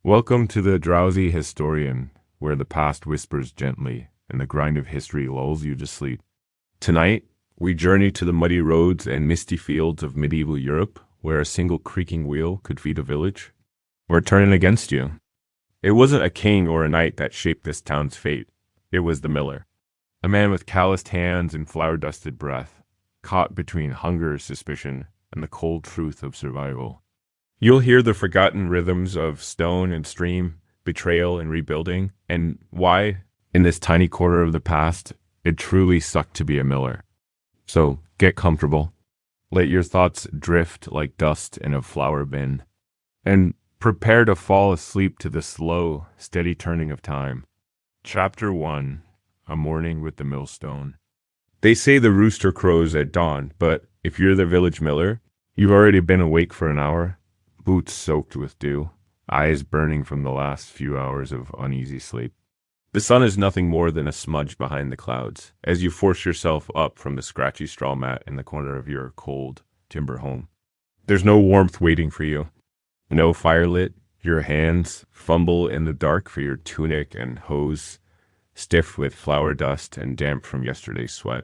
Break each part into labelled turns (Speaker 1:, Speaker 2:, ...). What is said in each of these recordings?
Speaker 1: Welcome to the drowsy historian, where the past whispers gently and the grind of history lulls you to sleep. Tonight, we journey to the muddy roads and misty fields of medieval Europe, where a single creaking wheel could feed a village. We're turning against you. It wasn't a king or a knight that shaped this town's fate. It was the miller, a man with calloused hands and flour-dusted breath, caught between hunger, suspicion, and the cold truth of survival. You'll hear the forgotten rhythms of stone and stream, betrayal and rebuilding, and why, in this tiny corner of the past, it truly sucked to be a miller. So get comfortable. Let your thoughts drift like dust in a flour bin, and prepare to fall asleep to the slow, steady turning of time. Chapter 1: A Morning with the Millstone. They say the rooster crows at dawn, but if you're the village miller, you've already been awake for an hour, boots soaked with dew, eyes burning from the last few hours of uneasy sleep. The sun is nothing more than a smudge behind the clouds as you force yourself up from the scratchy straw mat in the corner of your cold timber home. There's no warmth waiting for you. No fire lit. Your hands fumble in the dark for your tunic and hose, stiff with flour dust and damp from yesterday's sweat.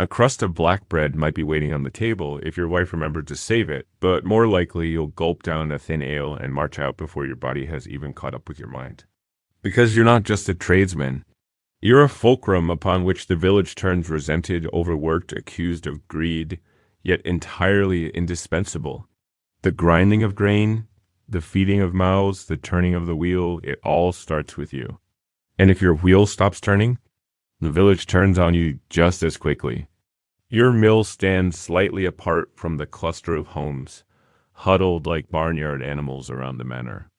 Speaker 1: A crust of black bread might be waiting on the table if your wife remembered to save it, but more likely you'll gulp down a thin ale and march out before your body has even caught up with your mind. Because you're not just a tradesman. You're a fulcrum upon which the village turns resented, overworked, accused of greed, yet entirely indispensable. The grinding of grain, the feeding of mouths, the turning of the wheel, it all starts with you. And if your wheel stops turning, the village turns on you just as quickly. Your mill stands slightly apart from the cluster of homes, huddled like barnyard animals around the manor.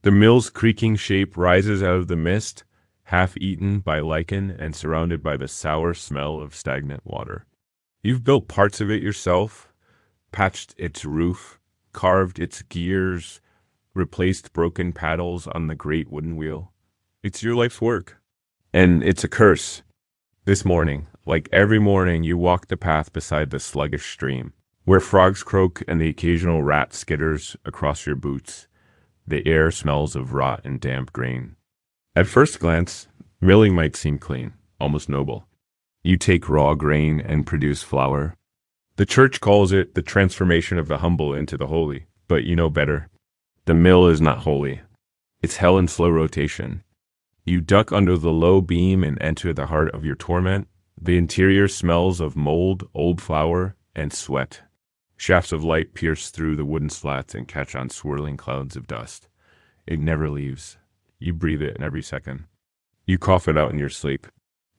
Speaker 1: The mill's creaking shape rises out of the mist, half-eaten by lichen and surrounded by the sour smell of stagnant water. You've built parts of it yourself, patched its roof, carved its gears, replaced broken paddles on the great wooden wheel. It's your life's work. And it's a curse. This morning, like every morning, you walk the path beside the sluggish stream, where frogs croak and the occasional rat skitters across your boots. The air smells of rot and damp grain. At first glance, milling might seem clean, almost noble. You take raw grain and produce flour. The church calls it the transformation of the humble into the holy, but you know better. The mill is not holy. It's hell in slow rotation. You duck under the low beam and enter the heart of your torment. The interior smells of mold, old flour, and sweat. Shafts of light pierce through the wooden slats and catch on swirling clouds of dust. It never leaves. You breathe it in every second. You cough it out in your sleep.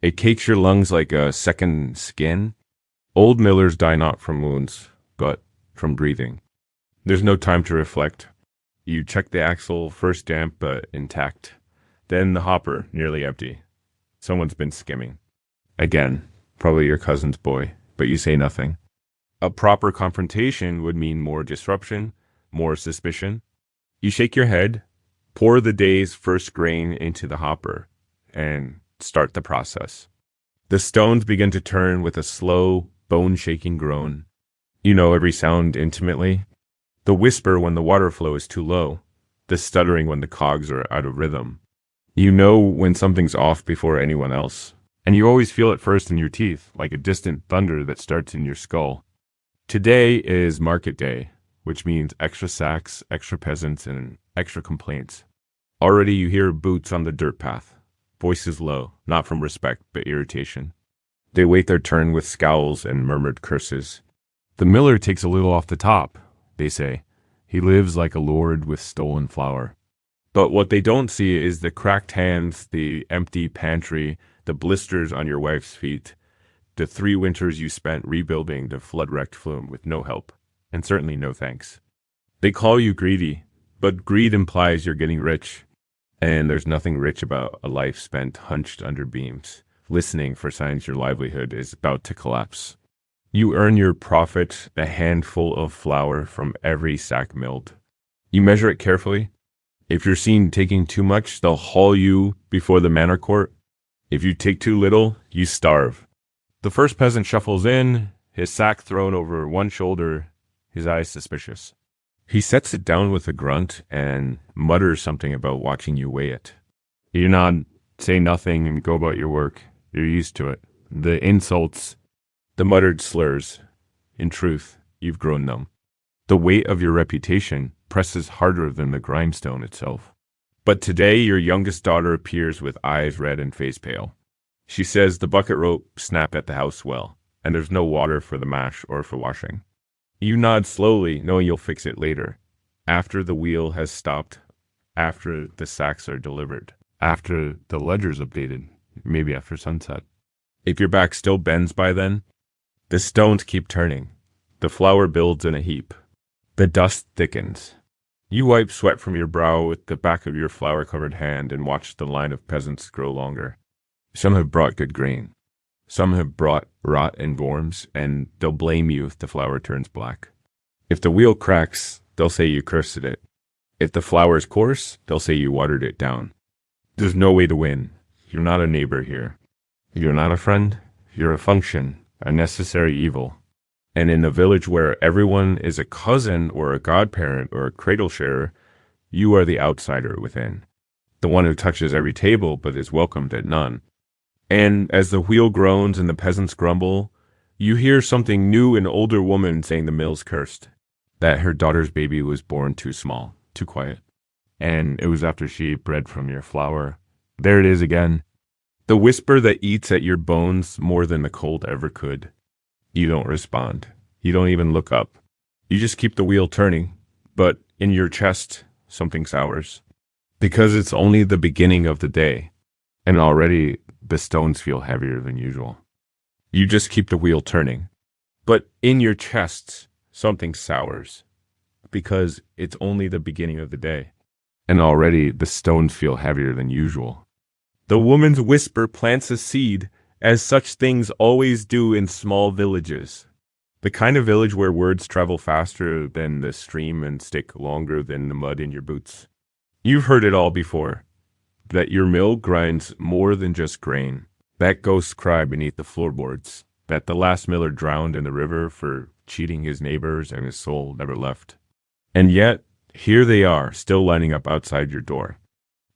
Speaker 1: It cakes your lungs like a second skin. Old millers die not from wounds, but from breathing. There's no time to reflect. You check the axle, first damp but intact. Then the hopper, nearly empty. Someone's been skimming. Again, probably your cousin's boy, but you say nothing. A proper confrontation would mean more disruption, more suspicion. You shake your head, pour the day's first grain into the hopper, and start the process. The stones begin to turn with a slow, bone-shaking groan. You know every sound intimately. The whisper when the water flow is too low. The stuttering when the cogs are out of rhythm. You know when something's off before anyone else. And you always feel it first in your teeth, like a distant thunder that starts in your skull. Today is market day, which means extra sacks, extra peasants, and extra complaints. Already you hear boots on the dirt path, voices low, not from respect, but irritation. They wait their turn with scowls and murmured curses. The miller takes a little off the top, they say. He lives like a lord with stolen flour. But what they don't see is the cracked hands, the empty pantry, the blisters on your wife's feet, the 3 winters you spent rebuilding the flood-wrecked flume with no help, and certainly no thanks. They call you greedy, but greed implies you're getting rich, and there's nothing rich about a life spent hunched under beams, listening for signs your livelihood is about to collapse. You earn your profit a handful of flour from every sack milled. You measure it carefully. If you're seen taking too much, they'll haul you before the manor court. If you take too little, you starve. The first peasant shuffles in, his sack thrown over one shoulder, his eyes suspicious. He sets it down with a grunt and mutters something about watching you weigh it. You nod, say nothing, and go about your work. You're used to it. The insults, the muttered slurs. In truth, you've grown numb. The weight of your reputation presses harder than the grindstone itself. But today, your youngest daughter appears with eyes red and face pale. She says the bucket rope snapped at the house well, and there's no water for the mash or for washing. You nod slowly, knowing you'll fix it later, after the wheel has stopped, after the sacks are delivered, after the ledger's updated, maybe after sunset. If your back still bends by then, the stones keep turning. The flour builds in a heap. The dust thickens. You wipe sweat from your brow with the back of your flour-covered hand and watch the line of peasants grow longer. Some have brought good grain. Some have brought rot and worms, and they'll blame you if the flour turns black. If the wheel cracks, they'll say you cursed it. If the flour is coarse, they'll say you watered it down. There's no way to win. You're not a neighbor here. You're not a friend. You're a function, a necessary evil. And in a village where everyone is a cousin or a godparent or a cradle sharer, you are the outsider within, the one who touches every table but is welcomed at none. And as the wheel groans and the peasants grumble, you hear something new, an older woman saying the mill's cursed, that her daughter's baby was born too small, too quiet. And it was after she ate bread from your flour. There it is again. The whisper that eats at your bones more than the cold ever could. You don't respond. You don't even look up. You just keep the wheel turning. But in your chest, something sours. Because it's only the beginning of the day. And already the stones feel heavier than usual. You just keep the wheel turning. But in your chest, something sours. Because it's only the beginning of the day. And already the stones feel heavier than usual. The woman's whisper plants a seed, as such things always do in small villages. The kind of village where words travel faster than the stream and stick longer than the mud in your boots. You've heard it all before. That your mill grinds more than just grain. That ghosts cry beneath the floorboards. That the last miller drowned in the river for cheating his neighbors and his soul never left. And yet, here they are, still lining up outside your door.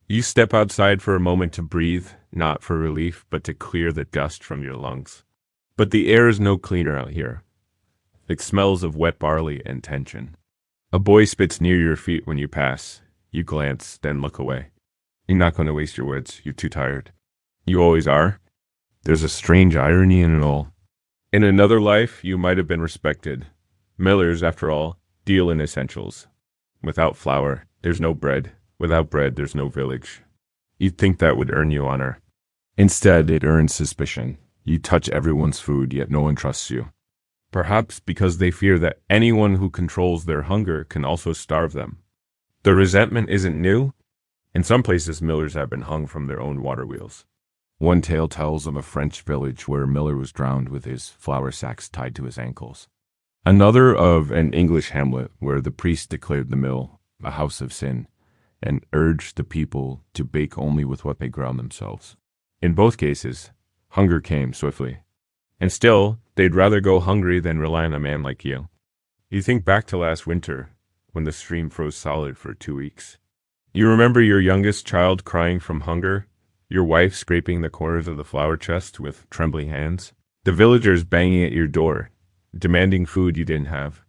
Speaker 1: You step outside for a moment to breathe, not for relief, but to clear the dust from your lungs. But the air is no cleaner out here. It smells of wet barley and tension. A boy spits near your feet when you pass. You glance, then look away. You're not going to waste your words. You're too tired. You always are. There's a strange irony in it all. In another life, you might have been respected. Millers, after all, deal in essentials. Without flour, there's no bread. Without bread, there's no village. You'd think that would earn you honor. Instead, it earns suspicion. You touch everyone's food, yet no one trusts you. Perhaps because they fear that anyone who controls their hunger can also starve them. The resentment isn't new. In some places, millers have been hung from their own water wheels. One tale tells of a French village where a miller was drowned with his flour sacks tied to his ankles. Another of an English hamlet where the priest declared the mill a house of sin and urged the people to bake only with what they ground themselves. In both cases, hunger came swiftly. And still, they'd rather go hungry than rely on a man like you. You think back to last winter, when the stream froze solid for 2 weeks. You remember your youngest child crying from hunger, your wife scraping the corners of the flour chest with trembling hands, the villagers banging at your door, demanding food you didn't have.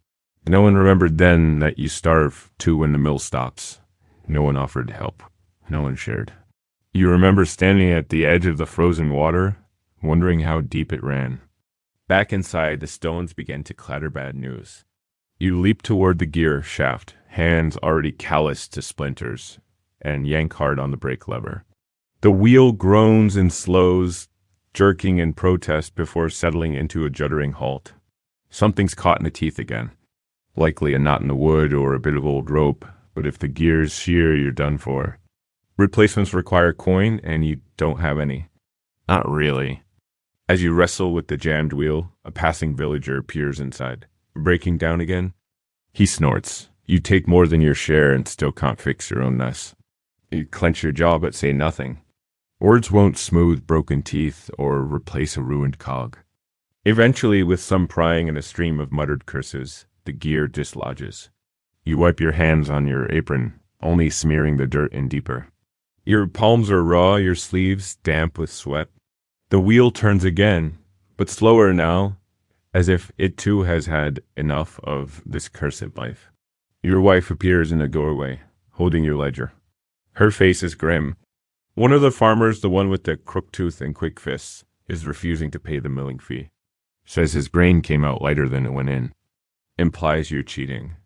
Speaker 1: No one remembered then that you starve too when the mill stops. No one offered help. No one shared. You remember standing at the edge of the frozen water, wondering how deep it ran. Back inside, the stones began to clatter bad news. You leap toward the gear shaft, hands already calloused to splinters, and yank hard on the brake lever. The wheel groans and slows, jerking in protest before settling into a juddering halt. Something's caught in the teeth again. Likely a knot in the wood or a bit of old rope, but if the gears shear, you're done for. Replacements require coin, and you don't have any. Not really. As you wrestle with the jammed wheel, a passing villager peers inside. Breaking down again? He snorts. You take more than your share and still can't fix your own mess. You clench your jaw but say nothing. Words won't smooth broken teeth or replace a ruined cog. Eventually, with some prying and a stream of muttered curses, the gear dislodges. You wipe your hands on your apron, only smearing the dirt in deeper. Your palms are raw, your sleeves damp with sweat. The wheel turns again, but slower now, as if it too has had enough of this cursed life. Your wife appears in a doorway, holding your ledger. Her face is grim. One of the farmers, the one with the crooked tooth and quick fists, is refusing to pay the milling fee. Says his grain came out lighter than it went in. Implies you're cheating.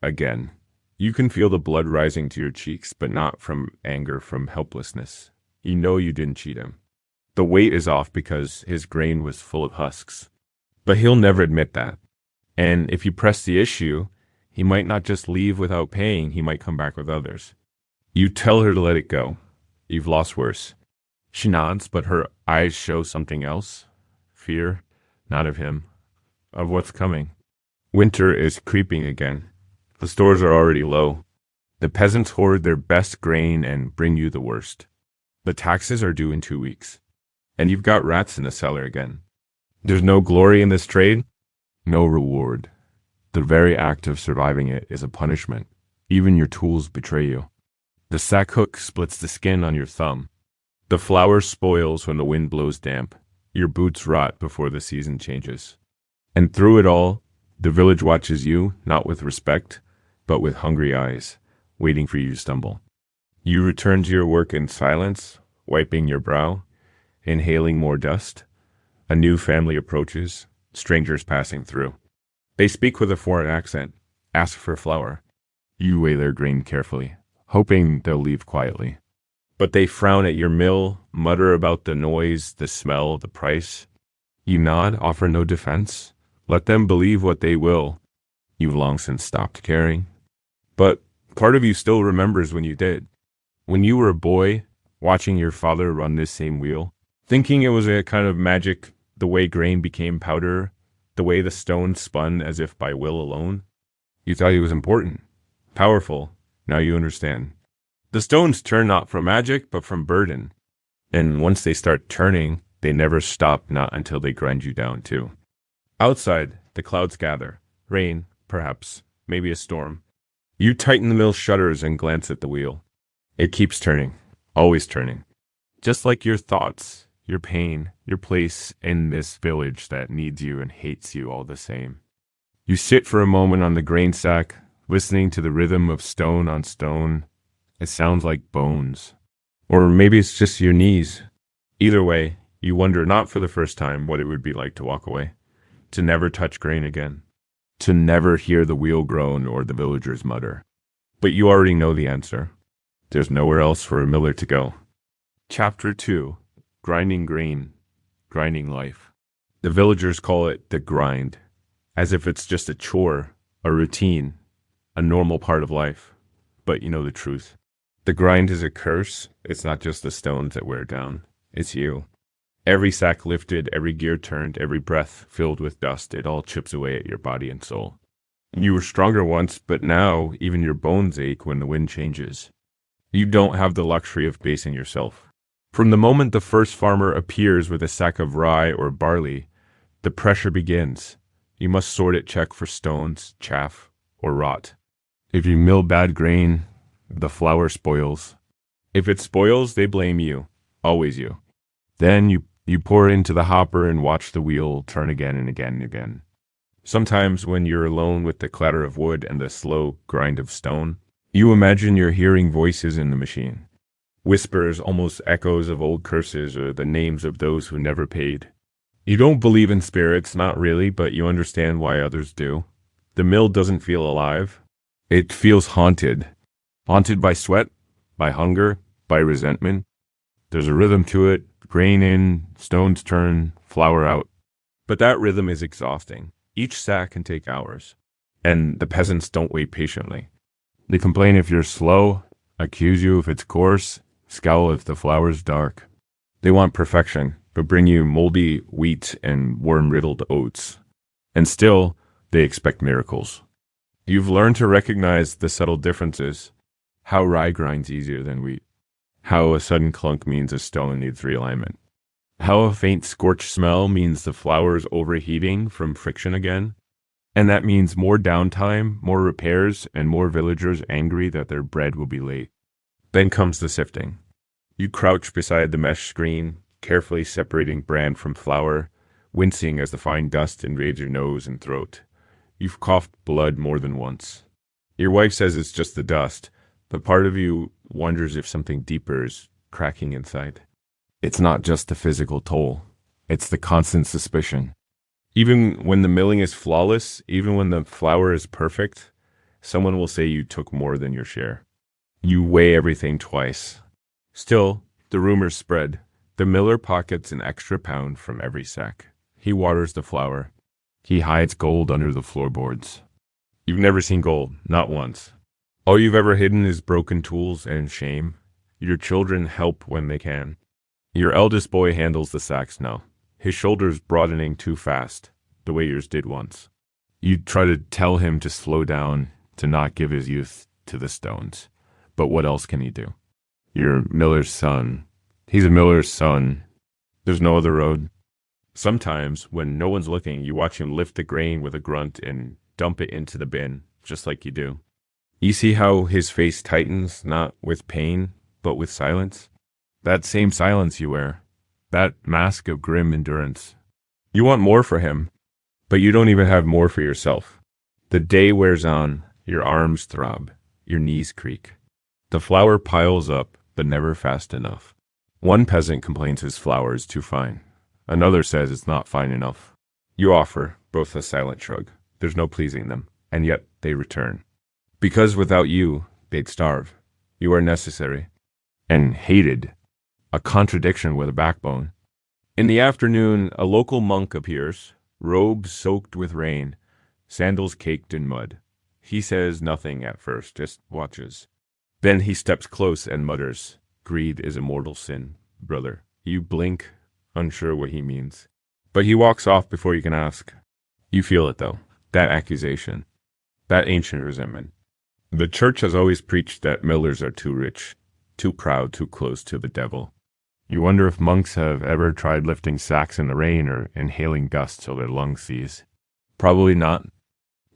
Speaker 1: Again. You can feel the blood rising to your cheeks, but not from anger, from helplessness. You know you didn't cheat him. The weight is off because his grain was full of husks. But he'll never admit that. And if you press the issue, he might not just leave without paying, he might come back with others. You tell her to let it go. You've lost worse. She nods, but her eyes show something else. Fear, not of him, of what's coming. Winter is creeping again. The stores are already low. The peasants hoard their best grain and bring you the worst. The taxes are due in 2 weeks. And you've got rats in the cellar again. There's no glory in this trade, no reward. The very act of surviving it is a punishment. Even your tools betray you. The sack hook splits the skin on your thumb. The flour spoils when the wind blows damp. Your boots rot before the season changes. And through it all, the village watches you, not with respect, but with hungry eyes, waiting for you to stumble. You return to your work in silence, wiping your brow, inhaling more dust. A new family approaches, strangers passing through. They speak with a foreign accent, ask for flour. You weigh their grain carefully, hoping they'll leave quietly. But they frown at your mill, mutter about the noise, the smell, the price. You nod, offer no defense. Let them believe what they will. You've long since stopped caring. But part of you still remembers when you did. When you were a boy, watching your father run this same wheel, thinking it was a kind of magic, the way grain became powder, the way the stone spun as if by will alone. You thought he was important, powerful. Now you understand. The stones turn not from magic, but from burden. And once they start turning, they never stop, not until they grind you down too. Outside, the clouds gather. Rain, perhaps, maybe a storm. You tighten the mill shutters and glance at the wheel. It keeps turning, always turning. Just like your thoughts, your pain, your place in this village that needs you and hates you all the same. You sit for a moment on the grain sack, listening to the rhythm of stone on stone. It sounds like bones. Or maybe it's just your knees. Either way, you wonder not for the first time what it would be like to walk away. To never touch grain again. To never hear the wheel groan or the villagers mutter. But you already know the answer. There's nowhere else for a miller to go. Chapter 2. Grinding grain. Grinding life. The villagers call it the grind, as if it's just a chore, a routine, a normal part of life. But you know the truth. The grind is a curse. It's not just the stones that wear down. It's you. Every sack lifted, every gear turned, every breath filled with dust, it all chips away at your body and soul. You were stronger once, but now even your bones ache when the wind changes. You don't have the luxury of pacing yourself. From the moment the first farmer appears with a sack of rye or barley, the pressure begins. You must sort it, check for stones, chaff, or rot. If you mill bad grain, the flour spoils. If it spoils, they blame you. Always you. Then you pour it into the hopper and watch the wheel turn again and again and again. Sometimes when you're alone with the clatter of wood and the slow grind of stone, you imagine you're hearing voices in the machine. Whispers, almost echoes of old curses or the names of those who never paid. You don't believe in spirits, not really, but you understand why others do. The mill doesn't feel alive. It feels haunted. Haunted by sweat, by hunger, by resentment. There's a rhythm to it. Grain in, stones turn, flour out. But that rhythm is exhausting. Each sack can take hours. And the peasants don't wait patiently. They complain if you're slow, accuse you if it's coarse, scowl if the flour's dark. They want perfection, but bring you moldy wheat and worm-riddled oats. And still, they expect miracles. You've learned to recognize the subtle differences. How rye grinds easier than wheat. How a sudden clunk means a stone needs realignment. How a faint scorch smell means the flour's overheating from friction again. And that means more downtime, more repairs, and more villagers angry that their bread will be late. Then comes the sifting. You crouch beside the mesh screen, carefully separating bran from flour, wincing as the fine dust invades your nose and throat. You've coughed blood more than once. Your wife says it's just the dust, but part of you wonders if something deeper is cracking inside. It's not just the physical toll, it's the constant suspicion. Even when the milling is flawless, even when the flour is perfect, someone will say you took more than your share. You weigh everything twice. Still, the rumors spread. The miller pockets an extra pound from every sack. He waters the flour. He hides gold under the floorboards. You've never seen gold, not once. All you've ever hidden is broken tools and shame. Your children help when they can. Your eldest boy handles the sacks now, his shoulders broadening too fast, the way yours did once. You try to tell him to slow down, to not give his youth to the stones. But what else can he do? You're miller's son. He's a miller's son. There's no other road. Sometimes, when no one's looking, you watch him lift the grain with a grunt and dump it into the bin, just like you do. You see how his face tightens, not with pain, but with silence? That same silence you wear. That mask of grim endurance. You want more for him, but you don't even have more for yourself. The day wears on, your arms throb, your knees creak. The flour piles up, but never fast enough. One peasant complains his flour is too fine. Another says it's not fine enough. You offer, both a silent shrug. There's no pleasing them, and yet they return. Because without you, they'd starve. You are necessary. And hated. A contradiction with a backbone. In the afternoon, a local monk appears, robes soaked with rain, sandals caked in mud. He says nothing at first, just watches. Then he steps close and mutters, "Greed is a mortal sin, brother." You blink, unsure what he means. But he walks off before you can ask. You feel it, though, that accusation, that ancient resentment. The church has always preached that millers are too rich, too proud, too close to the devil. You wonder if monks have ever tried lifting sacks in the rain or inhaling dust till their lungs seize. Probably not.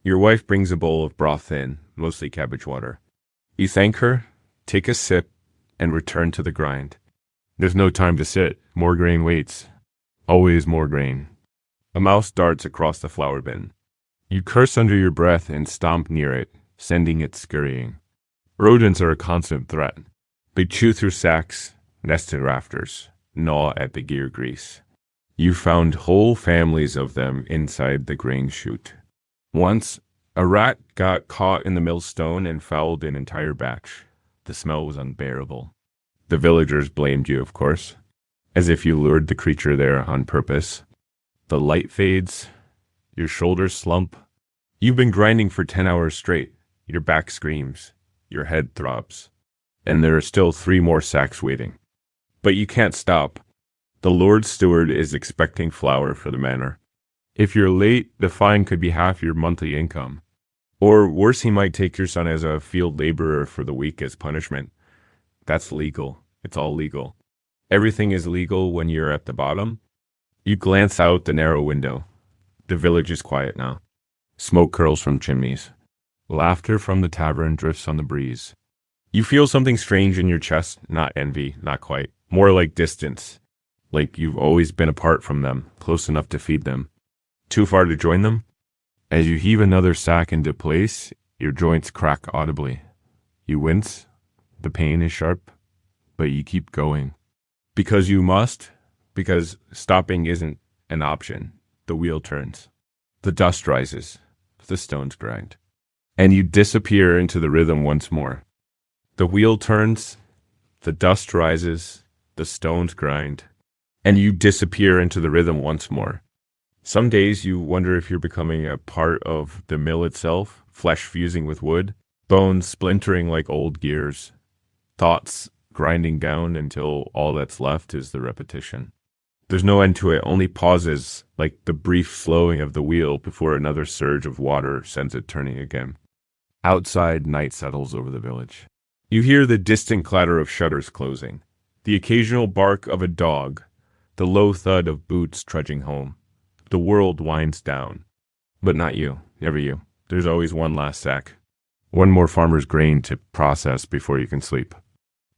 Speaker 1: Your wife brings a bowl of broth in, mostly cabbage water. You thank her, take a sip, and return to the grind. There's no time to sit. More grain waits. Always more grain. A mouse darts across the flour bin. You curse under your breath and stomp near it, sending it scurrying. Rodents are a constant threat. They chew through sacks, nest in rafters, gnaw at the gear grease. You found whole families of them inside the grain chute. Once, a rat got caught in the millstone and fouled an entire batch. The smell was unbearable. The villagers blamed you, of course, as if you lured the creature there on purpose. The light fades. Your shoulders slump. You've been grinding for 10 hours straight. Your back screams. Your head throbs. And there are still 3 more sacks waiting. But you can't stop. The Lord Steward is expecting flour for the manor. If you're late, the fine could be half your monthly income. Or worse, he might take your son as a field laborer for the week as punishment. That's legal. It's all legal. Everything is legal when you're at the bottom. You glance out the narrow window. The village is quiet now. Smoke curls from chimneys. Laughter from the tavern drifts on the breeze. You feel something strange in your chest, not envy, not quite. More like distance. Like you've always been apart from them, close enough to feed them. Too far to join them? As you heave another sack into place, your joints crack audibly. You wince. The pain is sharp, but you keep going. Because you must, because stopping isn't an option. The wheel turns. The dust rises. The stones grind. And you disappear into the rhythm once more. The wheel turns. The dust rises. The stones grind. And you disappear into the rhythm once more. Some days you wonder if you're becoming a part of the mill itself, flesh fusing with wood, bones splintering like old gears, thoughts grinding down until all that's left is the repetition. There's no end to it, only pauses like the brief slowing of the wheel before another surge of water sends it turning again. Outside, night settles over the village. You hear the distant clatter of shutters closing, the occasional bark of a dog, the low thud of boots trudging home. The world winds down. But not you, never you. There's always one last sack. One more farmer's grain to process before you can sleep.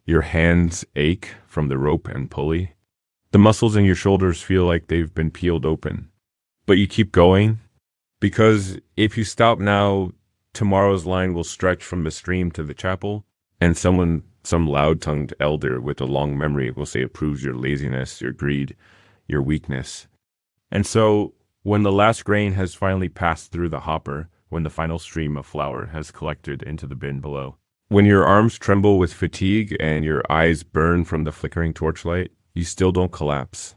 Speaker 1: Your hands ache from the rope and pulley. The muscles in your shoulders feel like they've been peeled open. But you keep going, because if you stop now, tomorrow's line will stretch from the stream to the chapel, and some loud-tongued elder with a long memory will say it proves your laziness, your greed, your weakness. And so, when the last grain has finally passed through the hopper, when the final stream of flour has collected into the bin below, when your arms tremble with fatigue and your eyes burn from the flickering torchlight, you still don't collapse.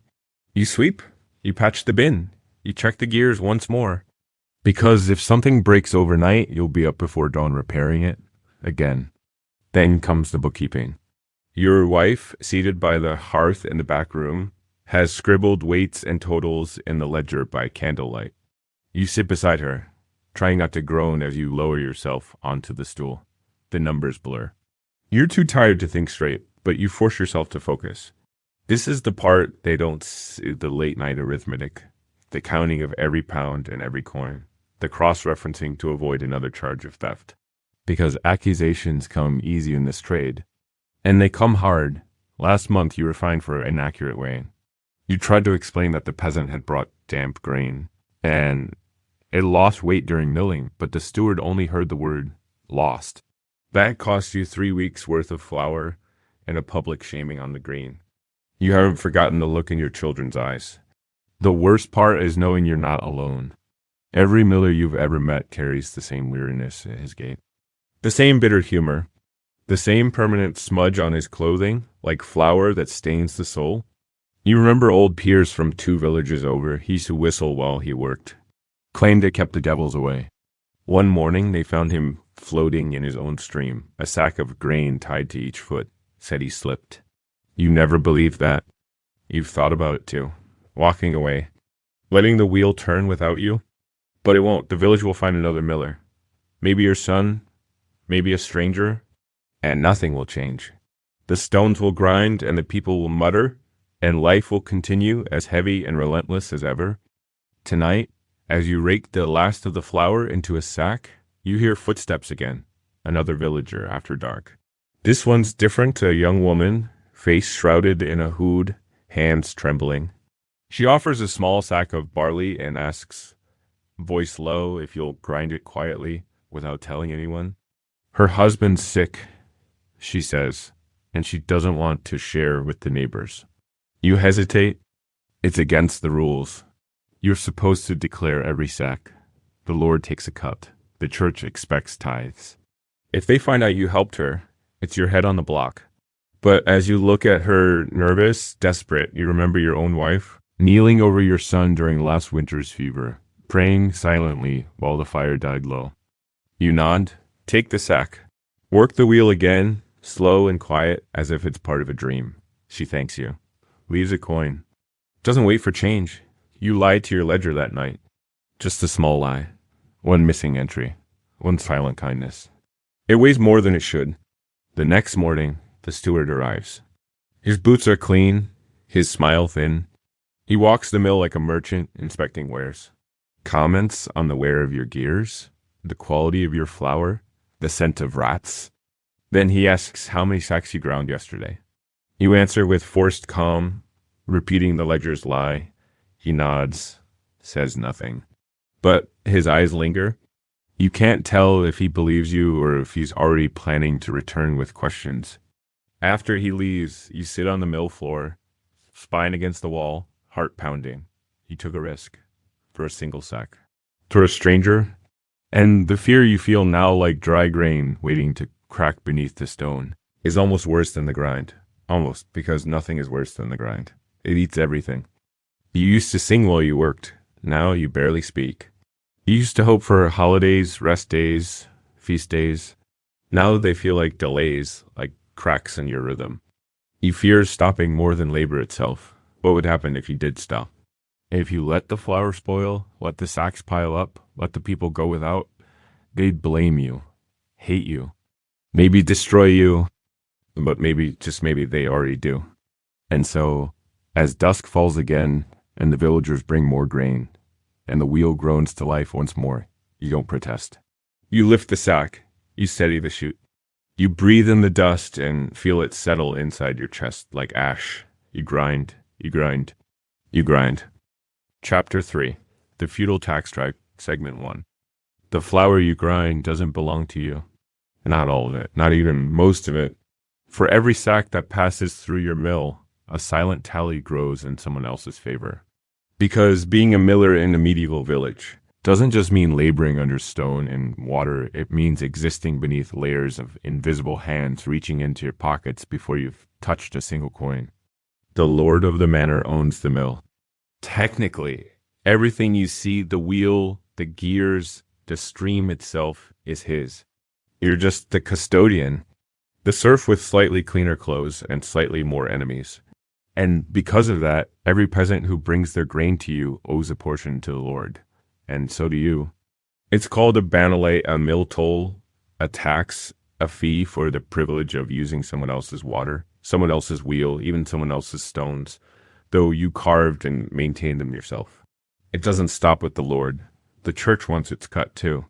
Speaker 1: You sweep, you patch the bin, you check the gears once more. Because if something breaks overnight, you'll be up before dawn repairing it again. Then comes the bookkeeping. Your wife, seated by the hearth in the back room, has scribbled weights and totals in the ledger by candlelight. You sit beside her, trying not to groan as you lower yourself onto the stool. The numbers blur. You're too tired to think straight, but you force yourself to focus. This is the part they don't see, the late-night arithmetic, the counting of every pound and every coin, the cross-referencing to avoid another charge of theft. Because accusations come easy in this trade, and they come hard. Last month you were fined for inaccurate weighing. You tried to explain that the peasant had brought damp grain, and it lost weight during milling, but the steward only heard the word lost. That cost you 3 weeks' worth of flour and a public shaming on the grain. You haven't forgotten the look in your children's eyes. The worst part is knowing you're not alone. Every miller you've ever met carries the same weariness at his gait. The same bitter humor. The same permanent smudge on his clothing, like flour that stains the soul. You remember old Piers from 2 villages over. He used to whistle while he worked. Claimed it kept the devils away. One morning they found him floating in his own stream, a sack of grain tied to each foot. Said he slipped. You never believed that. You've thought about it too. Walking away. Letting the wheel turn without you. But it won't. The village will find another miller. Maybe your son. Maybe a stranger. And nothing will change. The stones will grind and the people will mutter. And life will continue as heavy and relentless as ever. Tonight, as you rake the last of the flour into a sack, you hear footsteps again. Another villager after dark. This one's different to a young woman, face shrouded in a hood, hands trembling. She offers a small sack of barley and asks, voice low, if you'll grind it quietly without telling anyone. Her husband's sick, she says, and she doesn't want to share with the neighbors. You hesitate. It's against the rules. You're supposed to declare every sack. The Lord takes a cut. The church expects tithes. If they find out you helped her, it's your head on the block. But as you look at her nervous, desperate, you remember your own wife, kneeling over your son during last winter's fever, praying silently while the fire died low. You nod, take the sack, work the wheel again, slow and quiet as if it's part of a dream. She thanks you. Leaves a coin. Doesn't wait for change. You lied to your ledger that night. Just a small lie. One missing entry. One silent kindness. It weighs more than it should. The next morning, the steward arrives. His boots are clean, his smile thin. He walks the mill like a merchant inspecting wares. Comments on the wear of your gears, the quality of your flour, the scent of rats. Then he asks how many sacks you ground yesterday. You answer with forced calm, repeating the ledger's lie. He nods, says nothing. But his eyes linger. You can't tell if he believes you or if he's already planning to return with questions. After he leaves, you sit on the mill floor, spine against the wall, heart pounding. He took a risk for a single sack. For a stranger, and the fear you feel now like dry grain waiting to crack beneath the stone is almost worse than the grind. Almost, because nothing is worse than the grind. It eats everything. You used to sing while you worked. Now you barely speak. You used to hope for holidays, rest days, feast days. Now they feel like delays, like cracks in your rhythm. You fear stopping more than labor itself. What would happen if you did stop? If you let the flour spoil, let the sacks pile up, let the people go without, they'd blame you, hate you, maybe destroy you. But maybe, just maybe, they already do. And so, as dusk falls again, and the villagers bring more grain, and the wheel groans to life once more. You don't protest. You lift the sack. You steady the chute. You breathe in the dust and feel it settle inside your chest like ash. You grind. You grind. You grind. Chapter 3. The Feudal Tax Strike, Segment 1. The flour you grind doesn't belong to you. Not all of it. Not even most of it. For every sack that passes through your mill, a silent tally grows in someone else's favor. Because being a miller in a medieval village doesn't just mean laboring under stone and water, it means existing beneath layers of invisible hands reaching into your pockets before you've touched a single coin. The lord of the manor owns the mill. Technically, everything you see, the wheel, the gears, the stream itself, is his. You're just the custodian, the serf with slightly cleaner clothes and slightly more enemies. And because of that, every peasant who brings their grain to you owes a portion to the lord. And so do you. It's called a banale, a mill toll, a tax, a fee for the privilege of using someone else's water, someone else's wheel, even someone else's stones, though you carved and maintained them yourself. It doesn't stop with the lord. The church wants its cut too.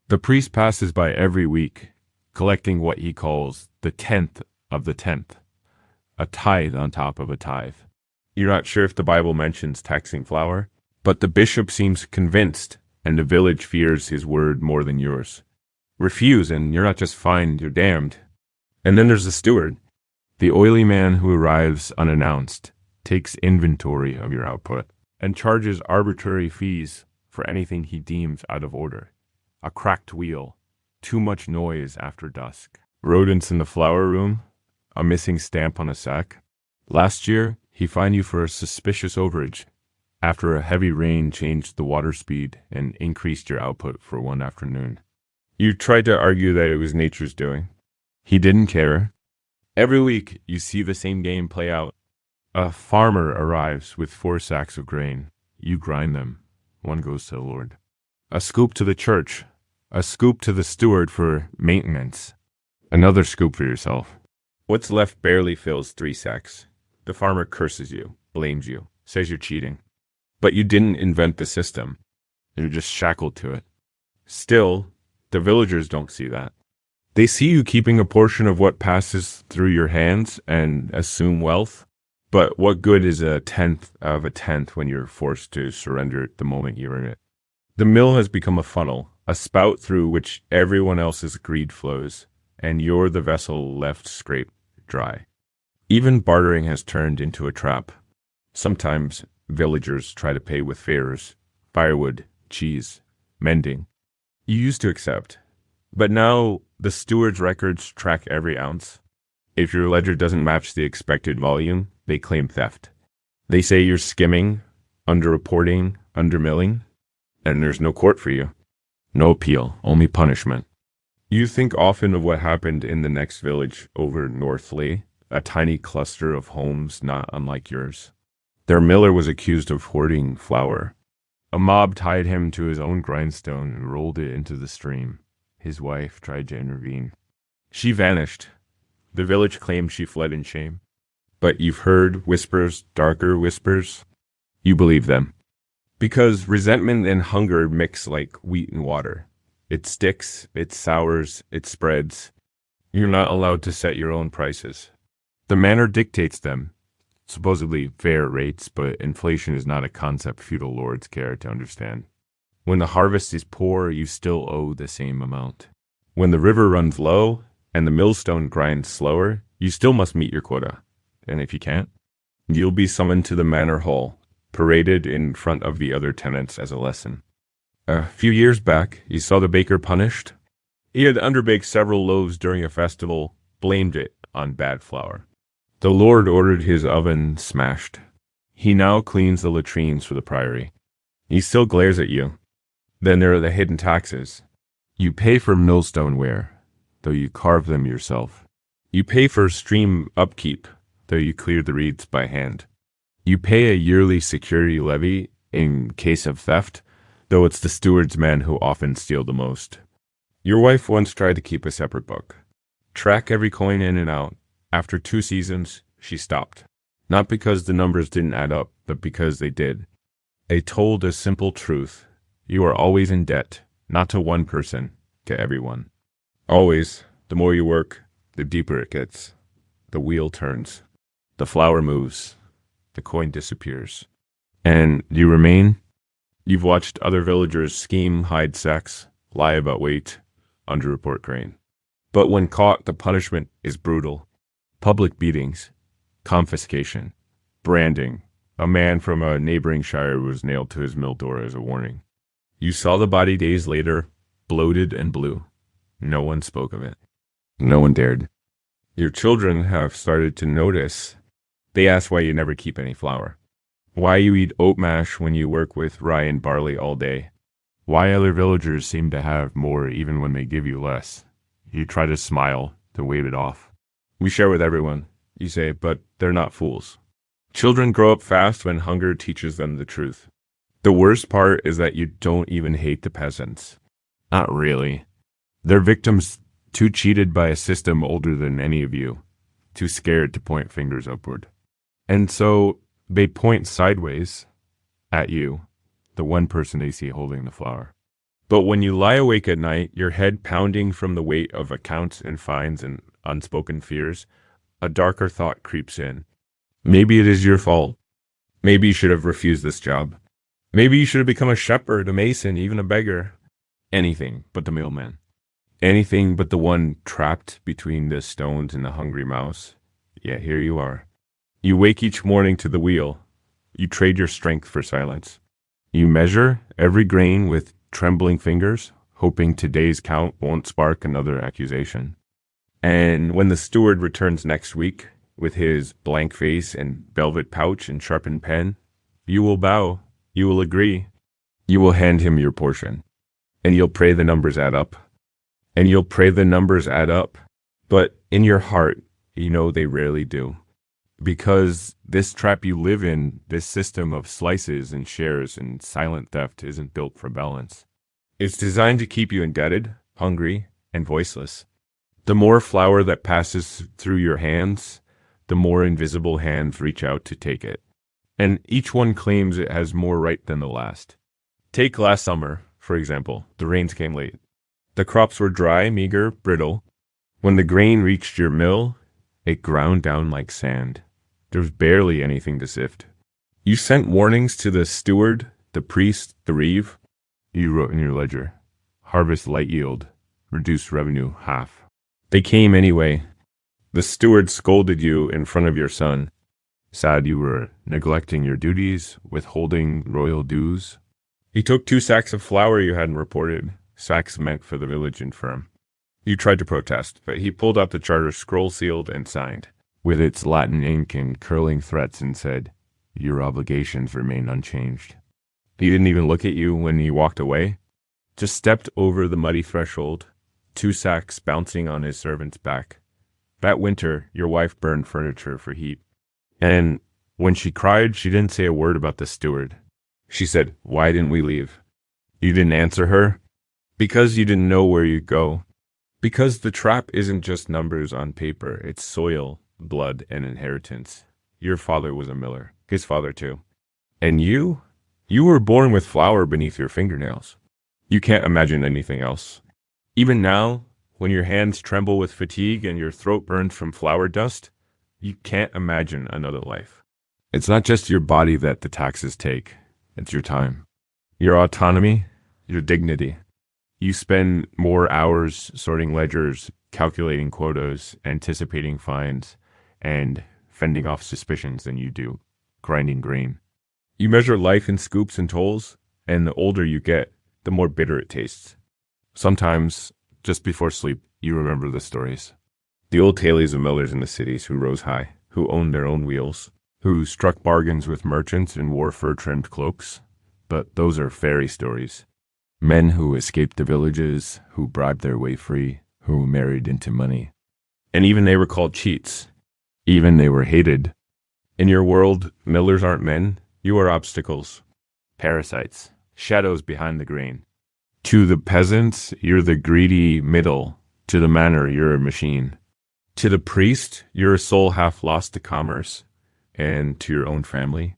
Speaker 1: The priest passes by every week, collecting what he calls the 10th of the 10th, a tithe on top of a tithe. You're not sure if the Bible mentions taxing flour, but the bishop seems convinced, and the village fears his word more than yours. Refuse, and you're not just fined, you're damned. And then there's the steward, the oily man who arrives unannounced, takes inventory of your output, and charges arbitrary fees for anything he deems out of order. A cracked wheel, too much noise after dusk, rodents in the flour room, a missing stamp on a sack. Last year, he fined you for a suspicious overage after a heavy rain changed the water speed and increased your output for one afternoon. You tried to argue that it was nature's doing. He didn't care. Every week, you see the same game play out. A farmer arrives with 4 sacks of grain. You grind them. One goes to the Lord. A scoop to the church. A scoop to the steward for maintenance. Another scoop for yourself. What's left barely fills 3 sacks. The farmer curses you, blames you, says you're cheating. But you didn't invent the system. You're just shackled to it. Still, the villagers don't see that. They see you keeping a portion of what passes through your hands and assume wealth. But what good is a 10th of a 10th when you're forced to surrender it the moment you earn it? The mill has become a funnel, a spout through which everyone else's greed flows, and you're the vessel left scraped dry. Even bartering has turned into a trap. Sometimes villagers try to pay with favors, firewood, cheese, mending. You used to accept, but now the steward's records track every ounce. If your ledger doesn't match the expected volume, they claim theft. They say you're skimming, underreporting, undermilling, and there's no court for you. No appeal, only punishment. You think often of what happened in the next village over North Lee, a tiny cluster of homes not unlike yours. Their miller was accused of hoarding flour. A mob tied him to his own grindstone and rolled it into the stream. His wife tried to intervene. She vanished. The village claimed she fled in shame. But you've heard whispers, darker whispers. You believe them. Because resentment and hunger mix like wheat and water. It sticks, it sours, it spreads. You're not allowed to set your own prices. The manor dictates them. Supposedly fair rates, but inflation is not a concept feudal lords care to understand. When the harvest is poor, you still owe the same amount. When the river runs low and the millstone grinds slower, you still must meet your quota. And if you can't, you'll be summoned to the manor hall, paraded in front of the other tenants as a lesson. A few years back, you saw the baker punished. He had underbaked several loaves during a festival, blamed it on bad flour. The lord ordered his oven smashed. He now cleans the latrines for the priory. He still glares at you. Then there are the hidden taxes. You pay for millstone ware, though you carve them yourself. You pay for stream upkeep, though you clear the reeds by hand. You pay a yearly security levy in case of theft, though it's the steward's men who often steal the most. Your wife once tried to keep a separate book. Track every coin in and out. After 2 seasons, she stopped. Not because the numbers didn't add up, but because they did. They told a simple truth. You are always in debt, not to one person, to everyone. Always, the more you work, the deeper it gets. The wheel turns. The flower moves. The coin disappears. And you remain. You've watched other villagers scheme, hide sex, lie about weight, underreport grain. But when caught, the punishment is brutal. Public beatings, confiscation, branding. A man from a neighboring shire was nailed to his mill door as a warning. You saw the body days later, bloated and blue. No one spoke of it. No one dared. Your children have started to notice. They ask why you never keep any flour. Why you eat oat mash when you work with rye and barley all day. Why other villagers seem to have more even when they give you less. You try to smile, to wave it off. We share with everyone, you say, but they're not fools. Children grow up fast when hunger teaches them the truth. The worst part is that you don't even hate the peasants. Not really. They're victims too cheated by a system older than any of you, too scared to point fingers upward. And so they point sideways at you, the one person they see holding the flower. But when you lie awake at night, your head pounding from the weight of accounts and fines and unspoken fears, a darker thought creeps in. Maybe it is your fault. Maybe you should have refused this job. Maybe you should have become a shepherd, a mason, even a beggar. Anything but the mailman. Anything but the one trapped between the stones and the hungry mouse. Yet here you are. You wake each morning to the wheel. You trade your strength for silence. You measure every grain with trembling fingers, hoping today's count won't spark another accusation. And when the steward returns next week, with his blank face and velvet pouch and sharpened pen, you will bow, you will agree, you will hand him your portion, and you'll pray the numbers add up. And you'll pray the numbers add up, but in your heart, you know they rarely do. Because this trap you live in, this system of slices and shares and silent theft isn't built for balance. It's designed to keep you indebted, hungry, and voiceless. The more flour that passes through your hands, the more invisible hands reach out to take it. And each one claims it has more right than the last. Take last summer, for example. The rains came late. The crops were dry, meager, brittle. When the grain reached your mill, it ground down like sand. There was barely anything to sift. You sent warnings to the steward, the priest, the reeve. You wrote in your ledger, harvest light yield, reduced revenue half. They came anyway. The steward scolded you in front of your son. Sad you were neglecting your duties, withholding royal dues. He took 2 sacks of flour you hadn't reported, sacks meant for the village and firm. You tried to protest, but he pulled out the charter scroll-sealed and signed, with its Latin ink and curling threats, and said, your obligations remain unchanged. He didn't even look at you when he walked away, just stepped over the muddy threshold, 2 sacks bouncing on his servant's back. That winter, your wife burned furniture for heat. And when she cried, she didn't say a word about the steward. She said, why didn't we leave? You didn't answer her. Because you didn't know where you'd go. Because the trap isn't just numbers on paper. It's soil, blood, and inheritance. Your father was a miller. His father, too. And you were born with flour beneath your fingernails. You can't imagine anything else. Even now, when your hands tremble with fatigue and your throat burns from flour dust, you can't imagine another life. It's not just your body that the taxes take. It's your time. Your autonomy, your dignity. You spend more hours sorting ledgers, calculating quotas, anticipating fines, and fending off suspicions than you do grinding grain. You measure life in scoops and tolls, and the older you get, the more bitter it tastes. Sometimes, just before sleep, you remember the stories. The old tales of millers in the cities who rose high, who owned their own wheels, who struck bargains with merchants and wore fur-trimmed cloaks. But those are fairy stories. Men who escaped the villages, who bribed their way free, who married into money. And even they were called cheats. Even they were hated. In your world, millers aren't men. You are obstacles. Parasites. Shadows behind the grain. To the peasants, you're the greedy middle. To the manor, you're a machine. To the priest, you're a soul half lost to commerce. And to your own family,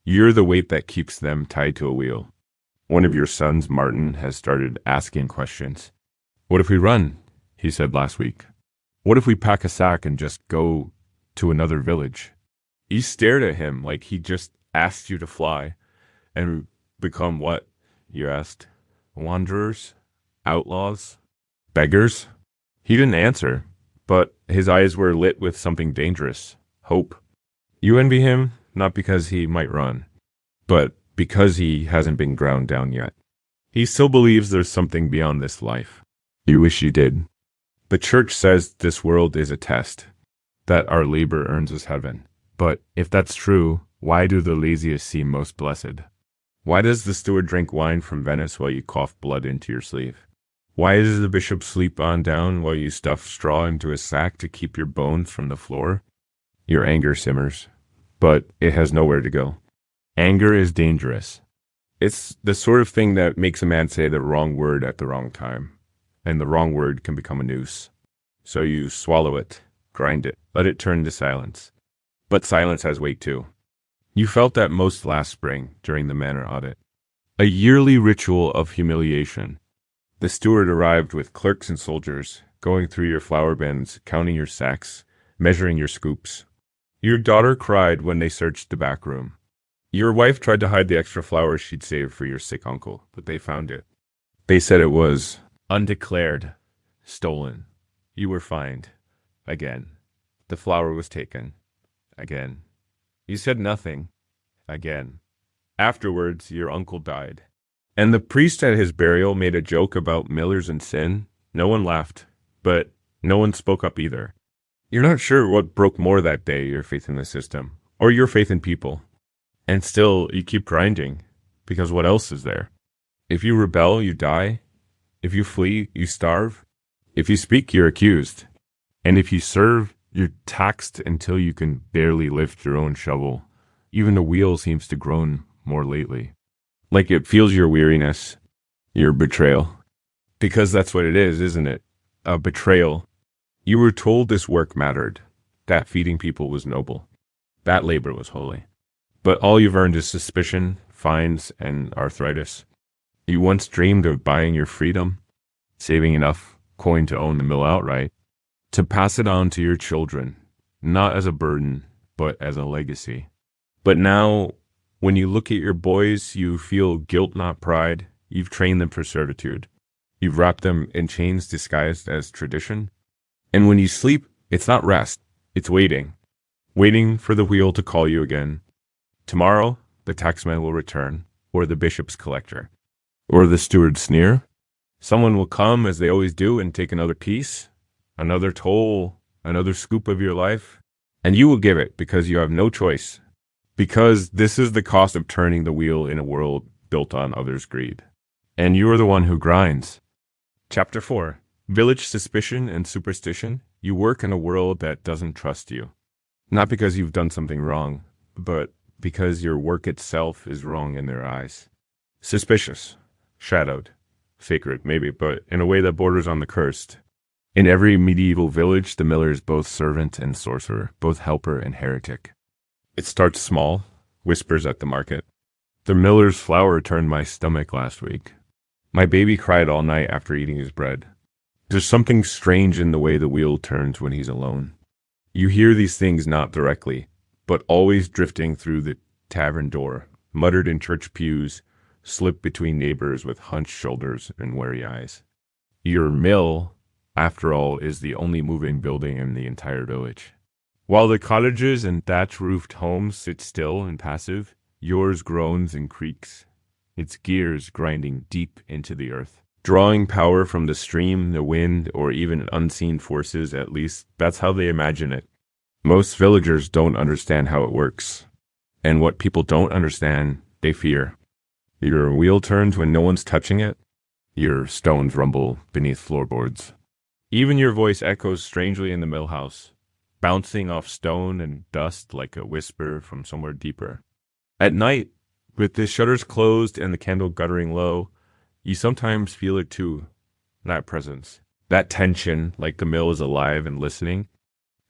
Speaker 1: You're the weight that keeps them tied to a wheel. One of your sons, Martin, has started asking questions. What if we run? He said last week. What if we pack a sack and just go to another village? You stared at him like he just asked you to fly. And become what? You asked. Wanderers? Outlaws? Beggars? He didn't answer, but his eyes were lit with something dangerous. Hope. You envy him, not because he might run, but because he hasn't been ground down yet. He still believes there's something beyond this life. You wish you did. The church says this world is a test, that our labor earns us heaven. But if that's true, why do the laziest seem most blessed? Why does the steward drink wine from Venice while you cough blood into your sleeve? Why does the bishop sleep on down while you stuff straw into a sack to keep your bones from the floor? Your anger simmers, but it has nowhere to go. Anger is dangerous. It's the sort of thing that makes a man say the wrong word at the wrong time, and the wrong word can become a noose. So you swallow it, grind it, let it turn to silence. But silence has weight too. You felt that most last spring during the manor audit. A yearly ritual of humiliation. The steward arrived with clerks and soldiers, going through your flower bins, counting your sacks, measuring your scoops. Your daughter cried when they searched the back room. Your wife tried to hide the extra flowers she'd saved for your sick uncle, but they found it. They said it was undeclared, stolen. You were fined. Again. The flower was taken. Again. You said nothing. Again. Afterwards, your uncle died. And the priest at his burial made a joke about millers and sin. No one laughed, but no one spoke up either. You're not sure what broke more that day, your faith in the system, or your faith in people. And still, you keep grinding, because what else is there? If you rebel, you die. If you flee, you starve. If you speak, you're accused. And if you serve, you're taxed until you can barely lift your own shovel. Even the wheel seems to groan more lately. Like it feels your weariness, your betrayal. Because that's what it is, isn't it? A betrayal. You were told this work mattered, that feeding people was noble, that labor was holy. But all you've earned is suspicion, fines, and arthritis. You once dreamed of buying your freedom, saving enough coin to own the mill outright, to pass it on to your children, not as a burden, but as a legacy. But now, when you look at your boys, you feel guilt, not pride. You've trained them for servitude. You've wrapped them in chains disguised as tradition. And when you sleep, it's not rest, it's waiting. Waiting for the wheel to call you again. Tomorrow, the taxman will return, or the bishop's collector, or the steward's sneer. Someone will come, as they always do, and take another piece, another toll, another scoop of your life, and you will give it because you have no choice. Because this is the cost of turning the wheel in a world built on others' greed. And you are the one who grinds. Chapter 4. Village suspicion and superstition. You work in a world that doesn't trust you. Not because you've done something wrong, but because your work itself is wrong in their eyes. Suspicious. Shadowed. Sacred, maybe, but in a way that borders on the cursed. In every medieval village, the miller is both servant and sorcerer, both helper and heretic. It starts small, whispers at the market. The miller's flour turned my stomach last week. My baby cried all night after eating his bread. There's something strange in the way the wheel turns when he's alone. You hear these things not directly, but always drifting through the tavern door, muttered in church pews, slipped between neighbors with hunched shoulders and wary eyes. Your mill, after all, is the only moving building in the entire village. While the cottages and thatch-roofed homes sit still and passive, yours groans and creaks, its gears grinding deep into the earth. Drawing power from the stream, the wind, or even unseen forces, at least that's how they imagine it. Most villagers don't understand how it works. And what people don't understand, they fear. Your wheel turns when no one's touching it. Your stones rumble beneath floorboards. Even your voice echoes strangely in the mill house, bouncing off stone and dust like a whisper from somewhere deeper. At night, with the shutters closed and the candle guttering low, you sometimes feel it too, that presence, that tension, like the mill is alive and listening.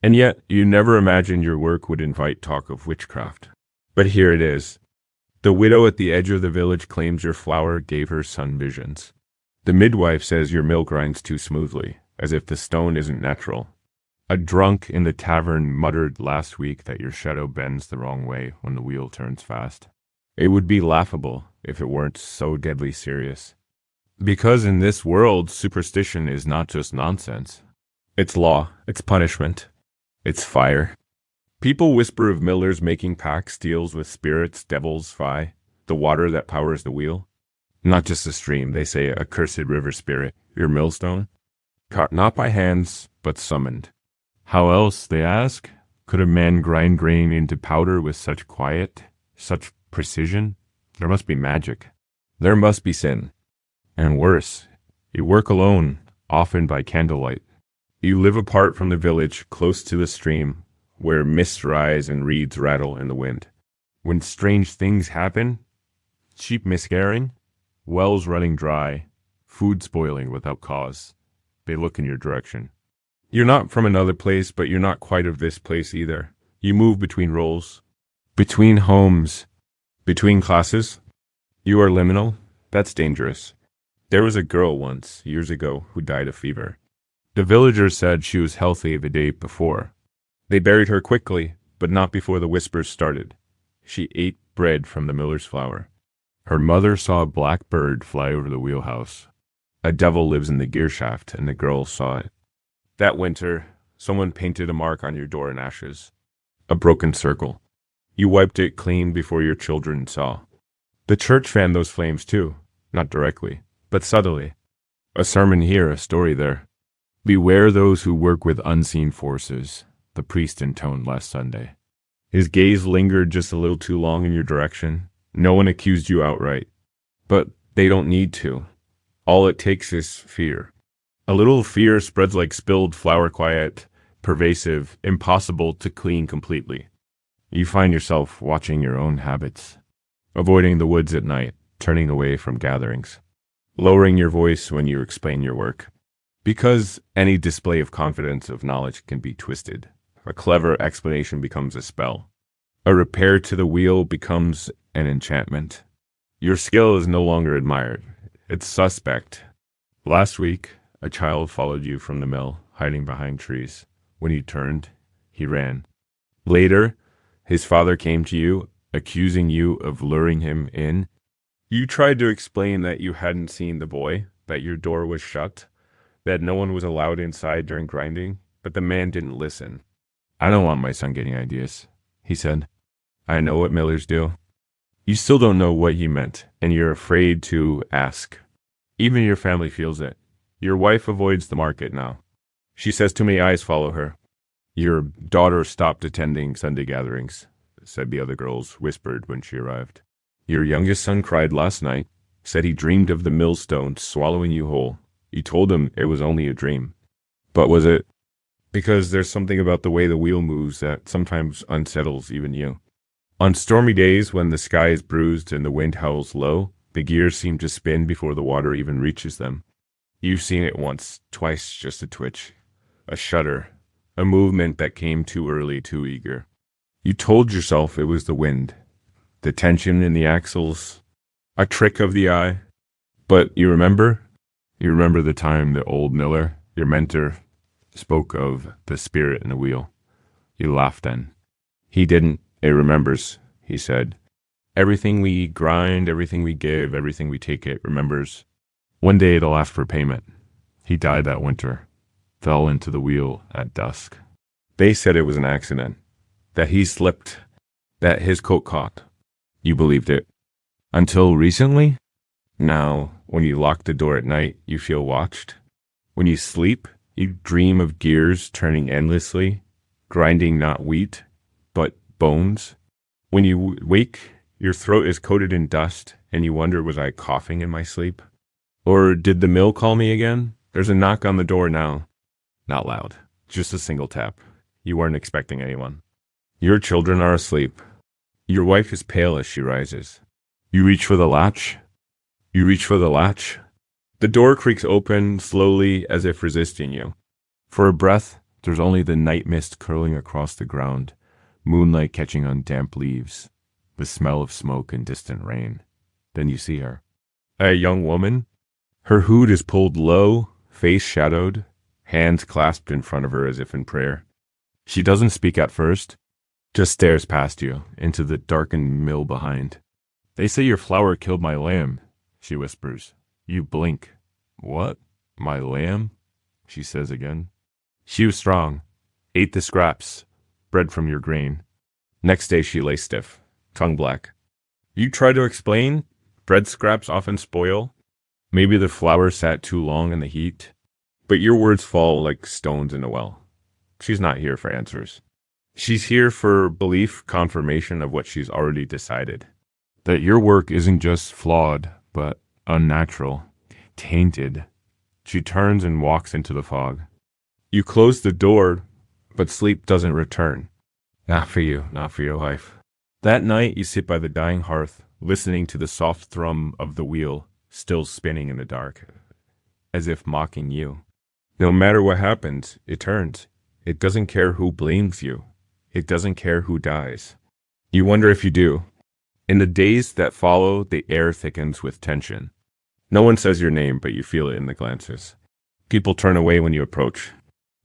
Speaker 1: And yet, you never imagined your work would invite talk of witchcraft. But here it is. The widow at the edge of the village claims your flour gave her son visions. The midwife says your mill grinds too smoothly, as if the stone isn't natural. A drunk in the tavern muttered last week that your shadow bends the wrong way when the wheel turns fast. It would be laughable if it weren't so deadly serious. Because in this world, superstition is not just nonsense. It's law, it's punishment, it's fire. People whisper of millers making pacts, deals with spirits, devils, the water that powers the wheel. Not just a stream, they say a cursed river spirit, your millstone. Caught not by hands, but summoned. How else, they ask, could a man grind grain into powder with such quiet, such precision? There must be magic. There must be sin. And worse, you work alone, often by candlelight. You live apart from the village, close to the stream, where mists rise and reeds rattle in the wind. When strange things happen, sheep miscarrying, wells running dry, food spoiling without cause, they look in your direction. You're not from another place, but you're not quite of this place either. You move between roles, between homes, between classes. You are liminal. That's dangerous. There was a girl once, years ago, who died of fever. The villagers said she was healthy the day before. They buried her quickly, but not before the whispers started. She ate bread from the miller's flour. Her mother saw a black bird fly over the wheelhouse. A devil lives in the gear shaft, and the girl saw it. That winter, someone painted a mark on your door in ashes. A broken circle. You wiped it clean before your children saw. The church fanned those flames too, not directly, but subtly. A sermon here, a story there. Beware those who work with unseen forces, the priest intoned last Sunday. His gaze lingered just a little too long in your direction. No one accused you outright. But they don't need to. All it takes is fear. A little fear spreads like spilled flour, quiet, pervasive, impossible to clean completely. You find yourself watching your own habits, avoiding the woods at night, turning away from gatherings, lowering your voice when you explain your work. Because any display of confidence of knowledge can be twisted. A clever explanation becomes a spell. A repair to the wheel becomes an enchantment. Your skill is no longer admired. It's suspect. Last week, a child followed you from the mill, hiding behind trees. When you turned, he ran. Later, his father came to you, accusing you of luring him in. You tried to explain that you hadn't seen the boy, that your door was shut, that no one was allowed inside during grinding, but the man didn't listen. I don't want my son getting ideas, he said. I know what millers do. You still don't know what he meant, and you're afraid to ask. Even your family feels it. Your wife avoids the market now. She says too many eyes follow her. Your daughter stopped attending Sunday gatherings, said the other girls whispered when she arrived. Your youngest son cried last night, said he dreamed of the millstone swallowing you whole. You told him it was only a dream. But was it? Because there's something about the way the wheel moves that sometimes unsettles even you. On stormy days when the sky is bruised and the wind howls low, the gears seem to spin before the water even reaches them. You've seen it once, twice, just a twitch, a shudder, a movement that came too early, too eager. You told yourself it was the wind, the tension in the axles, a trick of the eye. But you remember? You remember the time the old miller, your mentor, spoke of the spirit in the wheel. You laughed then. He didn't. It remembers, he said. Everything we grind, everything we give, everything we take, it remembers. One day it'll ask for payment. He died that winter, fell into the wheel at dusk. They said it was an accident, that he slipped, that his coat caught. You believed it. Until recently? Now, when you lock the door at night, you feel watched. When you sleep, you dream of gears turning endlessly, grinding not wheat, but bones. When you wake, your throat is coated in dust, and you wonder, was I coughing in my sleep? Or did the mill call me again? There's a knock on the door now. Not loud, just a single tap. You weren't expecting anyone. Your children are asleep. Your wife is pale as she rises. You reach for the latch. You reach for the latch. The door creaks open, slowly, as if resisting you. For a breath, there's only the night mist curling across the ground, moonlight catching on damp leaves. the smell of smoke and distant rain. Then you see her. A young woman. Her hood is pulled low, face shadowed, hands clasped in front of her as if in prayer. She doesn't speak at first, just stares past you, into the darkened mill behind. They say your flower killed my lamb, she whispers. You blink. What? My lamb? She says again. She was strong, ate the scraps, bred from your grain. Next day she lay stiff, tongue black. You try to explain? Bread scraps often spoil. Maybe the flour sat too long in the heat. But your words fall like stones in a well. She's not here for answers. She's here for belief, confirmation of what she's already decided. That your work isn't just flawed, but unnatural, tainted. She turns and walks into the fog. You close the door, but sleep doesn't return. Not for you, not for your wife. That night you sit by the dying hearth, listening to the soft thrum of the wheel, still spinning in the dark, as if mocking you. No matter what happens, it turns. It doesn't care who blames you. It doesn't care who dies. You wonder if you do. In the days that follow, the air thickens with tension. No one says your name, but you feel it in the glances. People turn away when you approach.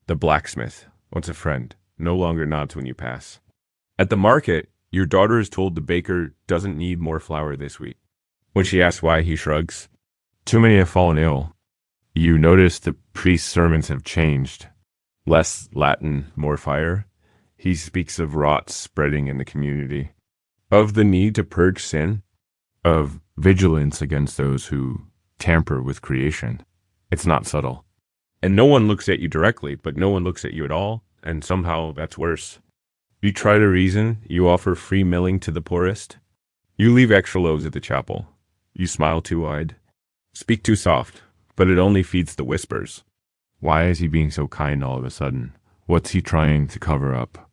Speaker 1: The blacksmith, once a friend, no longer nods when you pass. At the market, your daughter is told the baker doesn't need more flour this week. When she asks why, he shrugs. Too many have fallen ill. You notice the priest's sermons have changed. Less Latin, more fire. He speaks of rot spreading in the community, of the need to purge sin, of vigilance against those who tamper with creation. It's not subtle. And no one looks at you directly, but no one looks at you at all, and somehow that's worse. You try to reason, you offer free milling to the poorest. You leave extra loaves at the chapel. You smile too wide, speak too soft, but it only feeds the whispers. Why is he being so kind all of a sudden? What's he trying to cover up?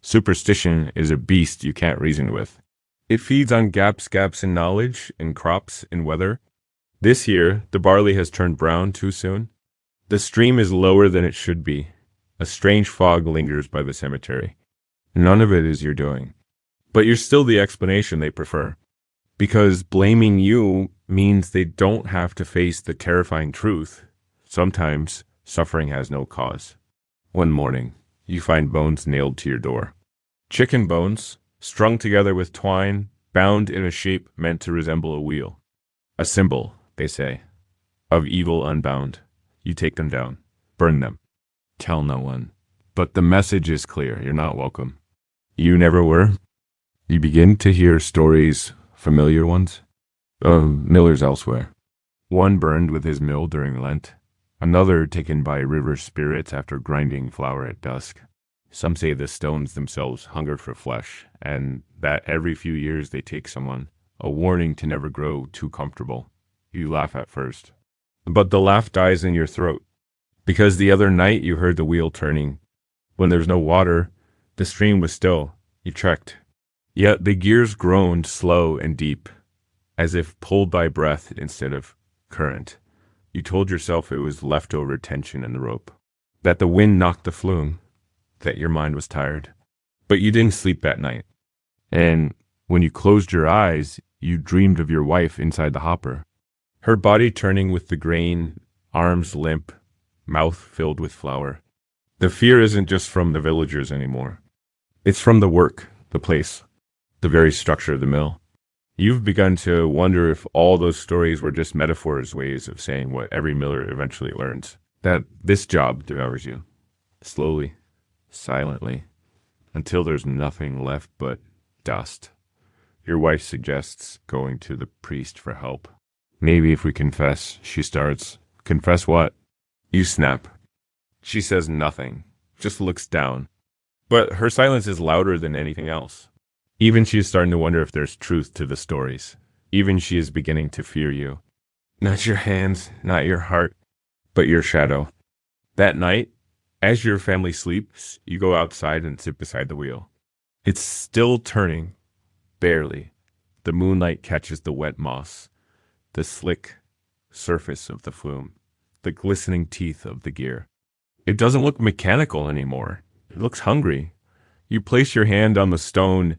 Speaker 1: Superstition is a beast you can't reason with. It feeds on gaps in knowledge, in crops, in weather. This year, the barley has turned brown too soon. The stream is lower than it should be. A strange fog lingers by the cemetery. None of it is your doing. But you're still the explanation they prefer. Because blaming you means they don't have to face the terrifying truth. Sometimes, suffering has no cause. One morning, you find bones nailed to your door. Chicken bones, strung together with twine, bound in a shape meant to resemble a wheel. A symbol, they say, of evil unbound. You take them down, burn them, tell no one. But the message is clear, you're not welcome. You never were. You begin to hear stories, familiar ones, of millers elsewhere. One burned with his mill during Lent, another taken by river spirits after grinding flour at dusk. Some say the stones themselves hungered for flesh, and that every few years they take someone, a warning to never grow too comfortable. You laugh at first, but the laugh dies in your throat, because the other night you heard the wheel turning. When there's no water, the stream was still. You trekked. Yet the gears groaned slow and deep, as if pulled by breath instead of current. You told yourself it was leftover tension in the rope, that the wind knocked the flume, that your mind was tired. But you didn't sleep that night. And when you closed your eyes, you dreamed of your wife inside the hopper, her body turning with the grain, arms limp, mouth filled with flour. The fear isn't just from the villagers anymore. It's from the work, the place, the very structure of the mill. You've begun to wonder if all those stories were just metaphors, ways of saying what every miller eventually learns. That this job devours you, slowly, silently, until there's nothing left but dust. Your wife suggests going to the priest for help. Maybe if we confess, she starts. Confess what? You snap. She says nothing, just looks down. But her silence is louder than anything else. Even she is starting to wonder if there's truth to the stories. Even she is beginning to fear you. Not your hands, not your heart, but your shadow. That night, as your family sleeps, you go outside and sit beside the wheel. It's still turning, barely. The moonlight catches the wet moss, the slick surface of the flume, the glistening teeth of the gear. It doesn't look mechanical anymore. It looks hungry. You place your hand on the stone.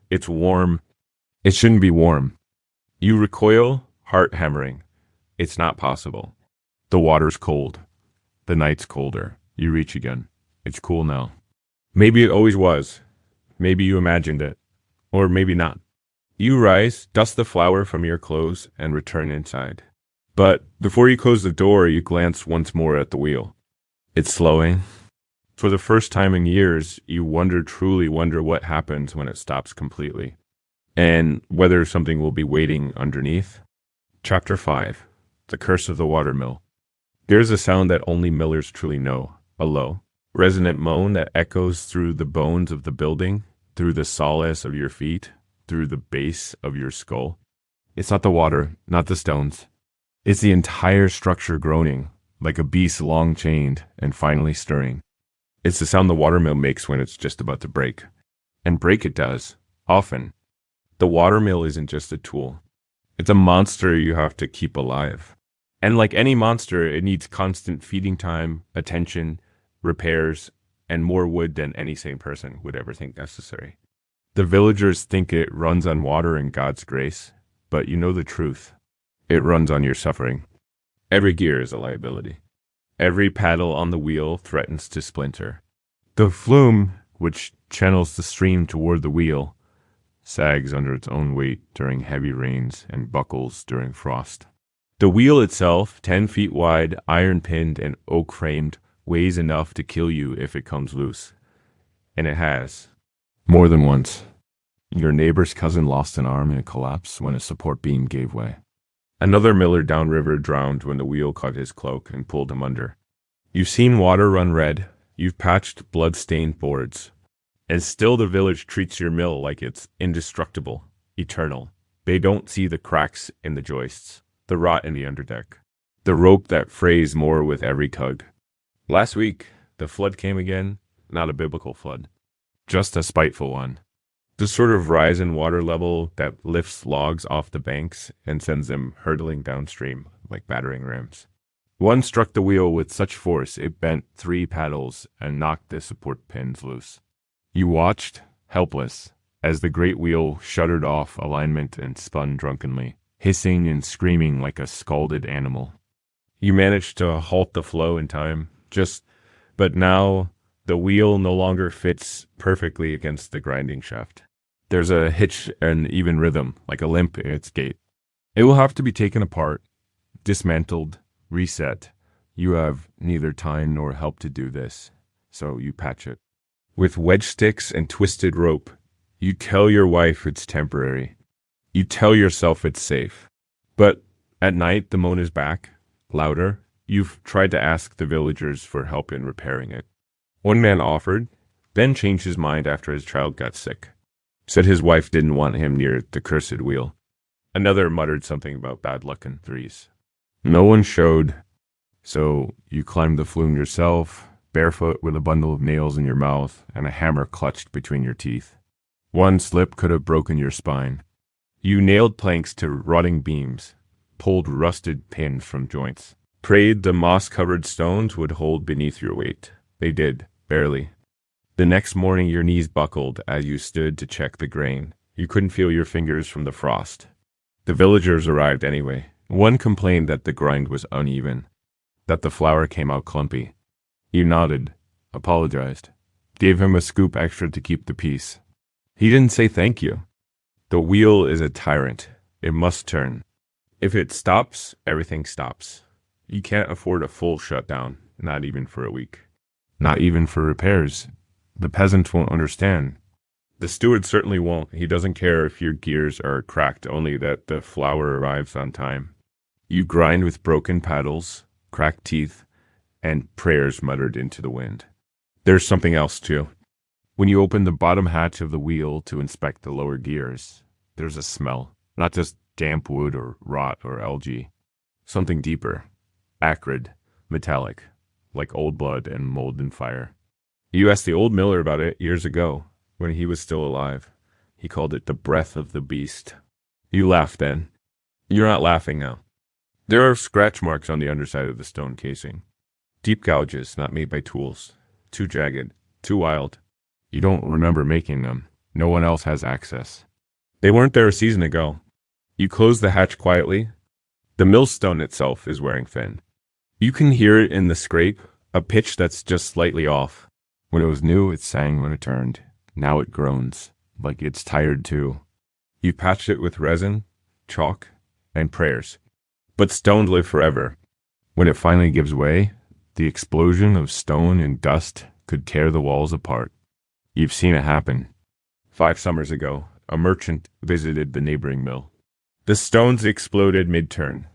Speaker 1: It's warm, It shouldn't be warm. You recoil, heart hammering. It's not possible. The water's cold. The night's colder. You reach again. It's cool now. Maybe it always was. Maybe you imagined it. Or maybe not. You rise, dust the flour from your clothes, and return inside. But before you close the door, you glance once more at the wheel. It's slowing. For the first time in years, you truly wonder what happens when it stops completely. And whether something will be waiting underneath. Chapter 5. The Curse of the Watermill. There's a sound that only millers truly know. A low, resonant moan that echoes through the bones of the building, through the solace of your feet, through the base of your skull. It's not the water, not the stones. It's the entire structure groaning, like a beast long chained and finally stirring. It's the sound the watermill makes when it's just about to break. And break it does, often. The watermill isn't just a tool. It's a monster you have to keep alive. And like any monster, it needs constant feeding time, attention, repairs, and more wood than any sane person would ever think necessary. The villagers think it runs on water and God's grace, but you know the truth. It runs on your suffering. Every gear is a liability. Every paddle on the wheel threatens to splinter. The flume, which channels the stream toward the wheel, sags under its own weight during heavy rains and buckles during frost. The wheel itself, 10 feet wide, iron-pinned and oak-framed, weighs enough to kill you if it comes loose. And it has. More than once. Your neighbor's cousin lost an arm in a collapse when a support beam gave way. Another miller downriver drowned when the wheel caught his cloak and pulled him under. You've seen water run red. You've patched blood-stained boards. And still the village treats your mill like it's indestructible, eternal. They don't see the cracks in the joists, the rot in the underdeck, the rope that frays more with every tug. Last week, the flood came again, not a biblical flood, just a spiteful one. The sort of rise in water level that lifts logs off the banks and sends them hurtling downstream like battering rams. One struck the wheel with such force it bent 3 paddles and knocked the support pins loose. You watched, helpless, as the great wheel shuddered off alignment and spun drunkenly, hissing and screaming like a scalded animal. You managed to halt the flow in time, but now the wheel no longer fits perfectly against the grinding shaft. There's a hitch and even rhythm, like a limp in its gait. It will have to be taken apart, dismantled, reset. You have neither time nor help to do this, so you patch it. With wedge sticks and twisted rope, you tell your wife it's temporary. You tell yourself it's safe. But at night, the moan is back, louder. You've tried to ask the villagers for help in repairing it. One man offered, then changed his mind after his child got sick. Said his wife didn't want him near the cursed wheel. Another muttered something about bad luck in threes. No one showed, so you climbed the flume yourself, barefoot with a bundle of nails in your mouth and a hammer clutched between your teeth. One slip could have broken your spine. You nailed planks to rotting beams, pulled rusted pins from joints, prayed the moss-covered stones would hold beneath your weight. They did, barely. The next morning your knees buckled as you stood to check the grain. You couldn't feel your fingers from the frost. The villagers arrived anyway. One complained that the grind was uneven, that the flour came out clumpy. You nodded, apologized, gave him a scoop extra to keep the peace. He didn't say thank you. The wheel is a tyrant. It must turn. If it stops, everything stops. You can't afford a full shutdown, not even for a week. Not even for repairs. The peasant won't understand. The steward certainly won't. He doesn't care if your gears are cracked, only that the flour arrives on time. You grind with broken paddles, cracked teeth, and prayers muttered into the wind. There's something else, too. When you open the bottom hatch of the wheel to inspect the lower gears, there's a smell. Not just damp wood or rot or algae. Something deeper. Acrid. Metallic. Like old blood and mold and fire. You asked the old miller about it years ago, when he was still alive. He called it the breath of the beast. You laughed then. You're not laughing now. There are scratch marks on the underside of the stone casing. Deep gouges not made by tools. Too jagged. Too wild. You don't remember making them. No one else has access. They weren't there a season ago. You close the hatch quietly. The millstone itself is wearing thin. You can hear it in the scrape, a pitch that's just slightly off. When it was new, it sang when it turned. Now it groans, like it's tired too. You patched it with resin, chalk, and prayers. But stone live forever. When it finally gives way, the explosion of stone and dust could tear the walls apart. You've seen it happen. 5 summers ago, a merchant visited the neighboring mill. The stones exploded mid-turn.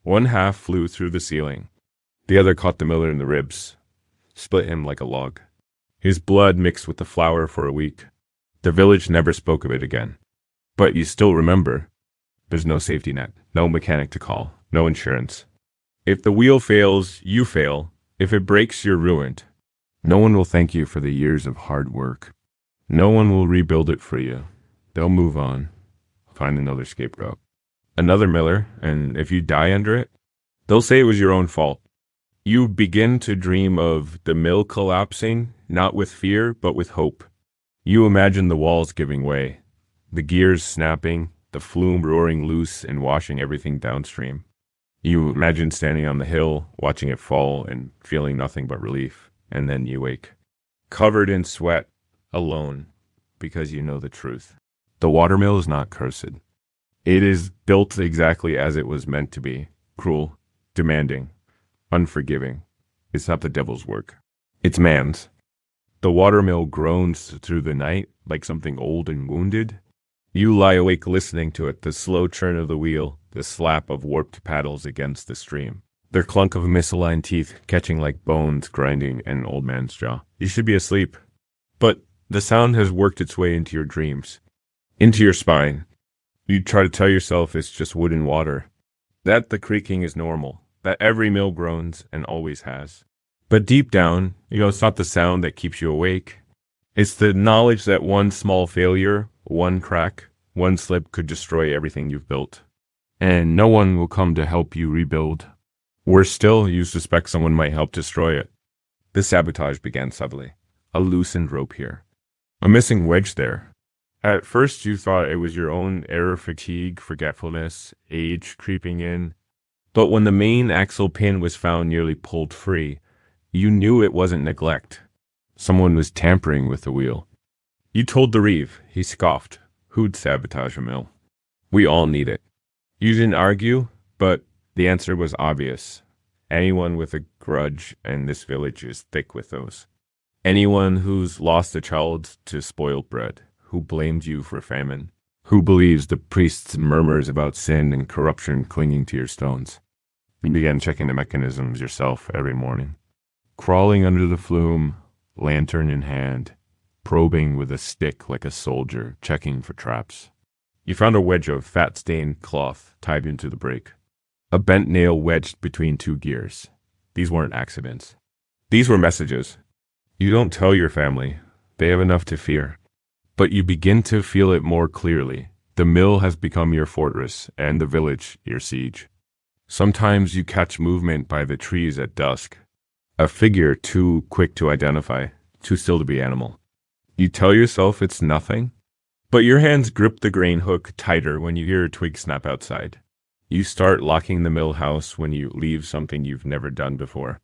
Speaker 1: One half flew through the ceiling. The other caught the miller in the ribs, split him like a log. His blood mixed with the flour for a week. The village never spoke of it again. But you still remember. There's no safety net, no mechanic to call, no insurance. If the wheel fails, you fail. If it breaks, you're ruined. No one will thank you for the years of hard work. No one will rebuild it for you. They'll move on, find another scapegoat. Another miller, and if you die under it, they'll say it was your own fault. You begin to dream of the mill collapsing, not with fear, but with hope. You imagine the walls giving way, the gears snapping, the flume roaring loose and washing everything downstream. You imagine standing on the hill, watching it fall and feeling nothing but relief, and then you wake, covered in sweat, alone, because you know the truth. The watermill is not cursed. It is built exactly as it was meant to be, cruel, demanding, unforgiving. It's not the devil's work. It's man's. The watermill groans through the night like something old and wounded. You lie awake listening to it, the slow churn of the wheel, the slap of warped paddles against the stream, their clunk of misaligned teeth catching like bones grinding an old man's jaw. You should be asleep. But the sound has worked its way into your dreams, into your spine. You try to tell yourself it's just wood and water, that the creaking is normal, that every mill groans and always has. But deep down, it's not the sound that keeps you awake. It's the knowledge that one small failure, one crack, one slip could destroy everything you've built. And no one will come to help you rebuild. Worse still, you suspect someone might help destroy it. The sabotage began subtly. A loosened rope here. A missing wedge there. At first you thought it was your own error fatigue, forgetfulness, age creeping in. But when the main axle pin was found nearly pulled free, you knew it wasn't neglect. Someone was tampering with the wheel. You told the Reeve. He scoffed. Who'd sabotage a mill? We all need it. You didn't argue, but the answer was obvious. Anyone with a grudge, and this village is thick with those. Anyone who's lost a child to spoiled bread, who blamed you for famine, who believes the priest's murmurs about sin and corruption clinging to your stones. You began checking the mechanisms yourself every morning. Crawling under the flume, lantern in hand, probing with a stick like a soldier, checking for traps. You found a wedge of fat-stained cloth tied into the brake. A bent nail wedged between 2 gears. These weren't accidents. These were messages. You don't tell your family. They have enough to fear. But you begin to feel it more clearly. The mill has become your fortress, and the village your siege. Sometimes you catch movement by the trees at dusk. A figure too quick to identify, too still to be animal. You tell yourself it's nothing, but your hands grip the grain hook tighter when you hear a twig snap outside. You start locking the mill house when you leave something you've never done before.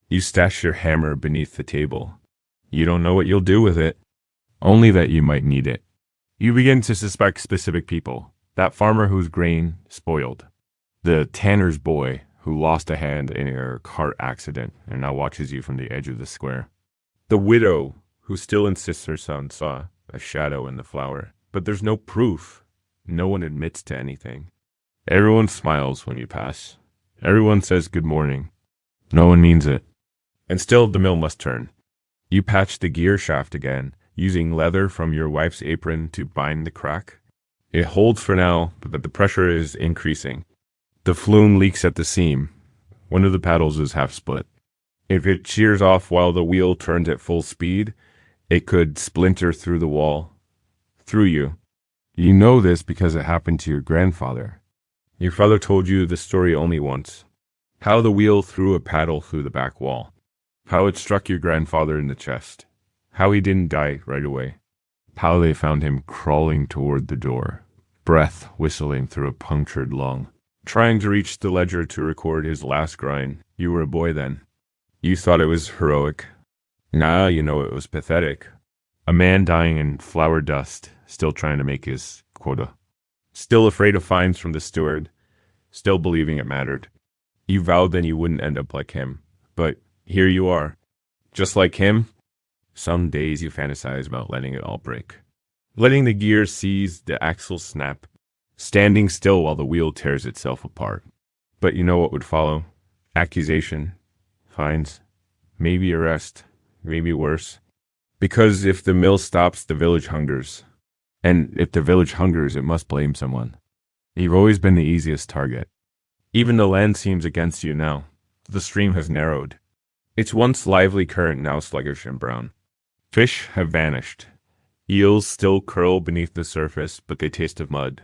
Speaker 1: You stash your hammer beneath the table. You don't know what you'll do with it, only that you might need it. You begin to suspect specific people. That farmer whose grain spoiled. The tanner's boy who lost a hand in a cart accident and now watches you from the edge of the square. The widow who still insists her son saw a shadow in the flower. But there's no proof. No one admits to anything. Everyone smiles when you pass. Everyone says good morning. No one means it. And still the mill must turn. You patch the gear shaft again, using leather from your wife's apron to bind the crack. It holds for now, but the pressure is increasing. The flume leaks at the seam. One of the paddles is half split. If it shears off while the wheel turns at full speed, it could splinter through the wall. Through you. You know this because it happened to your grandfather. Your father told you the story only once. How the wheel threw a paddle through the back wall. How it struck your grandfather in the chest. How he didn't die right away. How they found him crawling toward the door, breath whistling through a punctured lung, trying to reach the ledger to record his last grind. You were a boy then. You thought it was heroic. Now you know it was pathetic. A man dying in flour dust, still trying to make his quota. Still afraid of fines from the steward, still believing it mattered. You vowed then you wouldn't end up like him, but here you are. Just like him, some days you fantasize about letting it all break. Letting the gears seize, the axles snap, standing still while the wheel tears itself apart. But you know what would follow? Accusation, fines, maybe arrest, maybe worse. Because if the mill stops, the village hungers. And if the village hungers, it must blame someone. You've always been the easiest target. Even the land seems against you now. The stream has narrowed. Its once lively current now sluggish and brown. Fish have vanished. Eels still curl beneath the surface, but they taste of mud.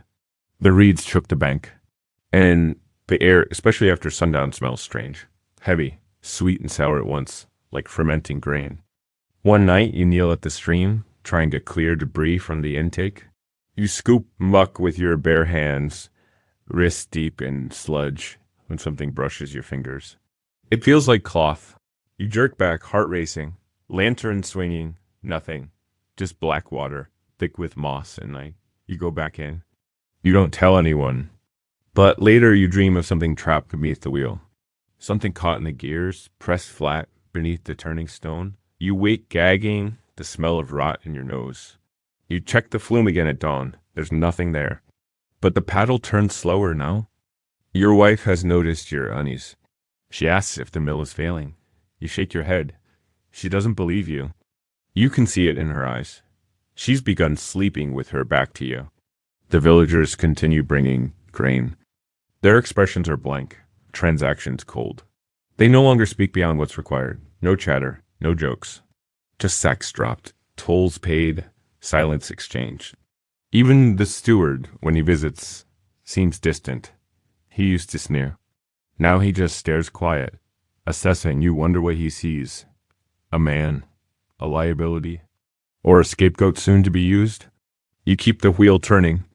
Speaker 1: The reeds choke the bank. And the air, especially after sundown, smells strange. Heavy, sweet and sour at once, like fermenting grain. One night you kneel at the stream, trying to clear debris from the intake. You scoop muck with your bare hands, wrist deep in sludge, when something brushes your fingers. It feels like cloth. You jerk back, heart racing, lantern swinging, nothing. Just black water, thick with moss and night. You go back in. You don't tell anyone. But later you dream of something trapped beneath the wheel. Something caught in the gears, pressed flat beneath the turning stone. You wake gagging, the smell of rot in your nose. You check the flume again at dawn. There's nothing there. But the paddle turns slower now. Your wife has noticed your unease. She asks if the mill is failing. You shake your head. She doesn't believe you. You can see it in her eyes. She's begun sleeping with her back to you. The villagers continue bringing grain. Their expressions are blank, transactions cold. They no longer speak beyond what's required. No chatter, no jokes. Just sacks dropped, tolls paid, silence exchanged. Even the steward, when he visits, seems distant. He used to sneer. Now he just stares quiet, assessing. You wonder what he sees. A man, a liability, or a scapegoat soon to be used. You keep the wheel turning,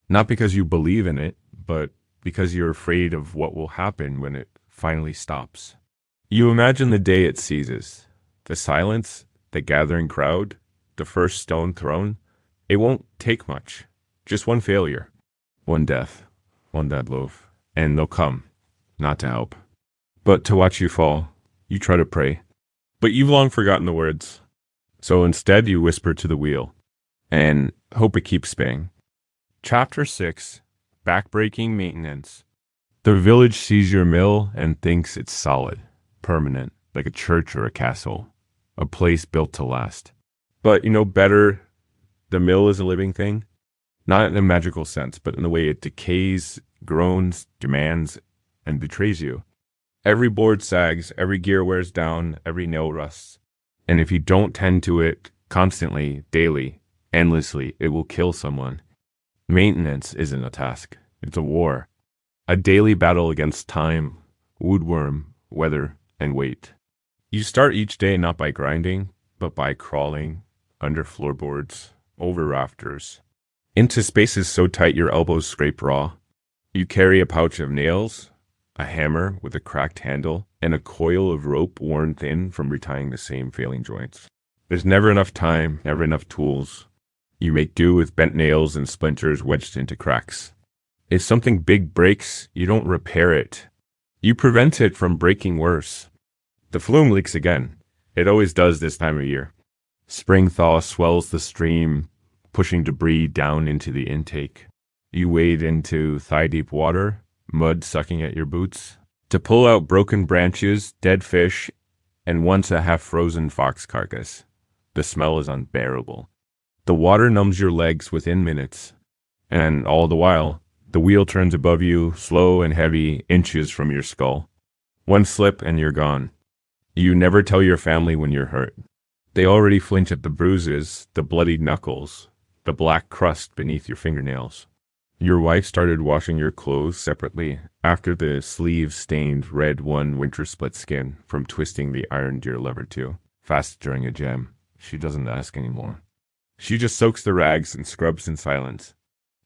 Speaker 1: not because you believe in it, but because you're afraid of what will happen when it finally stops. You imagine the day it ceases, the silence, the gathering crowd, the first stone thrown. It won't take much, just one failure, one death, one dead loaf, and they'll come, not to help, but to watch you fall. You try to pray, but you've long forgotten the words. So instead you whisper to the wheel, and hope it keeps spinning. Chapter 6, Backbreaking Maintenance. The village sees your mill and thinks it's solid, permanent, like a church or a castle, a place built to last. But you know better, the mill is a living thing, not in a magical sense, but in the way it decays, groans, demands, and betrays you. Every board sags, every gear wears down, every nail rusts. And if you don't tend to it constantly, daily, endlessly, it will kill someone. Maintenance isn't a task, it's a war. A daily battle against time, woodworm, weather, and weight. You start each day not by grinding, but by crawling under floorboards, over rafters, into spaces so tight your elbows scrape raw. You carry a pouch of nails, a hammer with a cracked handle, and a coil of rope worn thin from retying the same failing joints. There's never enough time, never enough tools. You make do with bent nails and splinters wedged into cracks. If something big breaks, you don't repair it. You prevent it from breaking worse. The flume leaks again. It always does this time of year. Spring thaw swells the stream, pushing debris down into the intake. You wade into thigh-deep water, mud sucking at your boots, to pull out broken branches, dead fish, and once a half-frozen fox carcass. The smell is unbearable. The water numbs your legs within minutes, and all the while, the wheel turns above you, slow and heavy, inches from your skull. One slip and you're gone. You never tell your family when you're hurt. They already flinch at the bruises, the bloodied knuckles, the black crust beneath your fingernails. Your wife started washing your clothes separately after the sleeves stained red one winter split skin from twisting the iron deer lever too, fast during a jam. She doesn't ask anymore. She just soaks the rags and scrubs in silence.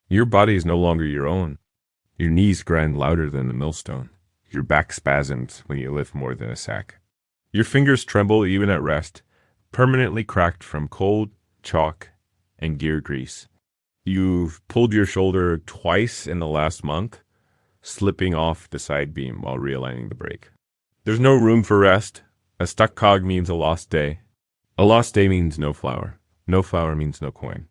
Speaker 1: Your body is no longer your own. Your knees grind louder than the millstone. Your back spasms when you lift more than a sack. Your fingers tremble even at rest, permanently cracked from cold, chalk, and gear grease. You've pulled your shoulder twice in the last month, slipping off the side beam while realigning the brake. There's no room for rest. A stuck cog means a lost day. A lost day means no flour. No flour means no coin.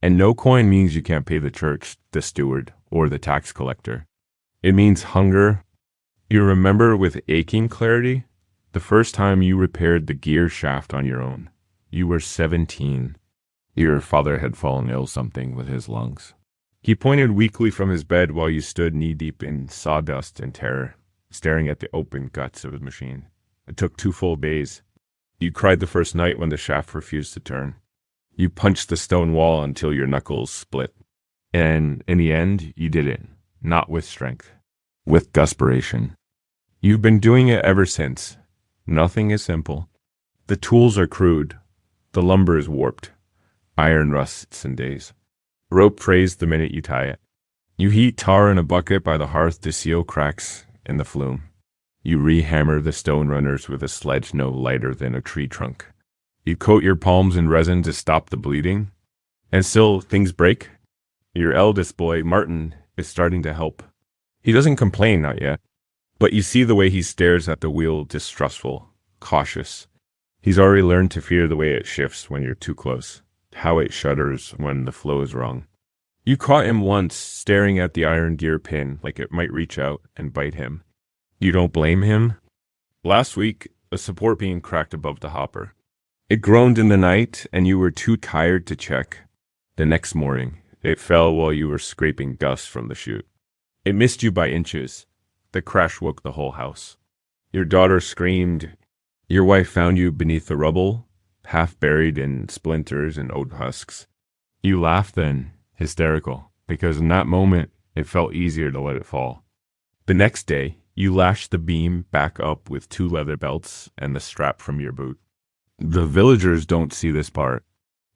Speaker 1: And no coin means you can't pay the church, the steward, or the tax collector. It means hunger. You remember with aching clarity the first time you repaired the gear shaft on your own. You were 17. Your father had fallen ill something with his lungs. He pointed weakly from his bed while you stood knee-deep in sawdust and terror, staring at the open guts of his machine. It took 2 full days. You cried the first night when the shaft refused to turn. You punched the stone wall until your knuckles split. And in the end, you did it, not with strength, with desperation. You've been doing it ever since. Nothing is simple. The tools are crude. The lumber is warped. Iron rusts in days. Rope frays the minute you tie it. You heat tar in a bucket by the hearth to seal cracks in the flume. You rehammer the stone runners with a sledge no lighter than a tree trunk. You coat your palms in resin to stop the bleeding. And still, things break. Your eldest boy, Martin, is starting to help. He doesn't complain, not yet. But you see the way he stares at the wheel, distrustful, cautious. He's already learned to fear the way it shifts when you're too close, how it shudders when the flow is wrong. You caught him once, staring at the iron gear pin like it might reach out and bite him. You don't blame him? Last week, a support beam cracked above the hopper. It groaned in the night, and you were too tired to check. The next morning, it fell while you were scraping dust from the chute. It missed you by inches. The crash woke the whole house. Your daughter screamed. Your wife found you beneath the rubble, half buried in splinters and oat husks. You laughed then, hysterical, because in that moment, it felt easier to let it fall. The next day, you lashed the beam back up with 2 leather belts and the strap from your boot. The villagers don't see this part.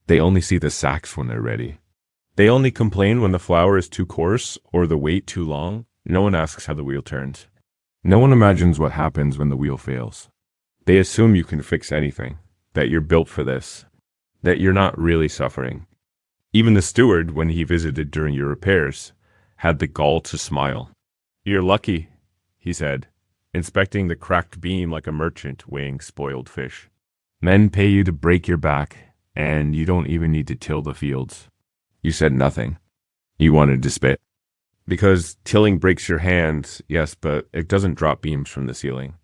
Speaker 1: They only see the sacks when they're ready. They only complain when the flour is too coarse or the weight too long. No one asks how the wheel turns. No one imagines what happens when the wheel fails. They assume you can fix anything, that you're built for this, that you're not really suffering. Even the steward, when he visited during your repairs, had the gall to smile. You're lucky, he said, inspecting the cracked beam like a merchant weighing spoiled fish. Men pay you to break your back, and you don't even need to till the fields. You said nothing. You wanted to spit. Because tilling breaks your hands, yes, but it doesn't drop beams from the ceiling.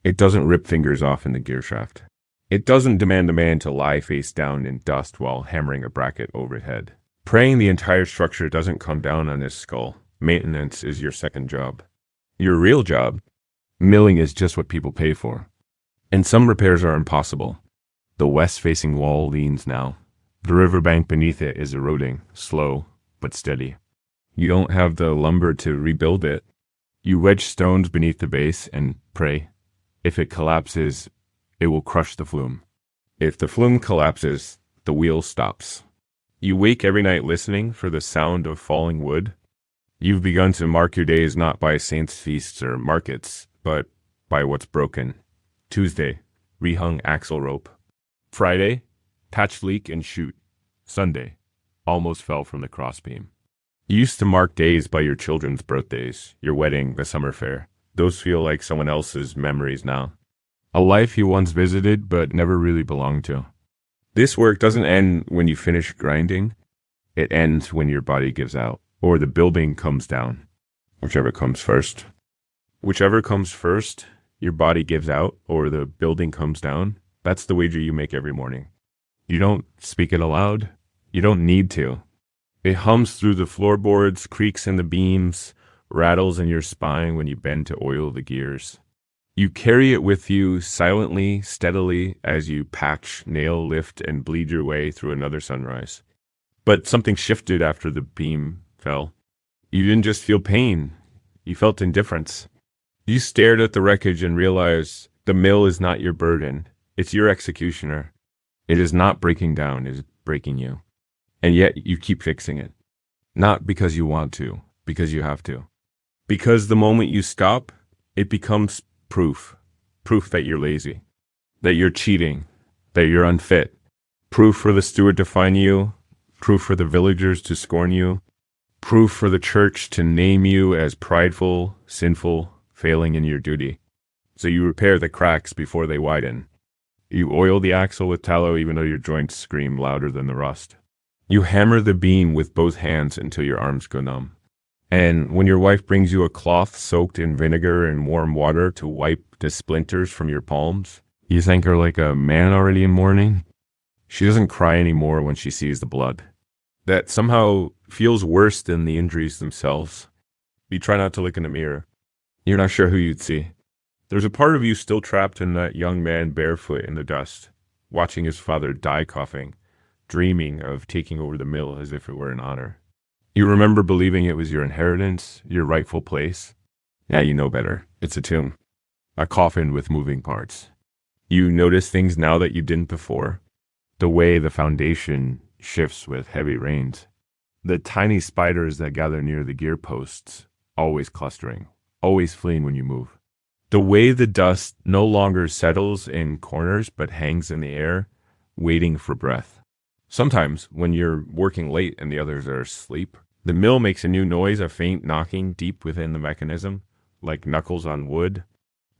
Speaker 1: It doesn't rip fingers off in the gear shaft. It doesn't demand a man to lie face down in dust while hammering a bracket overhead. Praying the entire structure doesn't come down on his skull. Maintenance is your second job. Your real job, milling, is just what people pay for. And some repairs are impossible. The west-facing wall leans now. The riverbank beneath it is eroding, slow but steady. You don't have the lumber to rebuild it. You wedge stones beneath the base and pray. If it collapses, it will crush the flume. If the flume collapses, the wheel stops. You wake every night listening for the sound of falling wood. You've begun to mark your days not by saints' feasts or markets, but by what's broken. Tuesday, rehung axle rope. Friday, patched leak and chute. Sunday, almost fell from the crossbeam. You used to mark days by your children's birthdays, your wedding, the summer fair. Those feel like someone else's memories now. A life you once visited but never really belonged to. This work doesn't end when you finish grinding. It ends when your body gives out, or the building comes down. Whichever comes first. Whichever comes first, your body gives out, or the building comes down. That's the wager you make every morning. You don't speak it aloud. You don't need to. It hums through the floorboards, creaks in the beams, rattles in your spine when you bend to oil the gears. You carry it with you silently, steadily, as you patch, nail, lift, and bleed your way through another sunrise. But something shifted after the beam fell. You didn't just feel pain. You felt indifference. You stared at the wreckage and realized the mill is not your burden. It's your executioner. It is not breaking down, it is breaking you. And yet you keep fixing it. Not because you want to, because you have to. Because the moment you stop, it becomes proof. Proof that you're lazy, that you're cheating, that you're unfit. Proof for the steward to find you, proof for the villagers to scorn you, proof for the church to name you as prideful, sinful, failing in your duty. So you repair the cracks before they widen. You oil the axle with tallow even though your joints scream louder than the rust. You hammer the beam with both hands until your arms go numb. And when your wife brings you a cloth soaked in vinegar and warm water to wipe the splinters from your palms, you thank her like a man already in mourning. She doesn't cry anymore when she sees the blood. That somehow feels worse than the injuries themselves. You try not to look in the mirror. You're not sure who you'd see. There's a part of you still trapped in that young man barefoot in the dust, watching his father die coughing, dreaming of taking over the mill as if it were an honor. You remember believing it was your inheritance, your rightful place. Yeah, you know better. It's a tomb. A coffin with moving parts. You notice things now that you didn't before. The way the foundation shifts with heavy rains. The tiny spiders that gather near the gear posts, always clustering, always fleeing when you move. The way the dust no longer settles in corners but hangs in the air, waiting for breath. Sometimes, when you're working late and the others are asleep, the mill makes a new noise, a faint knocking deep within the mechanism, like knuckles on wood,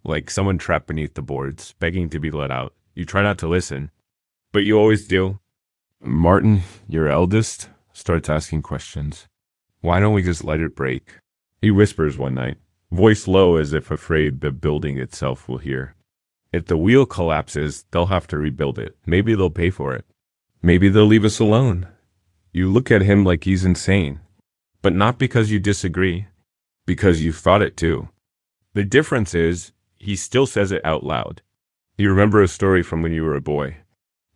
Speaker 1: like someone trapped beneath the boards, begging to be let out. You try not to listen, but you always do. Martin, your eldest, starts asking questions. Why don't we just let it break? He whispers one night, voice low as if afraid the building itself will hear. If the wheel collapses, they'll have to rebuild it. Maybe they'll pay for it. Maybe they'll leave us alone. You look at him like he's insane, but not because you disagree, because you've thought it too. The difference is, he still says it out loud. You remember a story from when you were a boy.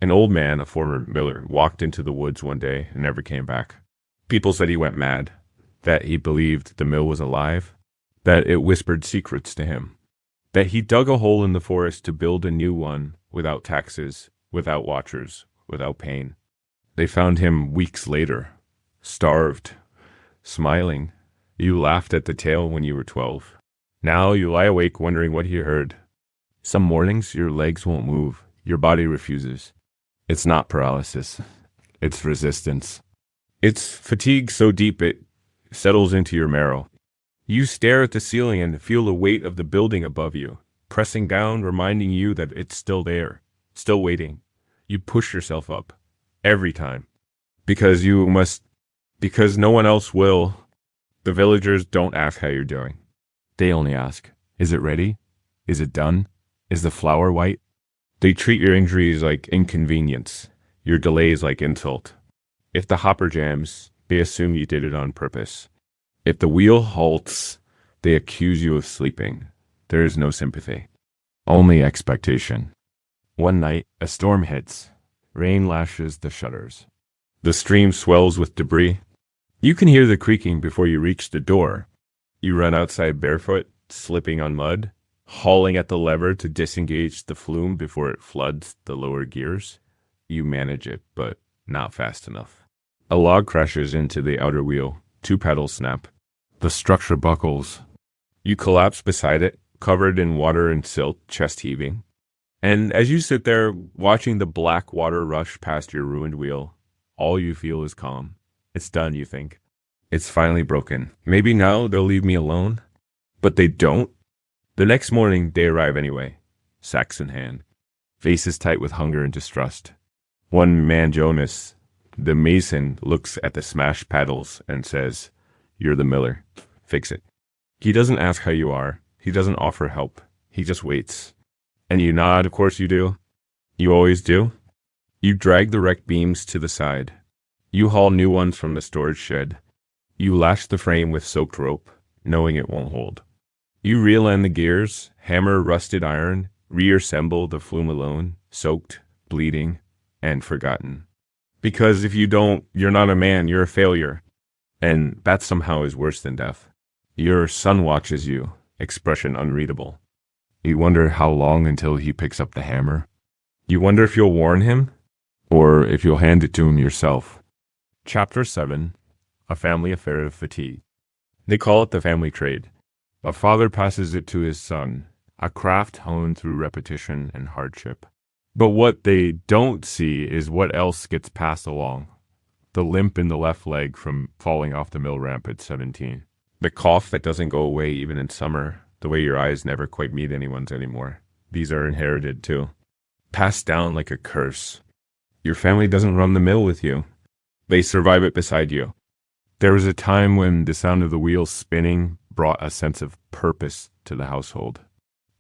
Speaker 1: An old man, a former miller, walked into the woods one day and never came back. People said he went mad, that he believed the mill was alive, that it whispered secrets to him, that he dug a hole in the forest to build a new one without taxes, without watchers, without pain. They found him weeks later, starved, smiling. You laughed at the tale when you were 12. Now you lie awake wondering what he heard. Some mornings your legs won't move, your body refuses. It's not paralysis, it's resistance. It's fatigue so deep it settles into your marrow. You stare at the ceiling and feel the weight of the building above you, pressing down, reminding you that it's still there, still waiting. You push yourself up, every time. Because you must, because no one else will. The villagers don't ask how you're doing. They only ask, is it ready? Is it done? Is the flour white? They treat your injuries like inconvenience, your delays like insult. If the hopper jams, they assume you did it on purpose. If the wheel halts, they accuse you of sleeping. There is no sympathy, only expectation. One night, a storm hits. Rain lashes the shutters. The stream swells with debris. You can hear the creaking before you reach the door. You run outside barefoot, slipping on mud, hauling at the lever to disengage the flume before it floods the lower gears. You manage it, but not fast enough. A log crashes into the outer wheel. 2 pedals snap. The structure buckles. You collapse beside it, covered in water and silt, chest heaving. And as you sit there, watching the black water rush past your ruined wheel, all you feel is calm. It's done, you think. It's finally broken. Maybe now they'll leave me alone. But they don't. The next morning, they arrive anyway, sacks in hand, faces tight with hunger and distrust. One man, Jonas, the mason, looks at the smashed paddles and says, "You're the miller. Fix it." He doesn't ask how you are. He doesn't offer help. He just waits. And you nod, of course you do. You always do. You drag the wrecked beams to the side. You haul new ones from the storage shed. You lash the frame with soaked rope, knowing it won't hold. You reel in the gears, hammer rusted iron, reassemble the flume alone, soaked, bleeding, and forgotten. Because if you don't, you're not a man, you're a failure. And that somehow is worse than death. Your son watches you, expression unreadable. You wonder how long until he picks up the hammer. You wonder if you'll warn him, or if you'll hand it to him yourself. Chapter 7. a family affair of fatigue. They call it the family trade. A father passes it to his son, a craft honed through repetition and hardship. But what they don't see is what else gets passed along. The limp in the left leg from falling off the mill ramp at 17. The cough that doesn't go away even in summer. The way your eyes never quite meet anyone's anymore. These are inherited too. Passed down like a curse. Your family doesn't run the mill with you. They survive it beside you. There was a time when the sound of the wheels spinning brought a sense of purpose to the household.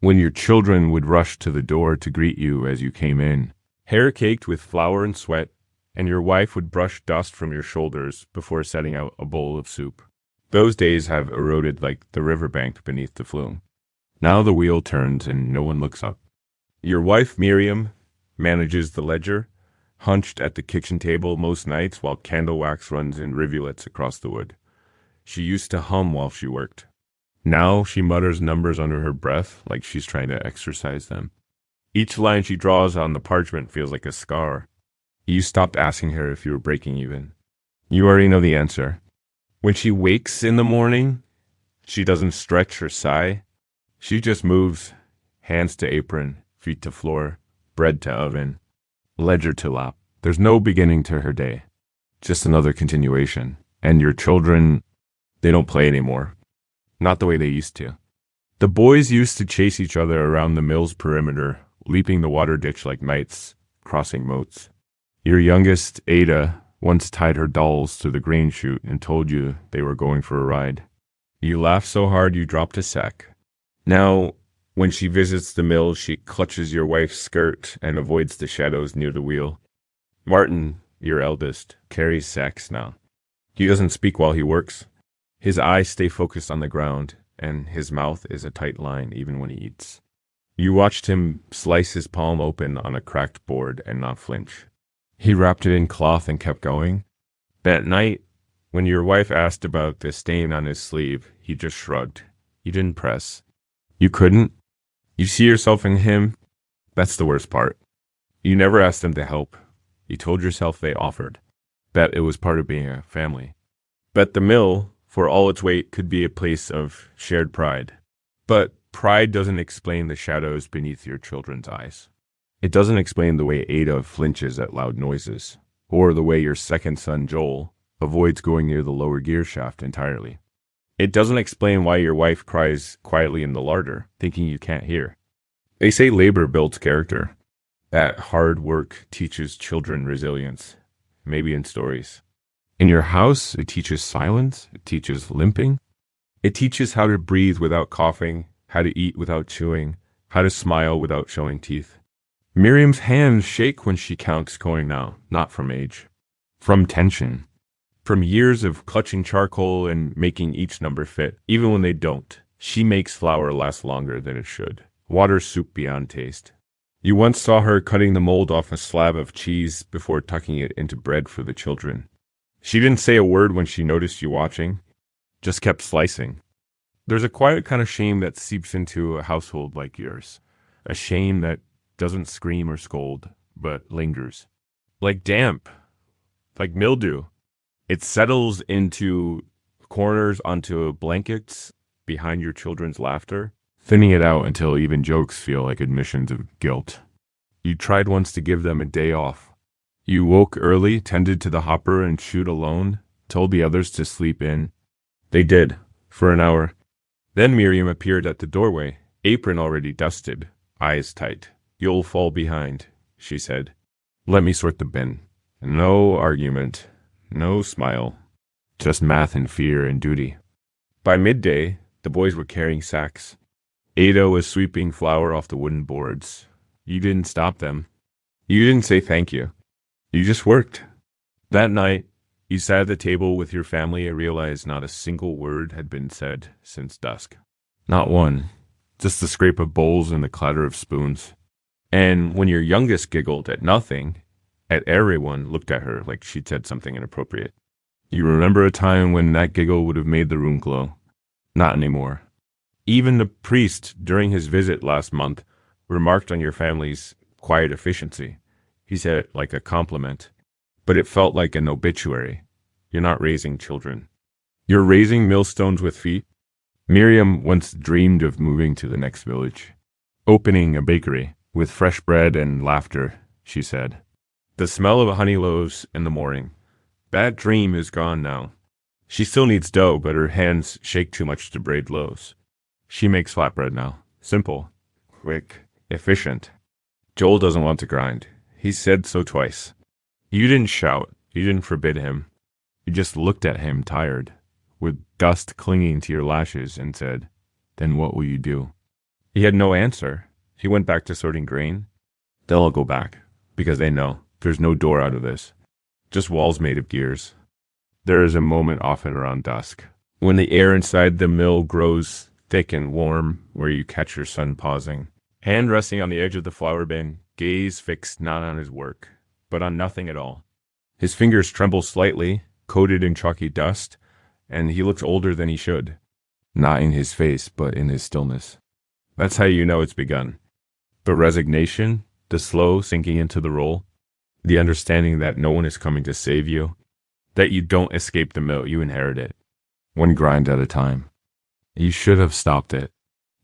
Speaker 1: When your children would rush to the door to greet you as you came in, hair caked with flour and sweat, and your wife would brush dust from your shoulders before setting out a bowl of soup. Those days have eroded like the riverbank beneath the flume. Now the wheel turns and no one looks up. Your wife, Miriam, manages the ledger, hunched at the kitchen table most nights while candle wax runs in rivulets across the wood. She used to hum while she worked. Now she mutters numbers under her breath like she's trying to exercise them. Each line she draws on the parchment feels like a scar. You stopped asking her if you were breaking even. You already know the answer. When she wakes in the morning, she doesn't stretch or sigh. She just moves, hands to apron, feet to floor, bread to oven, ledger to lap. There's no beginning to her day, just another continuation. And your children, they don't play anymore. Not the way they used to. The boys used to chase each other around the mill's perimeter, leaping the water ditch like knights, crossing moats. Your youngest, Ada, once tied her dolls to the grain chute and told you they were going for a ride. You laughed so hard you dropped a sack. Now, when she visits the mill, she clutches your wife's skirt and avoids the shadows near the wheel. Martin, your eldest, carries sacks now. He doesn't speak while he works. His eyes stay focused on the ground, and his mouth is a tight line even when he eats. You watched him slice his palm open on a cracked board and not flinch. He wrapped it in cloth and kept going. That night, when your wife asked about the stain on his sleeve, he just shrugged. You didn't press. You couldn't. You see yourself in him. That's the worst part. You never asked them to help. You told yourself they offered. That it was part of being a family. But the mill, for all its weight, could be a place of shared pride. But pride doesn't explain the shadows beneath your children's eyes. It doesn't explain the way Ada flinches at loud noises, or the way your second son, Joel, avoids going near the lower gear shaft entirely. It doesn't explain why your wife cries quietly in the larder, thinking you can't hear. They say labor builds character. That hard work teaches children resilience, maybe in stories. In your house, it teaches silence, it teaches limping. It teaches how to breathe without coughing, how to eat without chewing, how to smile without showing teeth. Miriam's hands shake when she counts coin now, not from age. From tension. From years of clutching charcoal and making each number fit, even when they don't. She makes flour last longer than it should. Water soup beyond taste. You once saw her cutting the mold off a slab of cheese before tucking it into bread for the children. She didn't say a word when she noticed you watching, just kept slicing. There's a quiet kind of shame that seeps into a household like yours. A shame that doesn't scream or scold, but lingers. Like damp, like mildew. It settles into corners, onto blankets, behind your children's laughter, thinning it out until even jokes feel like admissions of guilt. You tried once to give them a day off. You woke early, tended to the hopper and chute alone, told the others to sleep in. They did, for an hour. Then Miriam appeared at the doorway, apron already dusted, eyes tight. You'll fall behind, she said. Let me sort the bin. No argument, no smile, just math and fear and duty. By midday, the boys were carrying sacks. Ada was sweeping flour off the wooden boards. You didn't stop them. You didn't say thank you. You just worked. That night, you sat at the table with your family and realized not a single word had been said since dusk. Not one. Just the scrape of bowls and the clatter of spoons. And when your youngest giggled at nothing, at everyone looked at her like she'd said something inappropriate. You remember a time when that giggle would have made the room glow. Not anymore. Even the priest, during his visit last month, remarked on your family's quiet efficiency. He said it like a compliment, but it felt like an obituary. You're not raising children. You're raising millstones with feet. Miriam once dreamed of moving to the next village, opening a bakery with fresh bread and laughter, she said. The smell of honey loaves in the morning. That dream is gone now. She still needs dough, but her hands shake too much to braid loaves. She makes flatbread now. Simple, quick, efficient. Joel doesn't want to grind. He said so twice. You didn't shout. You didn't forbid him. You just looked at him tired, with dust clinging to your lashes, and said, "Then what will you do?" He had no answer. He went back to sorting grain. They'll all go back, because they know there's no door out of this. Just walls made of gears. There is a moment often around dusk, when the air inside the mill grows thick and warm, where you catch your son pausing, hand resting on the edge of the flour bin, gaze fixed not on his work, but on nothing at all. His fingers tremble slightly, coated in chalky dust, and he looks older than he should. Not in his face, but in his stillness. That's how you know it's begun. But resignation, the slow sinking into the role, the understanding that no one is coming to save you, that you don't escape the mill, you inherit it. One grind at a time. You should have stopped it.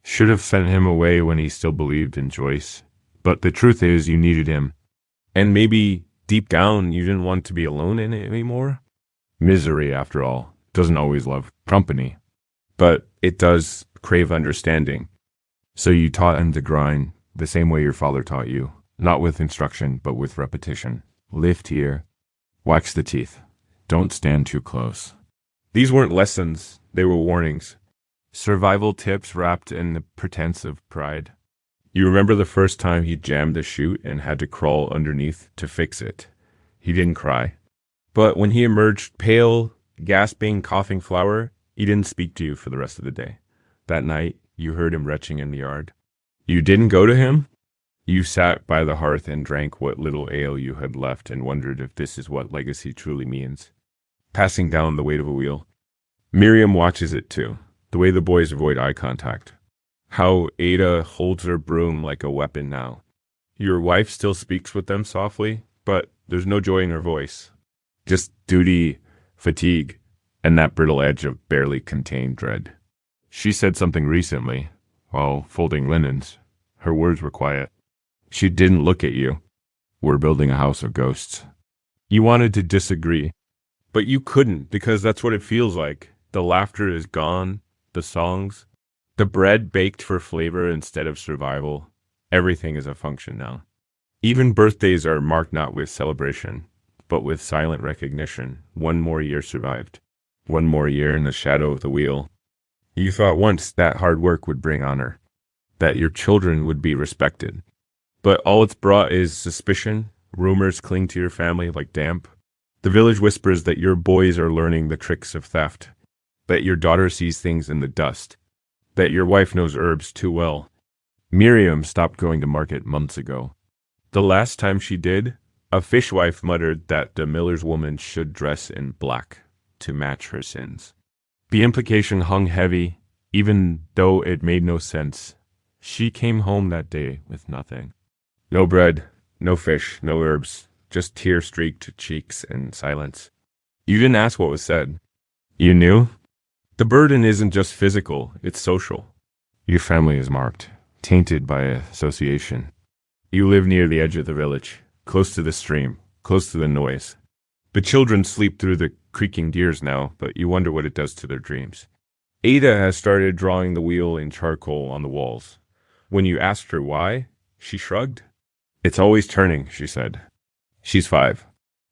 Speaker 1: Should have sent him away when he still believed in Joyce. But the truth is, you needed him. And maybe deep down, you didn't want to be alone in it anymore. Misery, after all, doesn't always love company. But it does crave understanding. So you taught him to grind the same way your father taught you. Not with instruction, but with repetition. Lift here. Wax the teeth. Don't stand too close. These weren't lessons, they were warnings. Survival tips wrapped in the pretense of pride. You remember the first time he jammed a chute and had to crawl underneath to fix it. He didn't cry. But when he emerged pale, gasping, coughing flour, he didn't speak to you for the rest of the day. That night, you heard him retching in the yard. You didn't go to him? You sat by the hearth and drank what little ale you had left and wondered if this is what legacy truly means. Passing down the weight of a wheel. Miriam watches it too, the way the boys avoid eye contact. How Ada holds her broom like a weapon now. Your wife still speaks with them softly, but there's no joy in her voice. Just duty, fatigue, and that brittle edge of barely contained dread. She said something recently, while folding linens. Her words were quiet. She didn't look at you. We're building a house of ghosts. You wanted to disagree, but you couldn't because that's what it feels like. The laughter is gone, the songs, the bread baked for flavor instead of survival. Everything is a function now. Even birthdays are marked not with celebration, but with silent recognition. One more year survived. One more year in the shadow of the wheel. You thought once that hard work would bring honor, that your children would be respected. But all it's brought is suspicion. Rumors cling to your family like damp. The village whispers that your boys are learning the tricks of theft, that your daughter sees things in the dust, that your wife knows herbs too well. Miriam stopped going to market months ago. The last time she did, a fishwife muttered that the miller's woman should dress in black to match her sins. The implication hung heavy, even though it made no sense. She came home that day with nothing. No bread, no fish, no herbs, just tear-streaked cheeks and silence. You didn't ask what was said. You knew? The burden isn't just physical, it's social. Your family is marked, tainted by association. You live near the edge of the village, close to the stream, close to the noise. The children sleep through the creaking gears now, but you wonder what it does to their dreams. Ada has started drawing the wheel in charcoal on the walls. When you asked her why, she shrugged. It's always turning, she said. She's 5.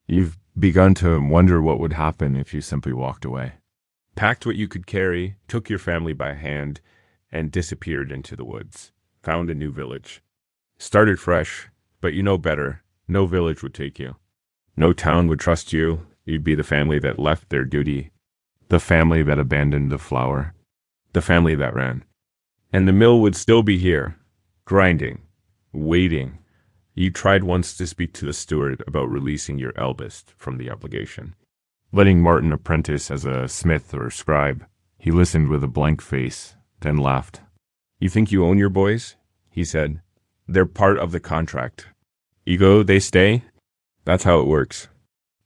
Speaker 1: You've begun to wonder what would happen if you simply walked away. Packed what you could carry, took your family by hand, and disappeared into the woods. Found a new village. Started fresh, but you know better. No village would take you. No town would trust you. You'd be the family that left their duty. The family that abandoned the flour. The family that ran. And the mill would still be here, grinding, waiting. You tried once to speak to the steward about releasing your eldest from the obligation, letting Martin apprentice as a smith or scribe. He listened with a blank face, then laughed. You think you own your boys? He said. They're part of the contract. You go, they stay. That's how it works.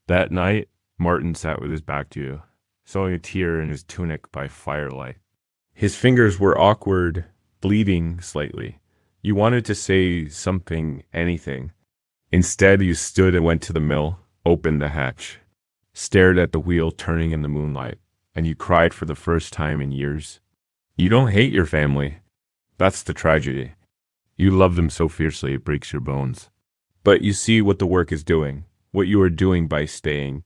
Speaker 1: That night, Martin sat with his back to you, sewing a tear in his tunic by firelight. His fingers were awkward, bleeding slightly. You wanted to say something, anything. Instead, you stood and went to the mill, opened the hatch, stared at the wheel turning in the moonlight, and you cried for the first time in years. You don't hate your family. That's the tragedy. You love them so fiercely it breaks your bones. But you see what the work is doing, what you are doing by staying,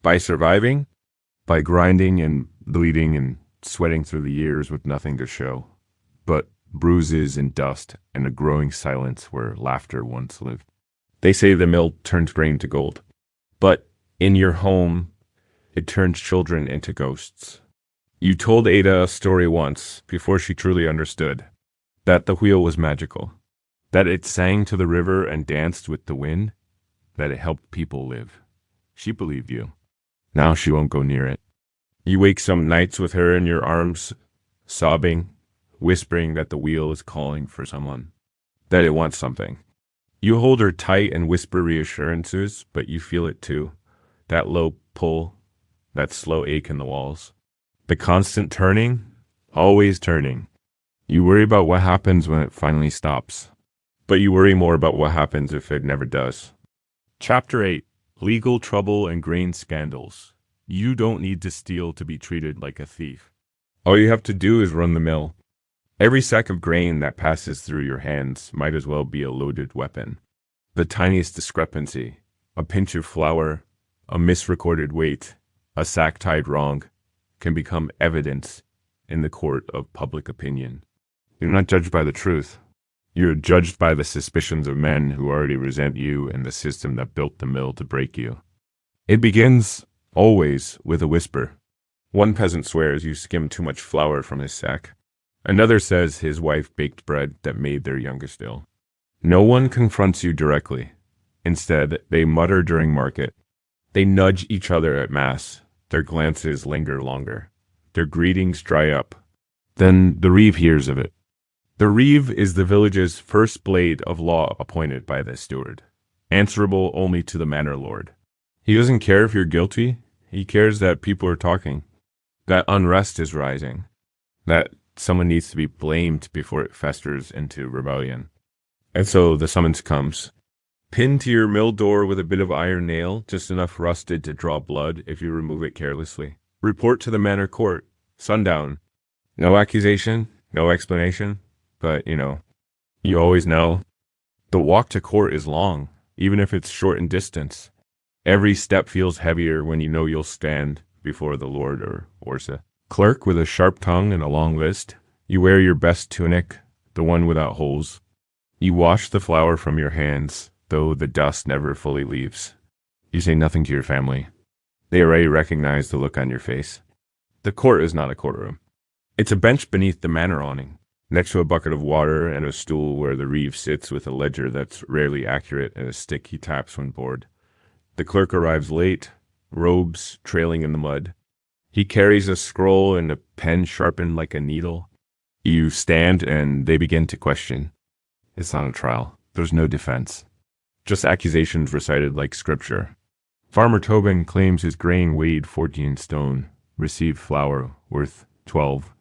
Speaker 1: by surviving, by grinding and bleeding and sweating through the years with nothing to show, but bruises and dust and a growing silence where laughter once lived. They say the mill turns grain to gold, but in your home, it turns children into ghosts. You told Ada a story once, before she truly understood, that the wheel was magical, that it sang to the river and danced with the wind, that it helped people live. She believed you. Now she won't go near it. You wake some nights with her in your arms, sobbing, whispering that the wheel is calling for someone, that it wants something. You hold her tight and whisper reassurances, but you feel it too, that low pull, that slow ache in the walls. The constant turning, always turning. You worry about what happens when it finally stops, but you worry more about what happens if it never does. Chapter 8. Legal Trouble and Grain Scandals. You don't need to steal to be treated like a thief. All you have to do is run the mill. Every sack of grain that passes through your hands might as well be a loaded weapon. The tiniest discrepancy, a pinch of flour, a misrecorded weight, a sack tied wrong, can become evidence in the court of public opinion. You're not judged by the truth. You're judged by the suspicions of men who already resent you and the system that built the mill to break you. It begins, always, with a whisper. One peasant swears you skimmed too much flour from his sack. Another says his wife baked bread that made their youngest ill. No one confronts you directly. Instead, they mutter during market. They nudge each other at mass. Their glances linger longer. Their greetings dry up. Then the reeve hears of it. The reeve is the village's first blade of law appointed by the steward, answerable only to the manor lord. He doesn't care if you're guilty. He cares that people are talking, that unrest is rising, that someone needs to be blamed before it festers into rebellion. And so the summons comes. Pinned to your mill door with a bit of iron nail, just enough rusted to draw blood if you remove it carelessly. Report to the manor court. Sundown. No accusation, no explanation, but, you always know. The walk to court is long, even if it's short in distance. Every step feels heavier when you know you'll stand before the lord or Orsa. Clerk with a sharp tongue and a long list. You wear your best tunic, the one without holes. You wash the flour from your hands, though the dust never fully leaves. You say nothing to your family. They already recognize the look on your face. The court is not a courtroom. It's a bench beneath the manor awning, next to a bucket of water and a stool where the reeve sits with a ledger that's rarely accurate and a stick he taps when bored. The clerk arrives late, robes trailing in the mud. He carries a scroll and a pen sharpened like a needle. You stand and they begin to question. It's not a trial. There's no defense. Just accusations recited like scripture. Farmer Tobin claims his grain weighed 14 stone, received flour worth 12.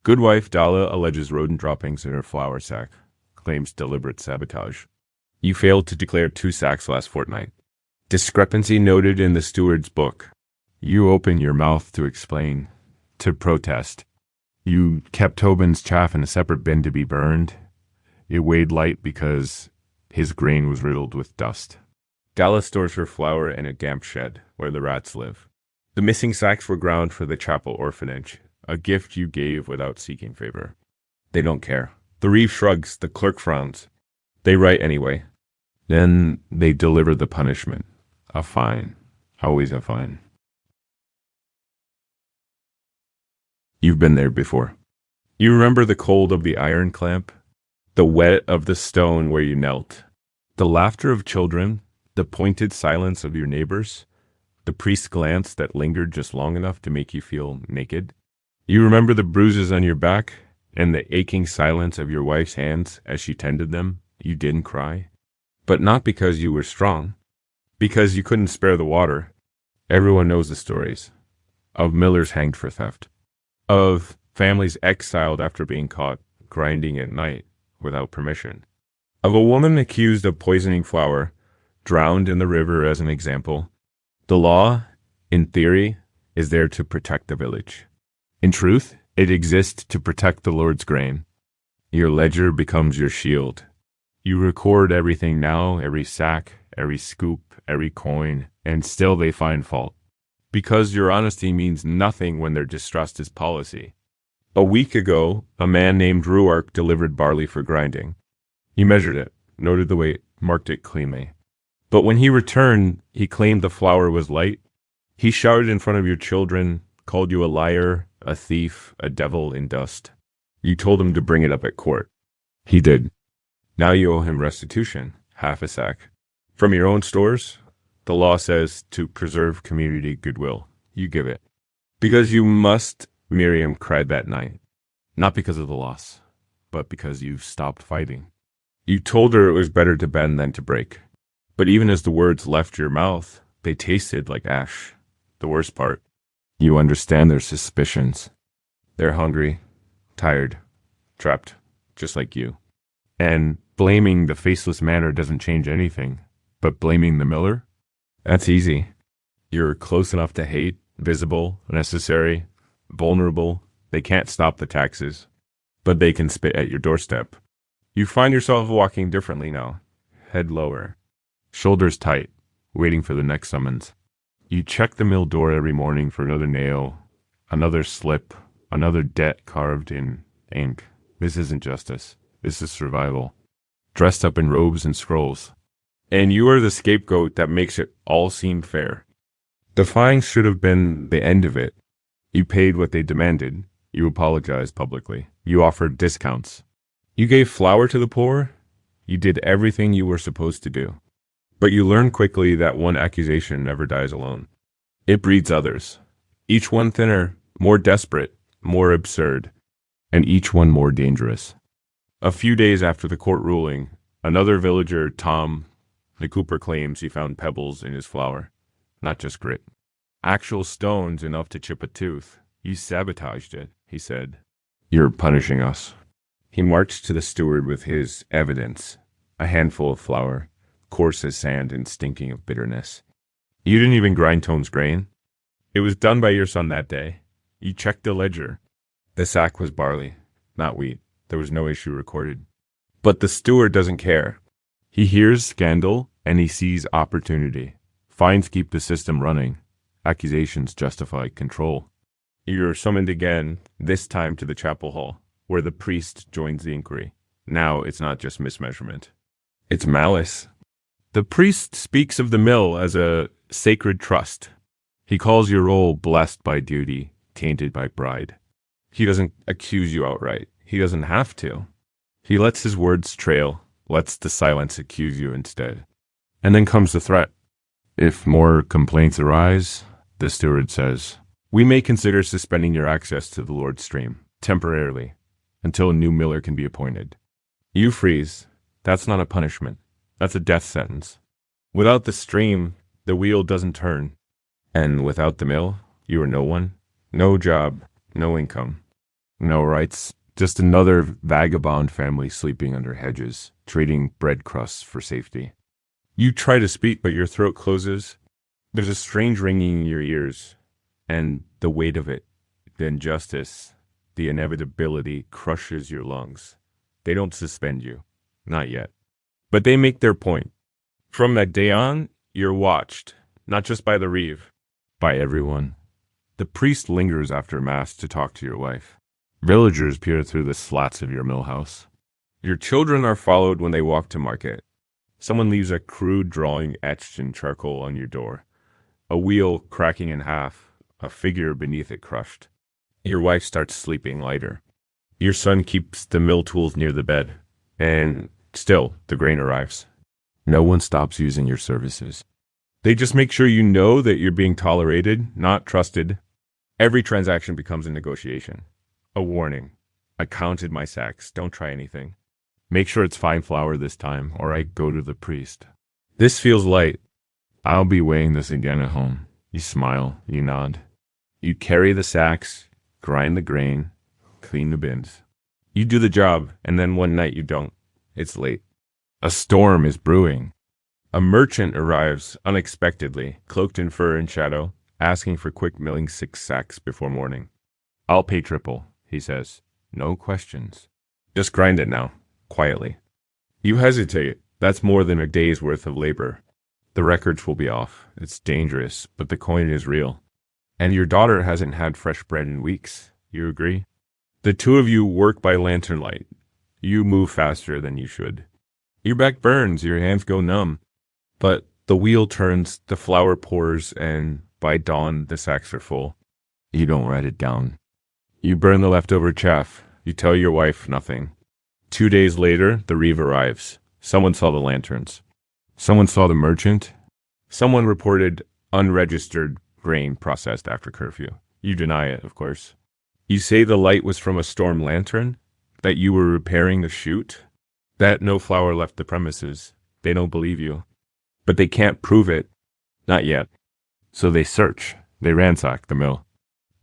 Speaker 1: Goodwife Dalla alleges rodent droppings in her flour sack, claims deliberate sabotage. You failed to declare 2 sacks last fortnight. Discrepancy noted in the steward's book. You open your mouth to explain, to protest. You kept Tobin's chaff in a separate bin to be burned. It weighed light because his grain was riddled with dust. Dalla stores her flour in a damp shed where the rats live. The missing sacks were ground for the chapel orphanage, a gift you gave without seeking favor. They don't care. The reeve shrugs, the clerk frowns. They write anyway. Then they deliver the punishment. A fine. Always a fine. You've been there before. You remember the cold of the iron clamp, the wet of the stone where you knelt, the laughter of children, the pointed silence of your neighbors, the priest's glance that lingered just long enough to make you feel naked. You remember the bruises on your back and the aching silence of your wife's hands as she tended them. You didn't cry, but not because you were strong, because you couldn't spare the water. Everyone knows the stories of millers hanged for theft, of families exiled after being caught grinding at night without permission, of a woman accused of poisoning flour, drowned in the river as an example. The law, in theory, is there to protect the village. In truth, it exists to protect the Lord's grain. Your ledger becomes your shield. You record everything now, every sack, every scoop, every coin, and still they find fault. Because your honesty means nothing when their distrust is policy. A week ago, a man named Ruark delivered barley for grinding. He measured it, noted the weight, marked it cleanly. But when he returned, he claimed the flour was light. He shouted in front of your children, called you a liar, a thief, a devil in dust. You told him to bring it up at court. He did. Now you owe him restitution, half a sack. From your own stores, the law says to preserve community goodwill. You give it. Because you must, Miriam cried that night. Not because of the loss, but because you've stopped fighting. You told her it was better to bend than to break. But even as the words left your mouth, they tasted like ash. The worst part, you understand their suspicions. They're hungry, tired, trapped, just like you. And blaming the faceless manor doesn't change anything. But blaming the miller? That's easy. You're close enough to hate, visible, necessary, vulnerable. They can't stop the taxes, but they can spit at your doorstep. You find yourself walking differently now, head lower, shoulders tight, waiting for the next summons. You check the mill door every morning for another nail, another slip, another debt carved in ink. This isn't justice. This is survival. Dressed up in robes and scrolls. And you are the scapegoat that makes it all seem fair. The fines should have been the end of it. You paid what they demanded. You apologized publicly. You offered discounts. You gave flour to the poor. You did everything you were supposed to do. But you learn quickly that one accusation never dies alone. It breeds others. Each one thinner, more desperate, more absurd, and each one more dangerous. A few days after the court ruling, another villager, Tom, the cooper, claims he found pebbles in his flour, not just grit. Actual stones enough to chip a tooth. You sabotaged it, he said. You're punishing us. He marched to the steward with his evidence, a handful of flour, coarse as sand and stinking of bitterness. You didn't even grind Tone's grain. It was done by your son that day. You checked the ledger. The sack was barley, not wheat. There was no issue recorded. But the steward doesn't care. He hears scandal and he sees opportunity. Fines keep the system running. Accusations justify control. You're summoned again, this time to the chapel hall, where the priest joins the inquiry. Now it's not just mismeasurement. It's malice. The priest speaks of the mill as a sacred trust. He calls your role blessed by duty, tainted by pride. He doesn't accuse you outright. He doesn't have to. He lets his words trail, lets the silence accuse you instead. And then comes the threat. If more complaints arise, the steward says, we may consider suspending your access to the Lord's stream, temporarily, until a new miller can be appointed. You freeze. That's not a punishment. That's a death sentence. Without the stream, the wheel doesn't turn. And without the mill, you are no one, no job, no income, no rights. Just another vagabond family sleeping under hedges, trading bread crusts for safety. You try to speak, but your throat closes. There's a strange ringing in your ears, and the weight of it, the injustice, the inevitability crushes your lungs. They don't suspend you. Not yet. But they make their point. From that day on, you're watched, not just by the reeve, by everyone. The priest lingers after Mass to talk to your wife. Villagers peer through the slats of your mill house. Your children are followed when they walk to market. Someone leaves a crude drawing etched in charcoal on your door. A wheel cracking in half, a figure beneath it crushed. Your wife starts sleeping lighter. Your son keeps the mill tools near the bed. And still, the grain arrives. No one stops using your services. They just make sure you know that you're being tolerated, not trusted. Every transaction becomes a negotiation. A warning. I counted my sacks. Don't try anything. Make sure it's fine flour this time, or I go to the priest. This feels light. I'll be weighing this again at home. You smile, you nod. You carry the sacks, grind the grain, clean the bins. You do the job, and then one night you don't. It's late. A storm is brewing. A merchant arrives unexpectedly, cloaked in fur and shadow, asking for quick milling 6 sacks before morning. I'll pay triple, he says. No questions. Just grind it now, quietly. You hesitate. That's more than a day's worth of labor. The records will be off. It's dangerous, but the coin is real. And your daughter hasn't had fresh bread in weeks. You agree? The two of you work by lantern light. You move faster than you should. Your back burns, your hands go numb. But the wheel turns, the flour pours, and by dawn the sacks are full. You don't write it down. You burn the leftover chaff. You tell your wife nothing. 2 days later, the reeve arrives. Someone saw the lanterns. Someone saw the merchant. Someone reported unregistered grain processed after curfew. You deny it, of course. You say the light was from a storm lantern, that you were repairing the chute, that no flour left the premises. They don't believe you. But they can't prove it. Not yet. So they search. They ransack the mill.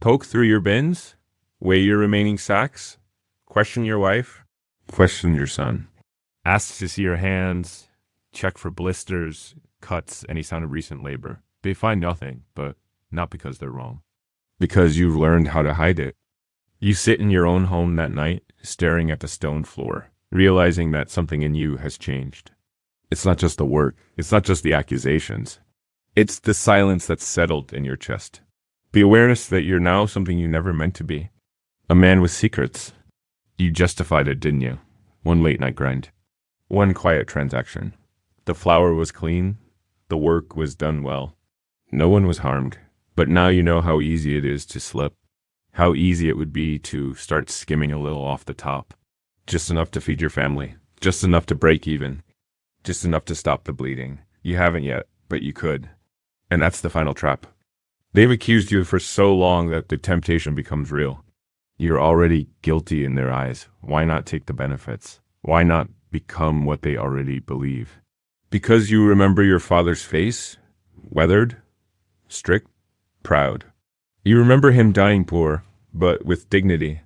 Speaker 1: Poke through your bins. Weigh your remaining sacks. Question your wife. Question your son. Ask to see your hands. Check for blisters, cuts, any sign of recent labor. They find nothing, but not because they're wrong. Because you've learned how to hide it. You sit in your own home that night, staring at the stone floor, realizing that something in you has changed. It's not just the work. It's not just the accusations. It's the silence that's settled in your chest. The awareness that you're now something you never meant to be. A man with secrets. You justified it, didn't you? One late night grind. One quiet transaction. The flour was clean. The work was done well. No one was harmed. But now you know how easy it is to slip. How easy it would be to start skimming a little off the top. Just enough to feed your family. Just enough to break even. Just enough to stop the bleeding. You haven't yet, but you could. And that's the final trap. They've accused you for so long that the temptation becomes real. You're already guilty in their eyes. Why not take the benefits? Why not become what they already believe? Because you remember your father's face? Weathered? Strict? Proud. You remember him dying poor, but with dignity.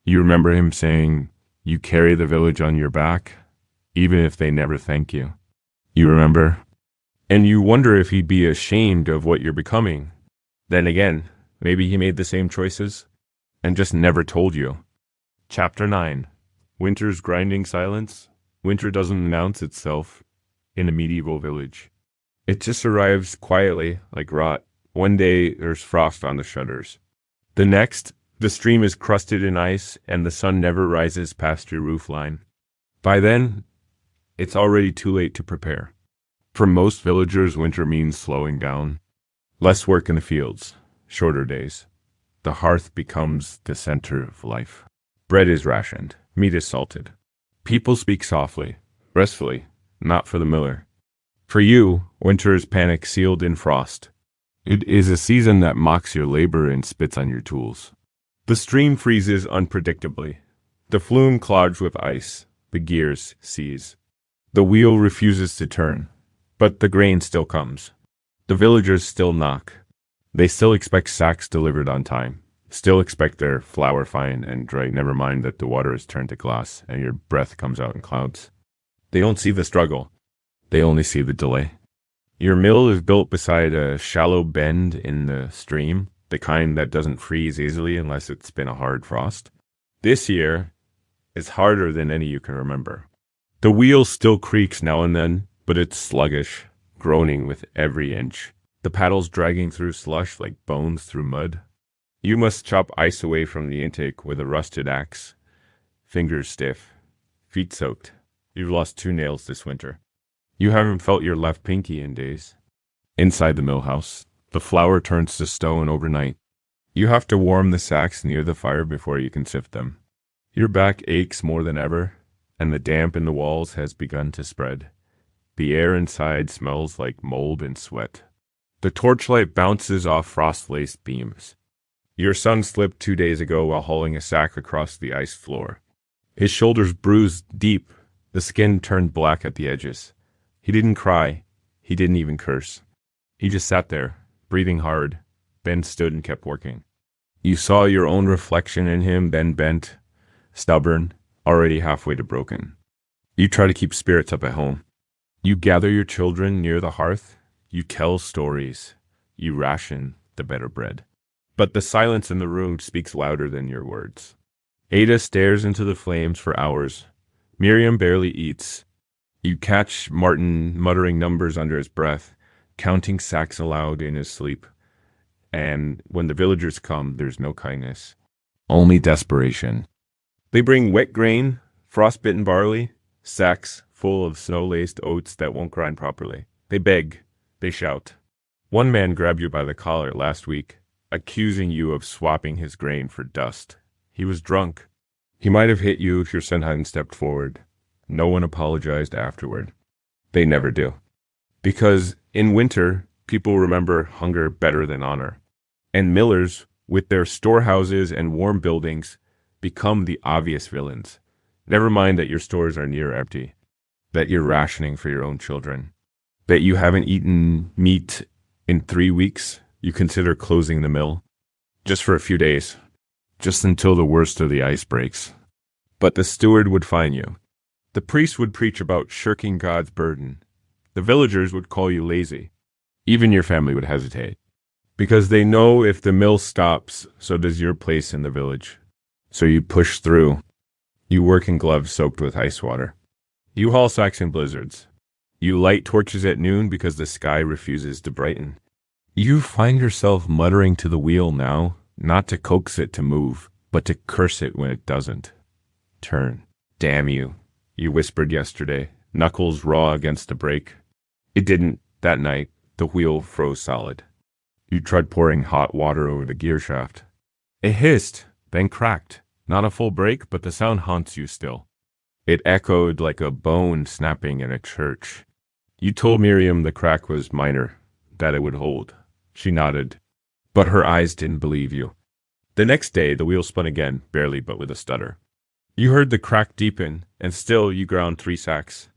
Speaker 1: You remember him saying, "You carry the village on your back, even if they never thank you." You remember? And you wonder if he'd be ashamed of what you're becoming. Then again, maybe he made the same choices and just never told you. Chapter 9. Winter's grinding silence. Winter doesn't announce itself in a medieval village. It just arrives quietly, like rot. One day, there's frost on the shutters. The next, the stream is crusted in ice and the sun never rises past your roofline. By then, it's already too late to prepare. For most villagers, winter means slowing down. Less work in the fields, shorter days. The hearth becomes the center of life. Bread is rationed, meat is salted. People speak softly, restfully, not for the miller. For you, winter is panic sealed in frost. It is a season that mocks your labor and spits on your tools. The stream freezes unpredictably. The flume clogs with ice. The gears seize. The wheel refuses to turn. But the grain still comes. The villagers still knock. They still expect sacks delivered on time. Still expect their flour fine and dry, never mind that the water is turned to glass and your breath comes out in clouds. They don't see the struggle. They only see the delay. Your mill is built beside a shallow bend in the stream, the kind that doesn't freeze easily unless it's been a hard frost. This year is harder than any you can remember. The wheel still creaks now and then, but it's sluggish, groaning with every inch. The paddles dragging through slush like bones through mud. You must chop ice away from the intake with a rusted axe. Fingers stiff, feet soaked. You've lost 2 nails this winter. You haven't felt your left pinky in days. Inside the mill house, the flour turns to stone overnight. You have to warm the sacks near the fire before you can sift them. Your back aches more than ever, and the damp in the walls has begun to spread. The air inside smells like mold and sweat. The torchlight bounces off frost-laced beams. Your son slipped 2 days ago while hauling a sack across the ice floor. His shoulders bruised deep, the skin turned black at the edges. He didn't cry. He didn't even curse. He just sat there, breathing hard. Ben stood and kept working. You saw your own reflection in him, then bent, stubborn, already halfway to broken. You try to keep spirits up at home. You gather your children near the hearth. You tell stories. You ration the better bread. But the silence in the room speaks louder than your words. Ada stares into the flames for hours. Miriam barely eats. You catch Martin muttering numbers under his breath, counting sacks aloud in his sleep. And when the villagers come, there's no kindness, only desperation. They bring wet grain, frostbitten barley, sacks full of snow-laced oats that won't grind properly. They beg, they shout. One man grabbed you by the collar last week, accusing you of swapping his grain for dust. He was drunk. He might have hit you if your son hadn't stepped forward. No one apologized afterward. They never do. Because in winter, people remember hunger better than honor. And millers, with their storehouses and warm buildings, become the obvious villains. Never mind that your stores are near empty, that you're rationing for your own children, that you haven't eaten meat in 3 weeks. You consider closing the mill, just for a few days, just until the worst of the ice breaks. But the steward would fine you. The priest would preach about shirking God's burden. The villagers would call you lazy. Even your family would hesitate. Because they know if the mill stops, so does your place in the village. So you push through. You work in gloves soaked with ice water. You haul sacks in blizzards. You light torches at noon because the sky refuses to brighten. You find yourself muttering to the wheel now, not to coax it to move, but to curse it when it doesn't. Turn. Damn you, you whispered yesterday, knuckles raw against the brake. It didn't. That night, the wheel froze solid. You tried pouring hot water over the gear shaft. It hissed, then cracked. Not a full break, but the sound haunts you still. It echoed like a bone snapping in a church. You told Miriam the crack was minor, that it would hold. She nodded, but her eyes didn't believe you. The next day, the wheel spun again, barely but with a stutter. You heard the crack deepen, and still you ground 3 sacks.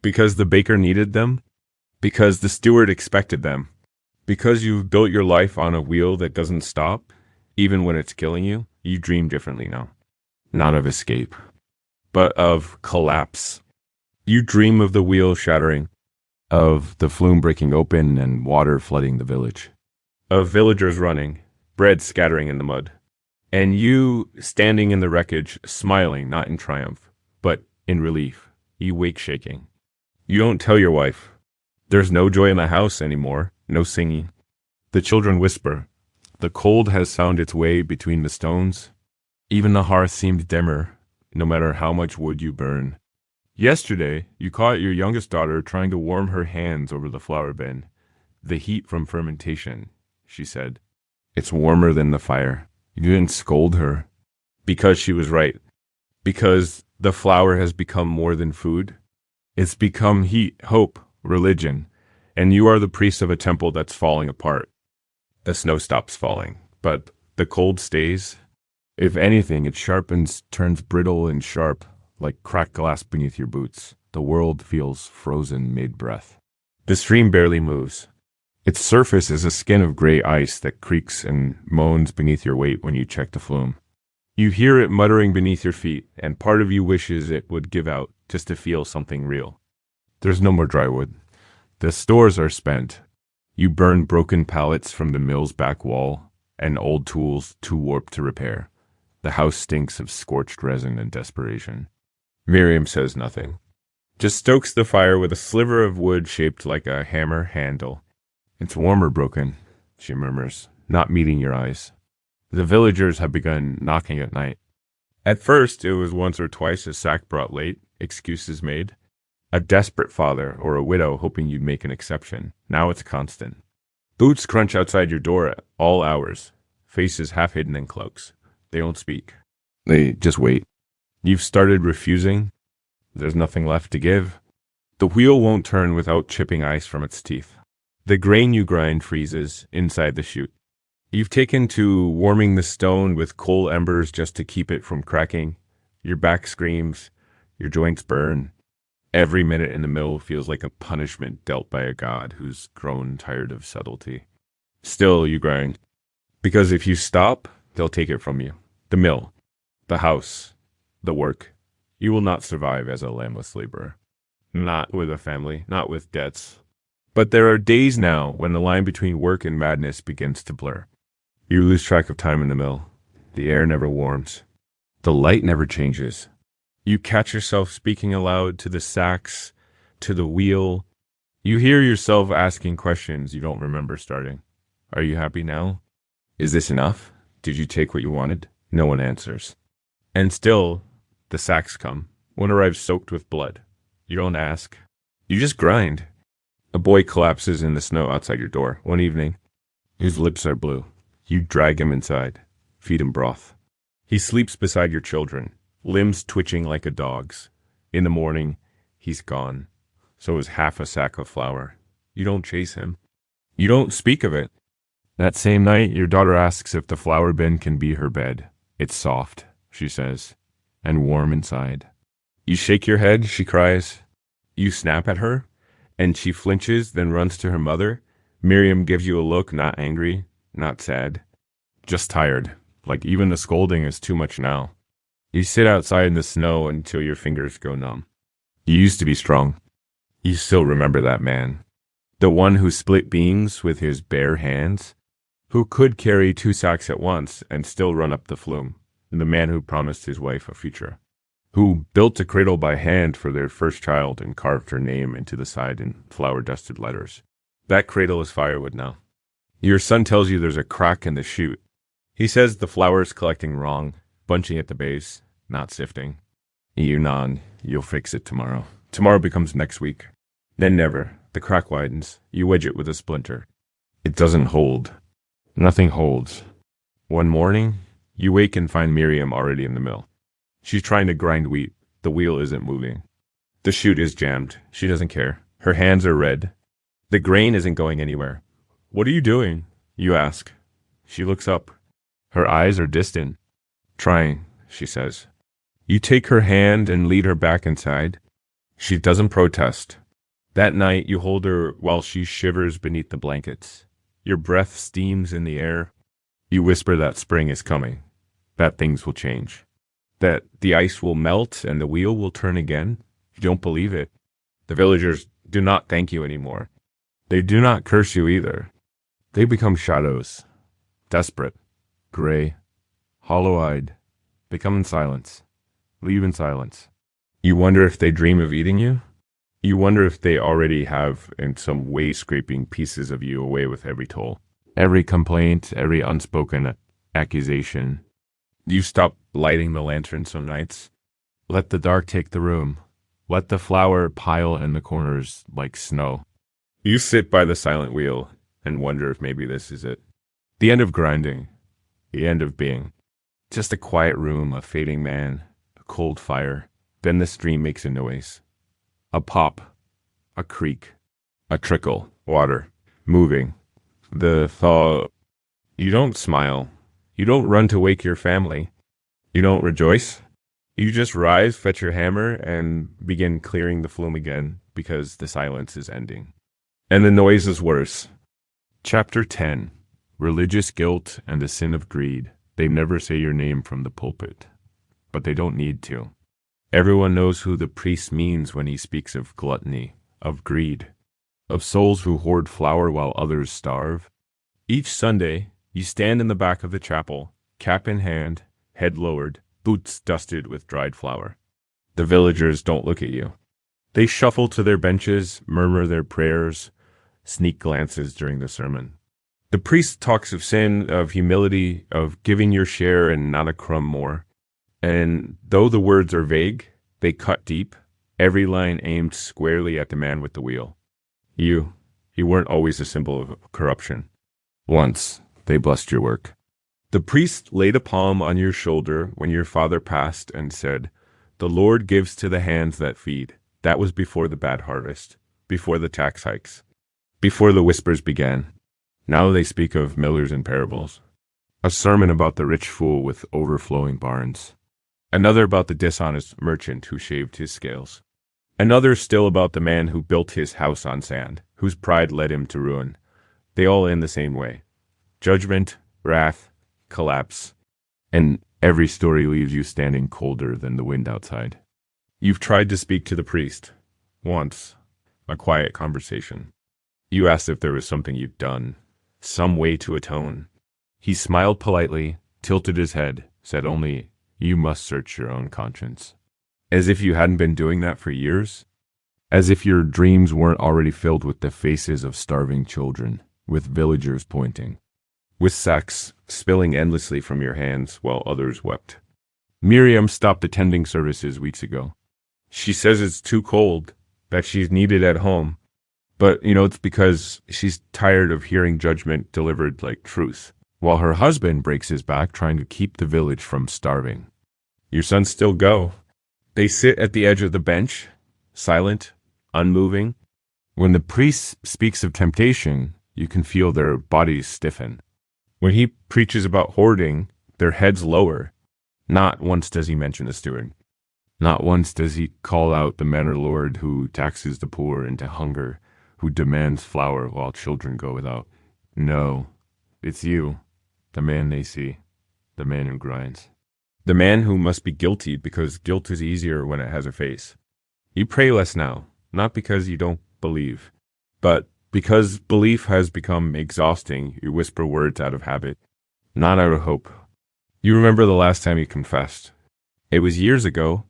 Speaker 1: Because the baker needed them? Because the steward expected them? Because you've built your life on a wheel that doesn't stop, even when it's killing you, you dream differently now. Not of escape, but of collapse. You dream of the wheel shattering, of the flume breaking open and water flooding the village, of villagers running, bread scattering in the mud, and you standing in the wreckage, smiling not in triumph, but in relief. You wake shaking. You don't tell your wife. There's no joy in the house anymore, no singing. The children whisper. The cold has found its way between the stones. Even the hearth seemed dimmer, no matter how much wood you burn. Yesterday, you caught your youngest daughter trying to warm her hands over the flour bin. The heat from fermentation, she said. It's warmer than the fire. You didn't scold her. Because she was right. Because the flour has become more than food. It's become heat, hope, religion. And you are the priest of a temple that's falling apart. The snow stops falling, but the cold stays. If anything, it sharpens, turns brittle and sharp, like cracked glass beneath your boots. The world feels frozen mid-breath. The stream barely moves. Its surface is a skin of gray ice that creaks and moans beneath your weight when you check the flume. You hear it muttering beneath your feet, and part of you wishes it would give out just to feel something real. There's no more dry wood. The stores are spent. You burn broken pallets from the mill's back wall and old tools too warped to repair. The house stinks of scorched resin and desperation. Miriam says nothing. Just stokes the fire with a sliver of wood shaped like a hammer handle. It's warmer broken, she murmurs, not meeting your eyes. The villagers have begun knocking at night. At first, it was once or twice a sack brought late, excuses made. A desperate father or a widow hoping you'd make an exception. Now it's constant. Boots crunch outside your door at all hours, faces half hidden in cloaks. They don't speak. They just wait. You've started refusing. There's nothing left to give. The wheel won't turn without chipping ice from its teeth. The grain you grind freezes inside the chute. You've taken to warming the stone with coal embers just to keep it from cracking. Your back screams. Your joints burn. Every minute in the mill feels like a punishment dealt by a god who's grown tired of subtlety. Still, you grind. Because if you stop, they'll take it from you. The mill, the house, the work. You will not survive as a landless laborer. Not with a family, not with debts. But there are days now when the line between work and madness begins to blur. You lose track of time in the mill. The air never warms. The light never changes. You catch yourself speaking aloud to the sacks, to the wheel. You hear yourself asking questions you don't remember starting. Are you happy now? Is this enough? Did you take what you wanted? No one answers. And still, the sacks come. One arrives soaked with blood. You don't ask. You just grind. A boy collapses in the snow outside your door one evening. His lips are blue. You drag him inside. Feed him broth. He sleeps beside your children, limbs twitching like a dog's. In the morning, he's gone. So is half a sack of flour. You don't chase him. You don't speak of it. That same night, your daughter asks if the flour bin can be her bed. It's soft, she says, and warm inside. You shake your head, she cries. You snap at her, and she flinches, then runs to her mother. Miriam gives you a look, not angry, not sad, just tired, like even the scolding is too much now. You sit outside in the snow until your fingers go numb. You used to be strong. You still remember that man. The one who split beams with his bare hands, who could carry 2 sacks at once and still run up the flume, and the man who promised his wife a future, who built a cradle by hand for their first child and carved her name into the side in flour-dusted letters. That cradle is firewood now. Your son tells you there's a crack in the chute. He says the flour's collecting wrong, bunching at the base, not sifting. You nod. You'll fix it tomorrow. Tomorrow becomes next week. Then never. The crack widens. You wedge it with a splinter. It doesn't hold. Nothing holds. One morning, you wake and find Miriam already in the mill. She's trying to grind wheat. The wheel isn't moving. The chute is jammed. She doesn't care. Her hands are red. The grain isn't going anywhere. What are you doing? You ask. She looks up. Her eyes are distant. Trying, she says. You take her hand and lead her back inside. She doesn't protest. That night, you hold her while she shivers beneath the blankets. Your breath steams in the air. You whisper that spring is coming, that things will change, that the ice will melt and the wheel will turn again. You don't believe it. The villagers do not thank you anymore. They do not curse you either. They become shadows, desperate, gray, hollow-eyed. They come in silence, leave in silence. You wonder if they dream of eating you? You wonder if they already have in some way scraping pieces of you away with every toll. Every complaint, every unspoken accusation. You stop lighting the lantern some nights. Let the dark take the room. Let the flour pile in the corners like snow. You sit by the silent wheel and wonder if maybe this is it. The end of grinding. The end of being. Just a quiet room, a fading man, a cold fire. Then the stream makes a noise. A pop, a creak, a trickle, water, moving. The thaw. You don't smile. You don't run to wake your family. You don't rejoice. You just rise, fetch your hammer, and begin clearing the flume again because the silence is ending. And the noise is worse. Chapter 10. Religious guilt and the sin of greed. They never say your name from the pulpit, but they don't need to. Everyone knows who the priest means when he speaks of gluttony, of greed, of souls who hoard flour while others starve. Each Sunday, you stand in the back of the chapel, cap in hand, head lowered, boots dusted with dried flour. The villagers don't look at you. They shuffle to their benches, murmur their prayers, sneak glances during the sermon. The priest talks of sin, of humility, of giving your share and not a crumb more. And though the words are vague, they cut deep, every line aimed squarely at the man with the wheel. You weren't always a symbol of corruption. Once, they blessed your work. The priest laid a palm on your shoulder when your father passed and said, "The Lord gives to the hands that feed." That was before the bad harvest, before the tax hikes, before the whispers began. Now they speak of millers in parables. A sermon about the rich fool with overflowing barns. Another about the dishonest merchant who shaved his scales. Another still about the man who built his house on sand, whose pride led him to ruin. They all end the same way. Judgment, wrath, collapse. And every story leaves you standing colder than the wind outside. You've tried to speak to the priest. Once. A quiet conversation. You asked if there was something you'd done. Some way to atone. He smiled politely, tilted his head, said only, "You must search your own conscience." As if you hadn't been doing that for years. As if your dreams weren't already filled with the faces of starving children, with villagers pointing, with sacks spilling endlessly from your hands while others wept. Miriam stopped attending services weeks ago. She says it's too cold, that she's needed at home. But, it's because she's tired of hearing judgment delivered like truth, while her husband breaks his back trying to keep the village from starving. Your sons still go. They sit at the edge of the bench, silent, unmoving. When the priest speaks of temptation, you can feel their bodies stiffen. When he preaches about hoarding, their heads lower. Not once does he mention the steward. Not once does he call out the manor lord who taxes the poor into hunger, who demands flour while children go without. No, it's you, the man they see, the man who grinds. The man who must be guilty because guilt is easier when it has a face. You pray less now, not because you don't believe, but because belief has become exhausting. You whisper words out of habit, not out of hope. You remember the last time you confessed. It was years ago,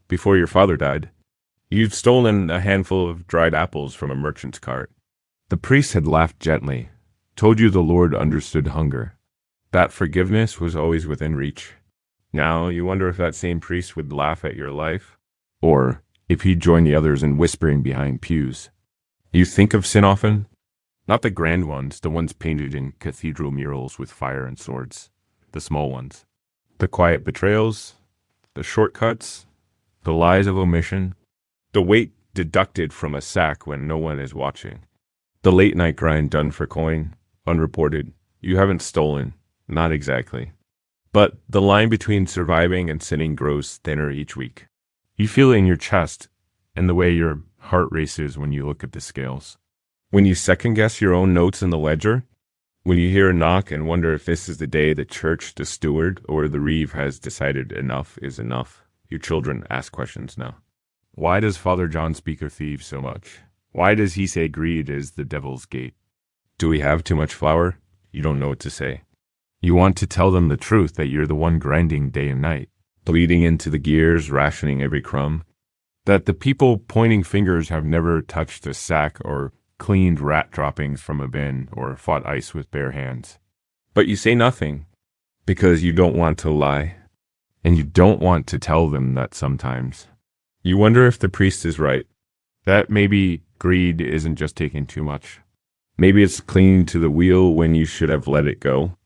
Speaker 1: before your father died. You'd stolen a handful of dried apples from a merchant's cart. The priest had laughed gently, told you the Lord understood hunger. That forgiveness was always within reach. Now you wonder if that same priest would laugh at your life, or if he'd join the others in whispering behind pews. You think of sin often? Not the grand ones, the ones painted in cathedral murals with fire and swords. The small ones. The quiet betrayals, the shortcuts, the lies of omission, the weight deducted from a sack when no one is watching. The late night grind done for coin, unreported. You haven't stolen, not exactly. But the line between surviving and sinning grows thinner each week. You feel it in your chest and the way your heart races when you look at the scales. When you second guess your own notes in the ledger, when you hear a knock and wonder if this is the day the church, the steward, or the reeve has decided enough is enough, your children ask questions now. Why does Father John speak of thieves so much? Why does he say greed is the devil's gate? Do we have too much flour? You don't know what to say. You want to tell them the truth that you're the one grinding day and night, bleeding into the gears, rationing every crumb. That the people pointing fingers have never touched a sack or cleaned rat droppings from a bin or fought ice with bare hands. But you say nothing because you don't want to lie, and you don't want to tell them that sometimes. You wonder if the priest is right, that maybe greed isn't just taking too much. Maybe it's clinging to the wheel when you should have let it go.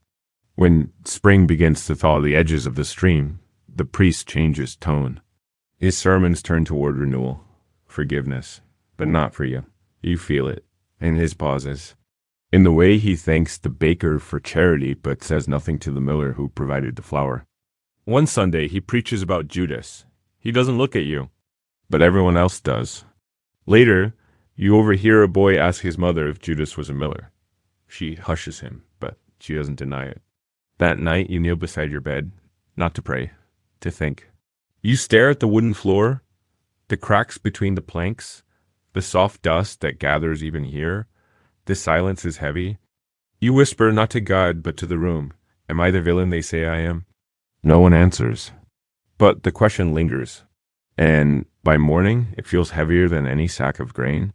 Speaker 1: When spring begins to thaw the edges of the stream, the priest changes tone. His sermons turn toward renewal, forgiveness, but not for you. You feel it in his pauses, in the way he thanks the baker for charity but says nothing to the miller who provided the flour. One Sunday he preaches about Judas. He doesn't look at you, but everyone else does. Later, you overhear a boy ask his mother if Judas was a miller. She hushes him, but she doesn't deny it. That night you kneel beside your bed, not to pray, to think. You stare at the wooden floor, the cracks between the planks, the soft dust that gathers even here. The silence is heavy. You whisper not to God but to the room, "Am I the villain they say I am?" No one answers. But the question lingers, and by morning it feels heavier than any sack of grain.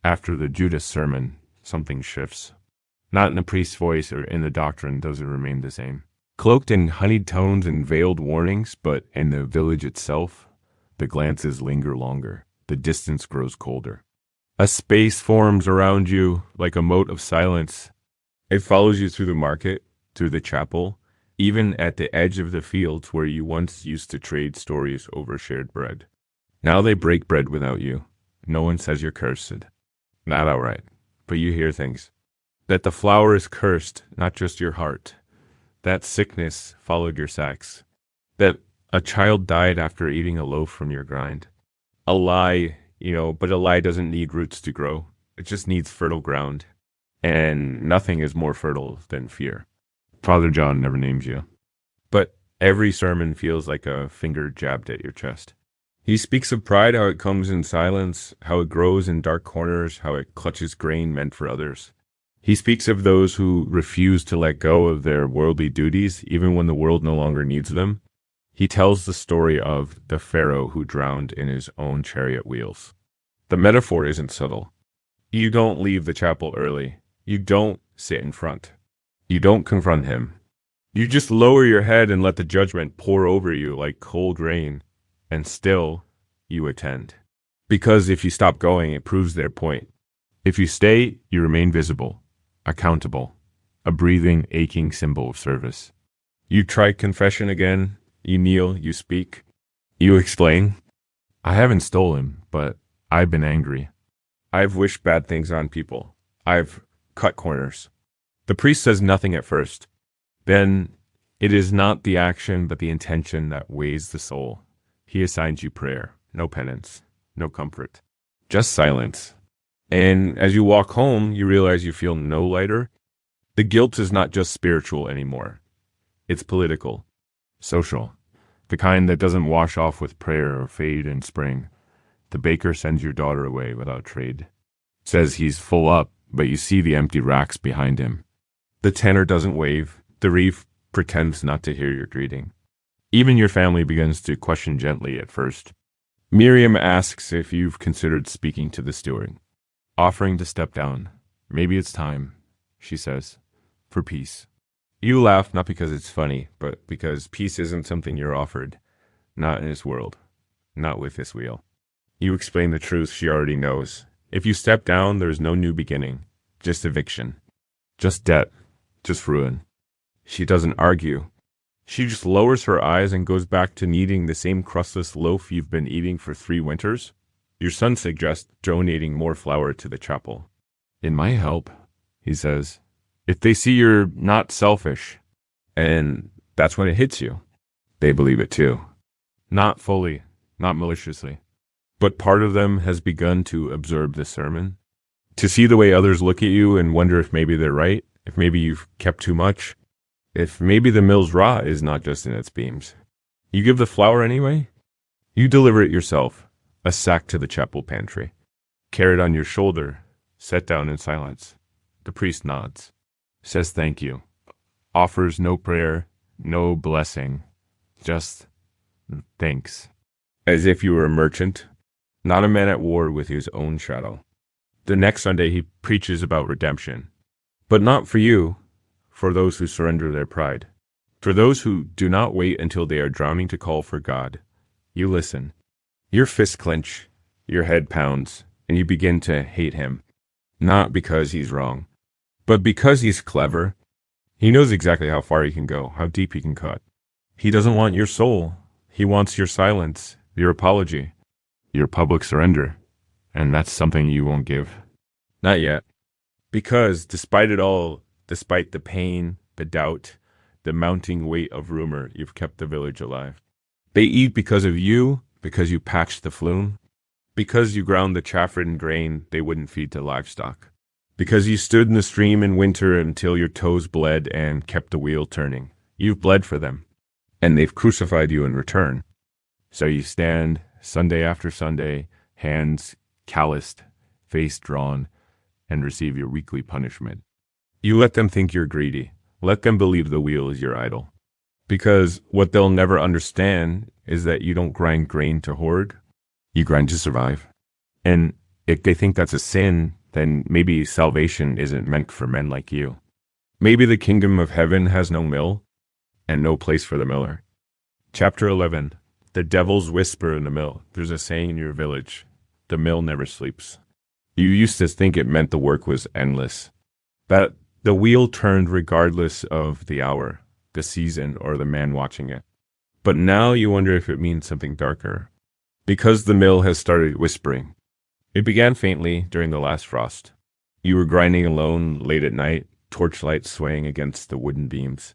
Speaker 1: After the Judas sermon, something shifts. Not in the priest's voice or in the doctrine does it remain the same. Cloaked in honeyed tones and veiled warnings, but in the village itself, the glances linger longer. The distance grows colder. A space forms around you like a moat of silence. It follows you through the market, through the chapel, even at the edge of the fields where you once used to trade stories over shared bread. Now they break bread without you. No one says you're cursed. Not outright, but you hear things. That the flour is cursed, not just your heart. That sickness followed your sacks. That a child died after eating a loaf from your grind. A lie, but a lie doesn't need roots to grow. It just needs fertile ground. and nothing is more fertile than fear. Father John never names you, but every sermon feels like a finger jabbed at your chest. He speaks of pride, how it comes in silence, how it grows in dark corners, how it clutches grain meant for others. He speaks of those who refuse to let go of their worldly duties, even when the world no longer needs them. He tells the story of the Pharaoh who drowned in his own chariot wheels. The metaphor isn't subtle. You don't leave the chapel early. You don't sit in front. You don't confront him. You just lower your head and let the judgment pour over you like cold rain, and still you attend. Because if you stop going, it proves their point. If you stay, you remain visible, accountable, a breathing, aching symbol of service. You try confession again, you kneel, you speak, you explain. I haven't stolen, but I've been angry. I've wished bad things on people. I've cut corners. The priest says nothing at first. Then it is not the action, but the intention that weighs the soul. He assigns you prayer, no penance, no comfort, just silence. And as you walk home, you realize you feel no lighter. The guilt is not just spiritual anymore. It's political, social, the kind that doesn't wash off with prayer or fade in spring. The baker sends your daughter away without trade. Says he's full up, but you see the empty racks behind him. The tanner doesn't wave. The reef pretends not to hear your greeting. Even your family begins to question gently at first. Miriam asks if you've considered speaking to the steward, offering to step down. Maybe it's time, she says, for peace. You laugh not because it's funny, but because peace isn't something you're offered. Not in this world. Not with this wheel. You explain the truth she already knows. If you step down, there's no new beginning. Just eviction. Just debt. Just ruin. She doesn't argue. She just lowers her eyes and goes back to kneading the same crustless loaf you've been eating for 3 winters. Your son suggests donating more flour to the chapel. It might help, he says, if they see you're not selfish. And that's when it hits you. They believe it too. Not fully, not maliciously. But part of them has begun to absorb the sermon, to see the way others look at you and wonder if maybe they're right, if maybe you've kept too much. If maybe the mill's rot is not just in its beams. You give the flour anyway? You deliver it yourself, a sack to the chapel pantry. Carry it on your shoulder, set down in silence. The priest nods, says thank you, offers no prayer, no blessing, just thanks. As if you were a merchant, not a man at war with his own shadow. The next Sunday he preaches about redemption, but not for you, for those who surrender their pride. For those who do not wait until they are drowning to call for God. You listen. Your fists clench, your head pounds, and you begin to hate him. Not because he's wrong, but because he's clever. He knows exactly how far he can go, how deep he can cut. He doesn't want your soul. He wants your silence, your apology, your public surrender. And that's something you won't give. Not yet. Because despite it all, despite the pain, the doubt, the mounting weight of rumor, you've kept the village alive. They eat because of you, because you patched the flume, because you ground the chaff-ridden grain they wouldn't feed to livestock, because you stood in the stream in winter until your toes bled and kept the wheel turning. You've bled for them, and they've crucified you in return. So you stand Sunday after Sunday, hands calloused, face drawn, and receive your weekly punishment. You let them think you're greedy. Let them believe the wheel is your idol. Because what they'll never understand is that you don't grind grain to hoard. You grind to survive. And if they think that's a sin, then maybe salvation isn't meant for men like you. Maybe the kingdom of heaven has no mill and no place for the miller. Chapter 11. The devil's whisper in the mill. There's a saying in your village. The mill never sleeps. You used to think it meant the work was endless. That the wheel turned regardless of the hour, the season, or the man watching it. But now you wonder if it means something darker. Because the mill has started whispering. It began faintly during the last frost. You were grinding alone late at night, torchlight swaying against the wooden beams.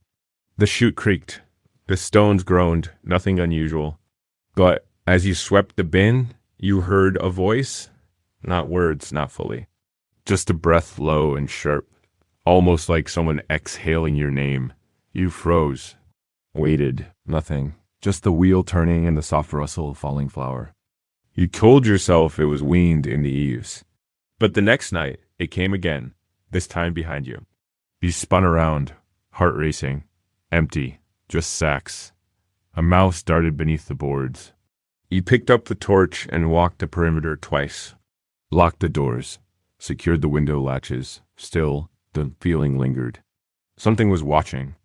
Speaker 1: The chute creaked. The stones groaned, nothing unusual. But as you swept the bin, you heard a voice. Not words, not fully. Just a breath low and sharp, almost like someone exhaling your name. You froze, waited, nothing, just the wheel turning and the soft rustle of falling flour. You told yourself it was weaned in the eaves. But the next night, it came again, this time behind you. You spun around, heart racing, empty, just sacks. A mouse darted beneath the boards. You picked up the torch and walked the perimeter twice, locked the doors, secured the window latches. Still, the feeling lingered. Something was watching,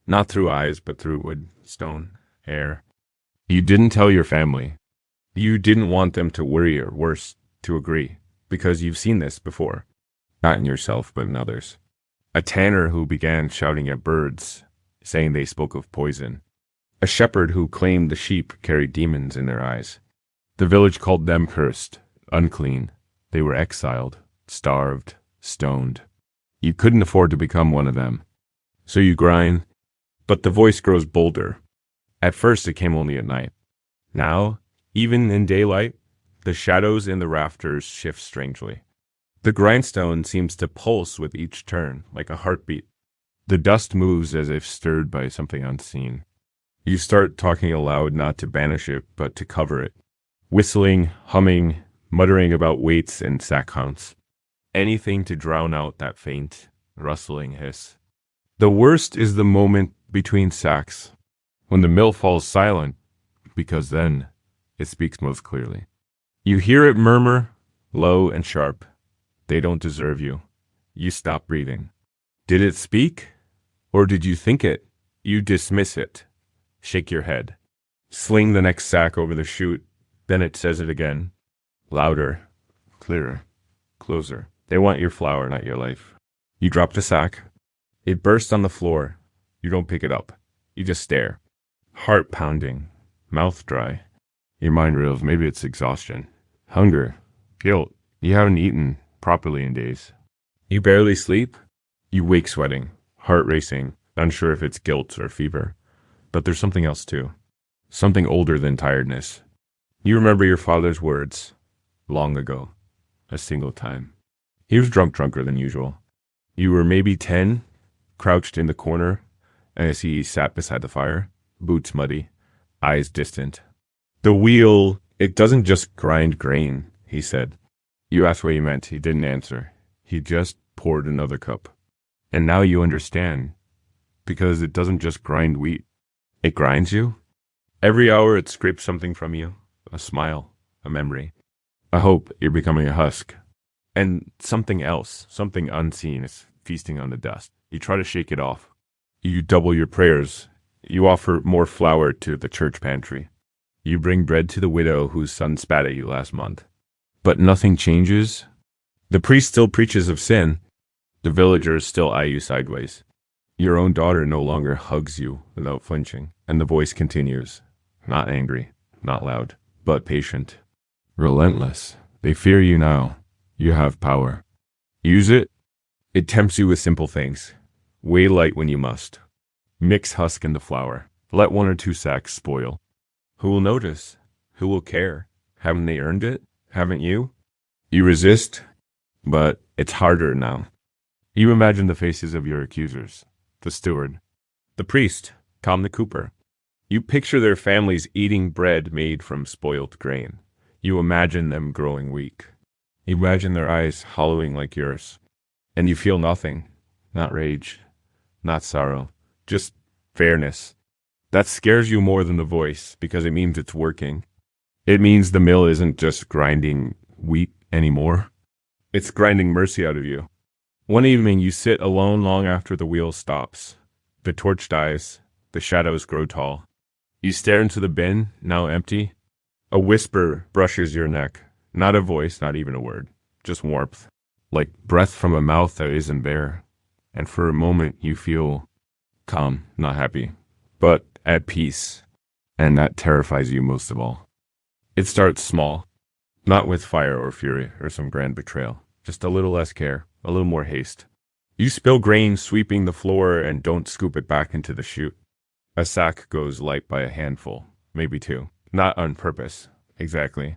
Speaker 1: not through eyes, but through wood, stone, air. You didn't tell your family. You didn't want them to worry or worse, to agree, because you've seen this before. Not in yourself, but in others. A tanner who began shouting at birds, saying they spoke of poison. A shepherd who claimed the sheep carried demons in their eyes. The village called them cursed, unclean. They were exiled, starved, stoned. You couldn't afford to become one of them. So you grind, but the voice grows bolder. At first it came only at night. Now, even in daylight, the shadows in the rafters shift strangely. The grindstone seems to pulse with each turn, like a heartbeat. The dust moves as if stirred by something unseen. You start talking aloud not to banish it, but to cover it. Whistling, humming, muttering about weights and sack counts. Anything to drown out that faint, rustling hiss. The worst is the moment between sacks, when the mill falls silent, because then it speaks most clearly. You hear it murmur, low and sharp. They don't deserve you. You stop breathing. Did it speak? Or did you think it? You dismiss it. Shake your head. Sling the next sack over the chute. Then it says it again. Louder. Clearer. Closer. They want your flour, not your life. You drop the sack. It bursts on the floor. You don't pick it up. You just stare. Heart pounding. Mouth dry. Your mind reels. Maybe it's exhaustion. Hunger. Guilt. You haven't eaten properly in days. You barely sleep. You wake sweating. Heart racing. Unsure if it's guilt or fever. But there's something else too. Something older than tiredness. You remember your father's words. Long ago. A single time. He was drunker than usual. You were maybe 10, crouched in the corner, as he sat beside the fire, boots muddy, eyes distant. The wheel, it doesn't just grind grain, he said. You asked what he meant. He didn't answer. He just poured another cup. And now you understand, because it doesn't just grind wheat. It grinds you. Every hour it scrapes something from you, a smile, a memory, a hope you're becoming a husk. And something else, something unseen is feasting on the dust. You try to shake it off. You double your prayers. You offer more flour to the church pantry. You bring bread to the widow whose son spat at you last month. But nothing changes. The priest still preaches of sin. The villagers still eye you sideways. Your own daughter no longer hugs you without flinching, and the voice continues. Not angry, not loud, but patient. Relentless. They fear you now. You have power. Use it. It tempts you with simple things. Weigh light when you must. Mix husk into flour. Let 1 or 2 sacks spoil. Who will notice? Who will care? Haven't they earned it? Haven't you? You resist, but it's harder now. You imagine the faces of your accusers. The steward. The priest. Tom the cooper. You picture their families eating bread made from spoiled grain. You imagine them growing weak. You imagine their eyes hollowing like yours. And you feel nothing. Not rage. Not sorrow. Just fairness. That scares you more than the voice, because it means it's working. It means the mill isn't just grinding wheat anymore. It's grinding mercy out of you. One evening you sit alone long after the wheel stops. The torch dies. The shadows grow tall. You stare into the bin, now empty. A whisper brushes your neck. Not a voice, not even a word. Just warmth. Like breath from a mouth that isn't bare. And for a moment you feel calm, not happy, but at peace. And that terrifies you most of all. It starts small. Not with fire or fury or some grand betrayal. Just a little less care, a little more haste. You spill grain sweeping the floor and don't scoop it back into the chute. A sack goes light by a handful, maybe 2. Not on purpose, exactly.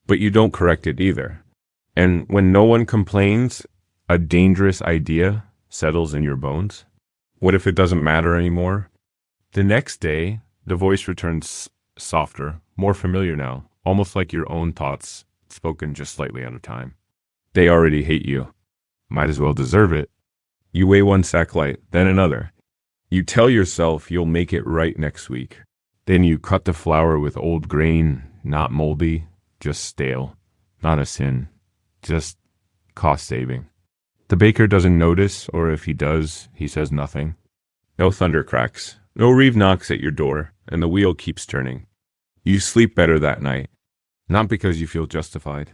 Speaker 1: But you don't correct it either. And when no one complains, a dangerous idea settles in your bones? What if it doesn't matter anymore? The next day, the voice returns softer, more familiar now, almost like your own thoughts, spoken just slightly at a time. They already hate you. Might as well deserve it. You weigh one sack light, then another. You tell yourself you'll make it right next week. Then you cut the flour with old grain, not moldy, just stale. Not a sin, just cost saving. The baker doesn't notice, or if he does, he says nothing. No thunder cracks, no reeve knocks at your door, and the wheel keeps turning. You sleep better that night, not because you feel justified,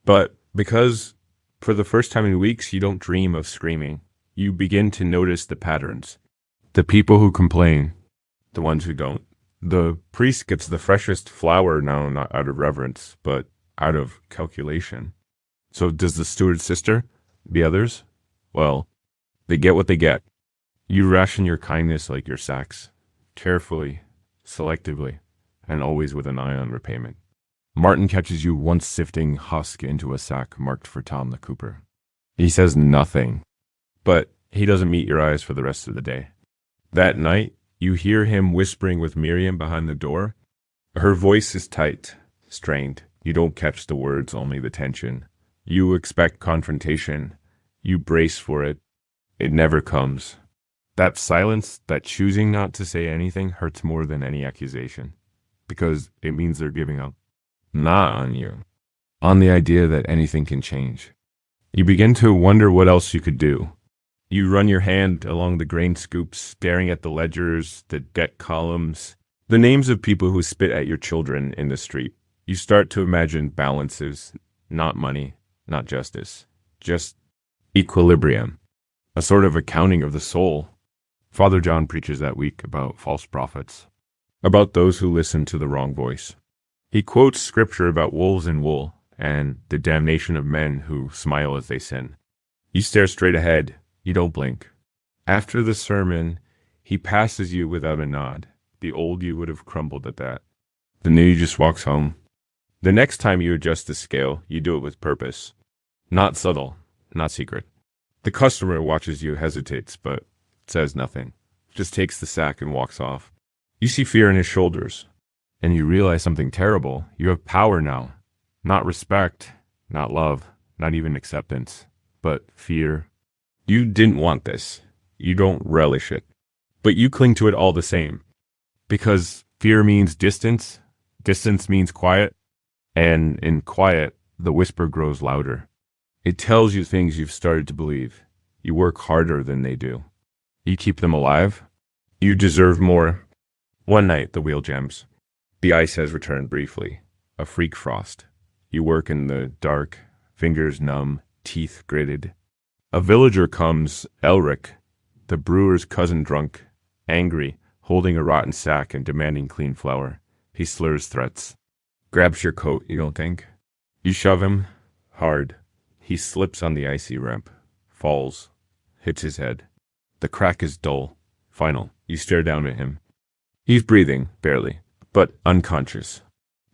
Speaker 1: but because for the first time in weeks you don't dream of screaming. You begin to notice the patterns. The people who complain, the ones who don't. The priest gets the freshest flour now, not out of reverence, but out of calculation. So does the steward's sister? The others? Well, they get what they get. You ration your kindness like your sacks, carefully, selectively, and always with an eye on repayment. Martin catches you once sifting husk into a sack marked for Tom the Cooper. He says nothing, but he doesn't meet your eyes for the rest of the day. That night, you hear him whispering with Miriam behind the door. Her voice is tight, strained. You don't catch the words, only the tension. You expect confrontation. You brace for it. It never comes. That silence, that choosing not to say anything, hurts more than any accusation, because it means they're giving up. Not on you. On the idea that anything can change. You begin to wonder what else you could do. You run your hand along the grain scoops, staring at the ledgers, the debt columns, the names of people who spit at your children in the street. You start to imagine balances, not money, not justice, just equilibrium, a sort of accounting of the soul. Father John preaches that week about false prophets, about those who listen to the wrong voice. He quotes scripture about wolves in wool and the damnation of men who smile as they sin. You stare straight ahead. You don't blink. After the sermon, he passes you without a nod. The old you would have crumbled at that. The new you just walks home. The next time you adjust the scale, you do it with purpose. Not subtle, not secret. The customer watches you, hesitates, but says nothing. Just takes the sack and walks off. You see fear in his shoulders, and you realize something terrible. You have power now. Not respect, not love, not even acceptance, but fear. You didn't want this. You don't relish it. But you cling to it all the same. Because fear means distance. Distance means quiet. And in quiet, the whisper grows louder. It tells you things you've started to believe. You work harder than they do. You keep them alive. You deserve more. One night, the wheel jams. The ice has returned briefly. A freak frost. You work in the dark, fingers numb, teeth gritted. A villager comes, Elric, the brewer's cousin drunk, angry, holding a rotten sack and demanding clean flour. He slurs threats. Grabs your coat, you don't think? You shove him, hard. He slips on the icy ramp, falls, hits his head. The crack is dull, final. You stare down at him. He's breathing, barely, but unconscious.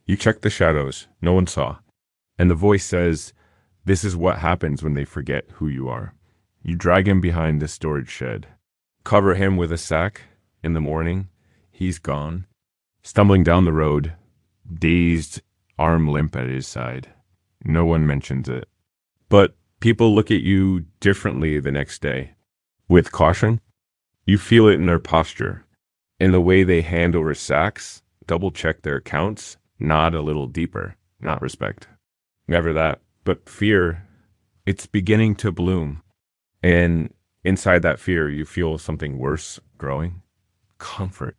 Speaker 1: You check the shadows, no one saw. And the voice says, this is what happens when they forget who you are. You drag him behind the storage shed. Cover him with a sack. In the morning, he's gone. Stumbling down the road, dazed, arm limp at his side. No one mentions it. But people look at you differently the next day. With caution. You feel it in their posture. In the way they hand over sacks, double-check their accounts, nod a little deeper. Not respect. Never that. But fear, it's beginning to bloom. And inside that fear, you feel something worse growing. Comfort.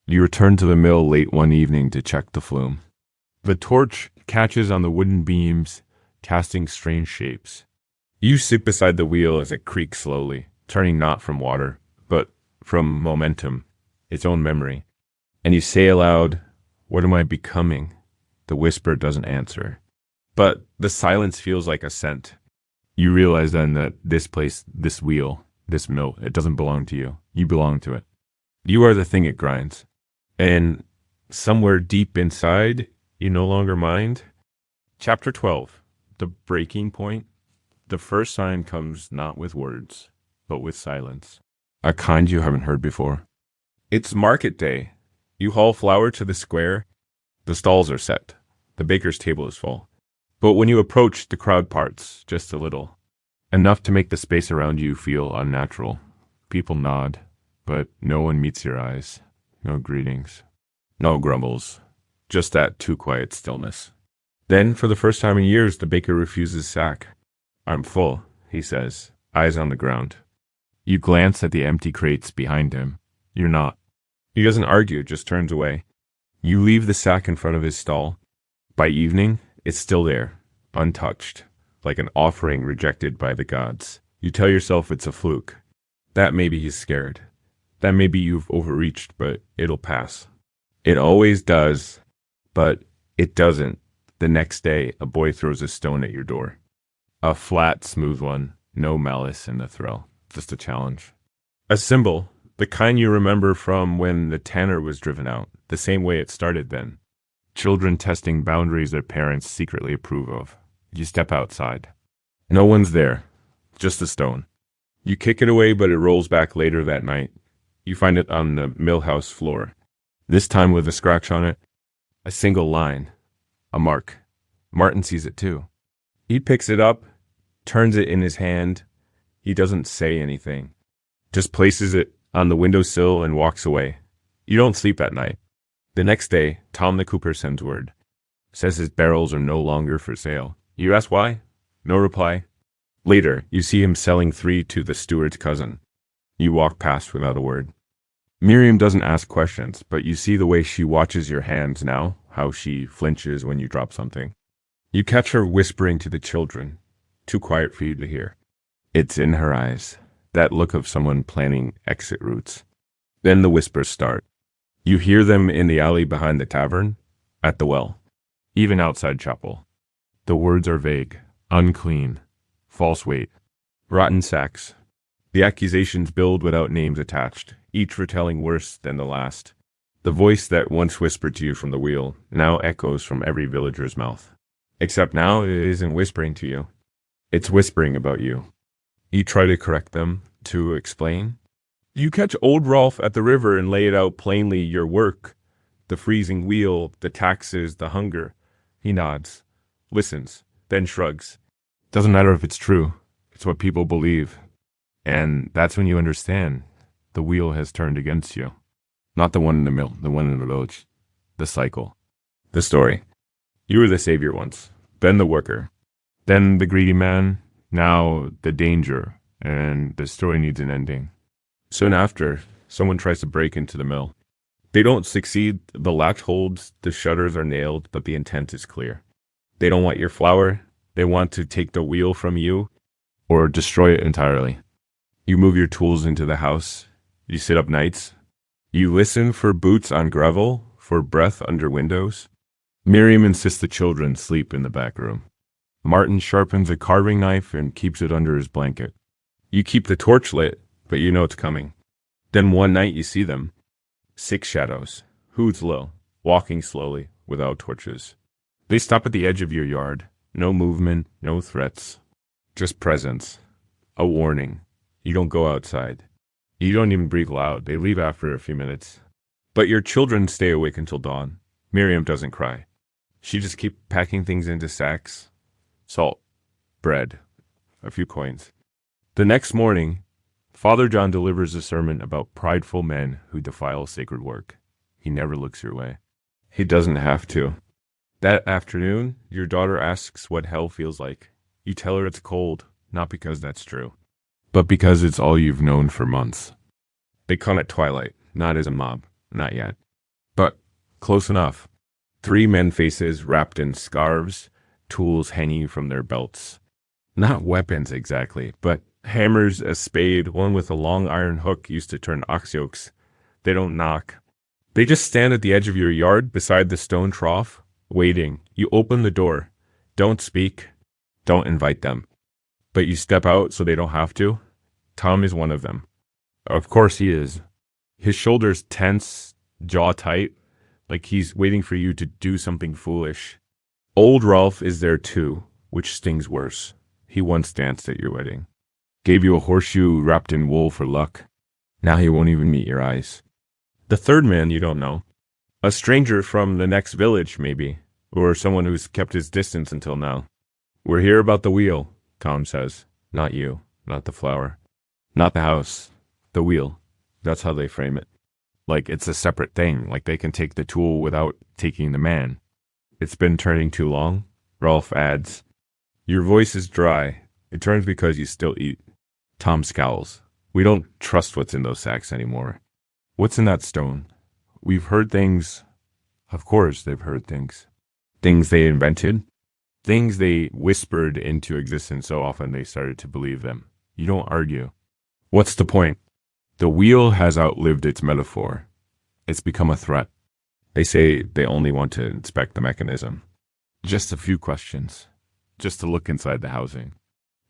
Speaker 1: You return to the mill late one evening to check the flume. The torch catches on the wooden beams, casting strange shapes. You sit beside the wheel as it creaks slowly, turning not from water, but from momentum, its own memory. And you say aloud, what am I becoming? The whisper doesn't answer. But the silence feels like a scent. You realize then that this place, this wheel, this mill, it doesn't belong to you. You belong to it. You are the thing it grinds. And somewhere deep inside, you no longer mind. Chapter 12, the breaking point. The first sign comes not with words. but with silence. A kind you haven't heard before. It's market day. You haul flour to the square. The stalls are set. The baker's table is full. But when you approach, the crowd parts just a little. Enough to make the space around you feel unnatural. People nod, but no one meets your eyes. No greetings. No grumbles. Just that too quiet stillness. Then, for the first time in years, the baker refuses sack. I'm full, he says, eyes on the ground. You glance at the empty crates behind him. You're not. He doesn't argue, just turns away. You leave the sack in front of his stall. By evening, it's still there, untouched, like an offering rejected by the gods. You tell yourself it's a fluke. That maybe he's scared. That maybe you've overreached, but it'll pass. It always does, but it doesn't. The next day, a boy throws a stone at your door. A flat, smooth one, no malice in the throw, just a challenge. A symbol, the kind you remember from when the tanner was driven out, the same way it started then. Children testing boundaries their parents secretly approve of. You step outside. No one's there, just a stone. You kick it away, but it rolls back later that night. You find it on the millhouse floor, this time with a scratch on it. A single line. A mark. Martin sees it too. He picks it up, turns it in his hand. He doesn't say anything. Just places it on the windowsill and walks away. You don't sleep at night. The next day, Tom the Cooper sends word. Says his barrels are no longer for sale. You ask why? No reply. Later, you see him selling 3 to the steward's cousin. You walk past without a word. Miriam doesn't ask questions, but you see the way she watches your hands now, how she flinches when you drop something. You catch her whispering to the children, too quiet for you to hear. It's in her eyes, that look of someone planning exit routes. Then the whispers start. You hear them in the alley behind the tavern, at the well, even outside chapel. The words are vague, unclean, false weight, rotten sacks. The accusations build without names attached, each retelling worse than the last. The voice that once whispered to you from the wheel now echoes from every villager's mouth. Except now it isn't whispering to you. It's whispering about you. You try to correct them, to explain. You catch old Rolf at the river and lay it out plainly, your work, the freezing wheel, the taxes, the hunger. He nods, listens, then shrugs. Doesn't matter if it's true. It's what people believe. And that's when you understand. The wheel has turned against you. Not the one in the mill, the one in the village. The cycle. The story. You were the savior once, then the worker, then the greedy man, now the danger, and the story needs an ending. Soon after, someone tries to break into the mill. They don't succeed, the latch holds, the shutters are nailed, but the intent is clear. They don't want your flour, they want to take the wheel from you, or destroy it entirely. You move your tools into the house, you sit up nights, you listen for boots on gravel, for breath under windows. Miriam insists the children sleep in the back room. Martin sharpens a carving knife and keeps it under his blanket. You keep the torch lit, but you know it's coming. Then one night you see them. 6 shadows, hoods low, walking slowly, without torches. They stop at the edge of your yard. No movement, no threats. Just presence. A warning. You don't go outside. You don't even breathe loud. They leave after a few minutes. But your children stay awake until dawn. Miriam doesn't cry. She just keeps packing things into sacks. Salt, bread, a few coins. The next morning, Father John delivers a sermon about prideful men who defile sacred work. He never looks your way. He doesn't have to. That afternoon, your daughter asks what hell feels like. You tell her it's cold, not because that's true, but because it's all you've known for months. They come at twilight, not as a mob, not yet. But close enough. 3 men faces wrapped in scarves, tools hanging from their belts. Not weapons exactly, but hammers, a spade, one with a long iron hook used to turn ox yokes. They don't knock. They just stand at the edge of your yard beside the stone trough, waiting. You open the door. Don't speak. Don't invite them. But you step out so they don't have to. Tom is one of them. Of course he is. His shoulders tense, jaw tight, like he's waiting for you to do something foolish. Old Rolf is there too, which stings worse. He once danced at your wedding. Gave you a horseshoe wrapped in wool for luck. Now he won't even meet your eyes. The third man you don't know. A stranger from the next village, maybe. Or someone who's kept his distance until now. We're here about the wheel, Tom says. Not you, not the flower. Not the house. The wheel. That's how they frame it. Like it's a separate thing, like they can take the tool without taking the man. It's been turning too long, Rolf adds. Your voice is dry. It turns because you still eat. Tom scowls. We don't trust what's in those sacks anymore. What's in that stone? We've heard things. Of course they've heard things. Things they invented. Things they whispered into existence so often they started to believe them. You don't argue. What's the point? The wheel has outlived its metaphor. It's become a threat. They say they only want to inspect the mechanism. Just a few questions. Just to look inside the housing.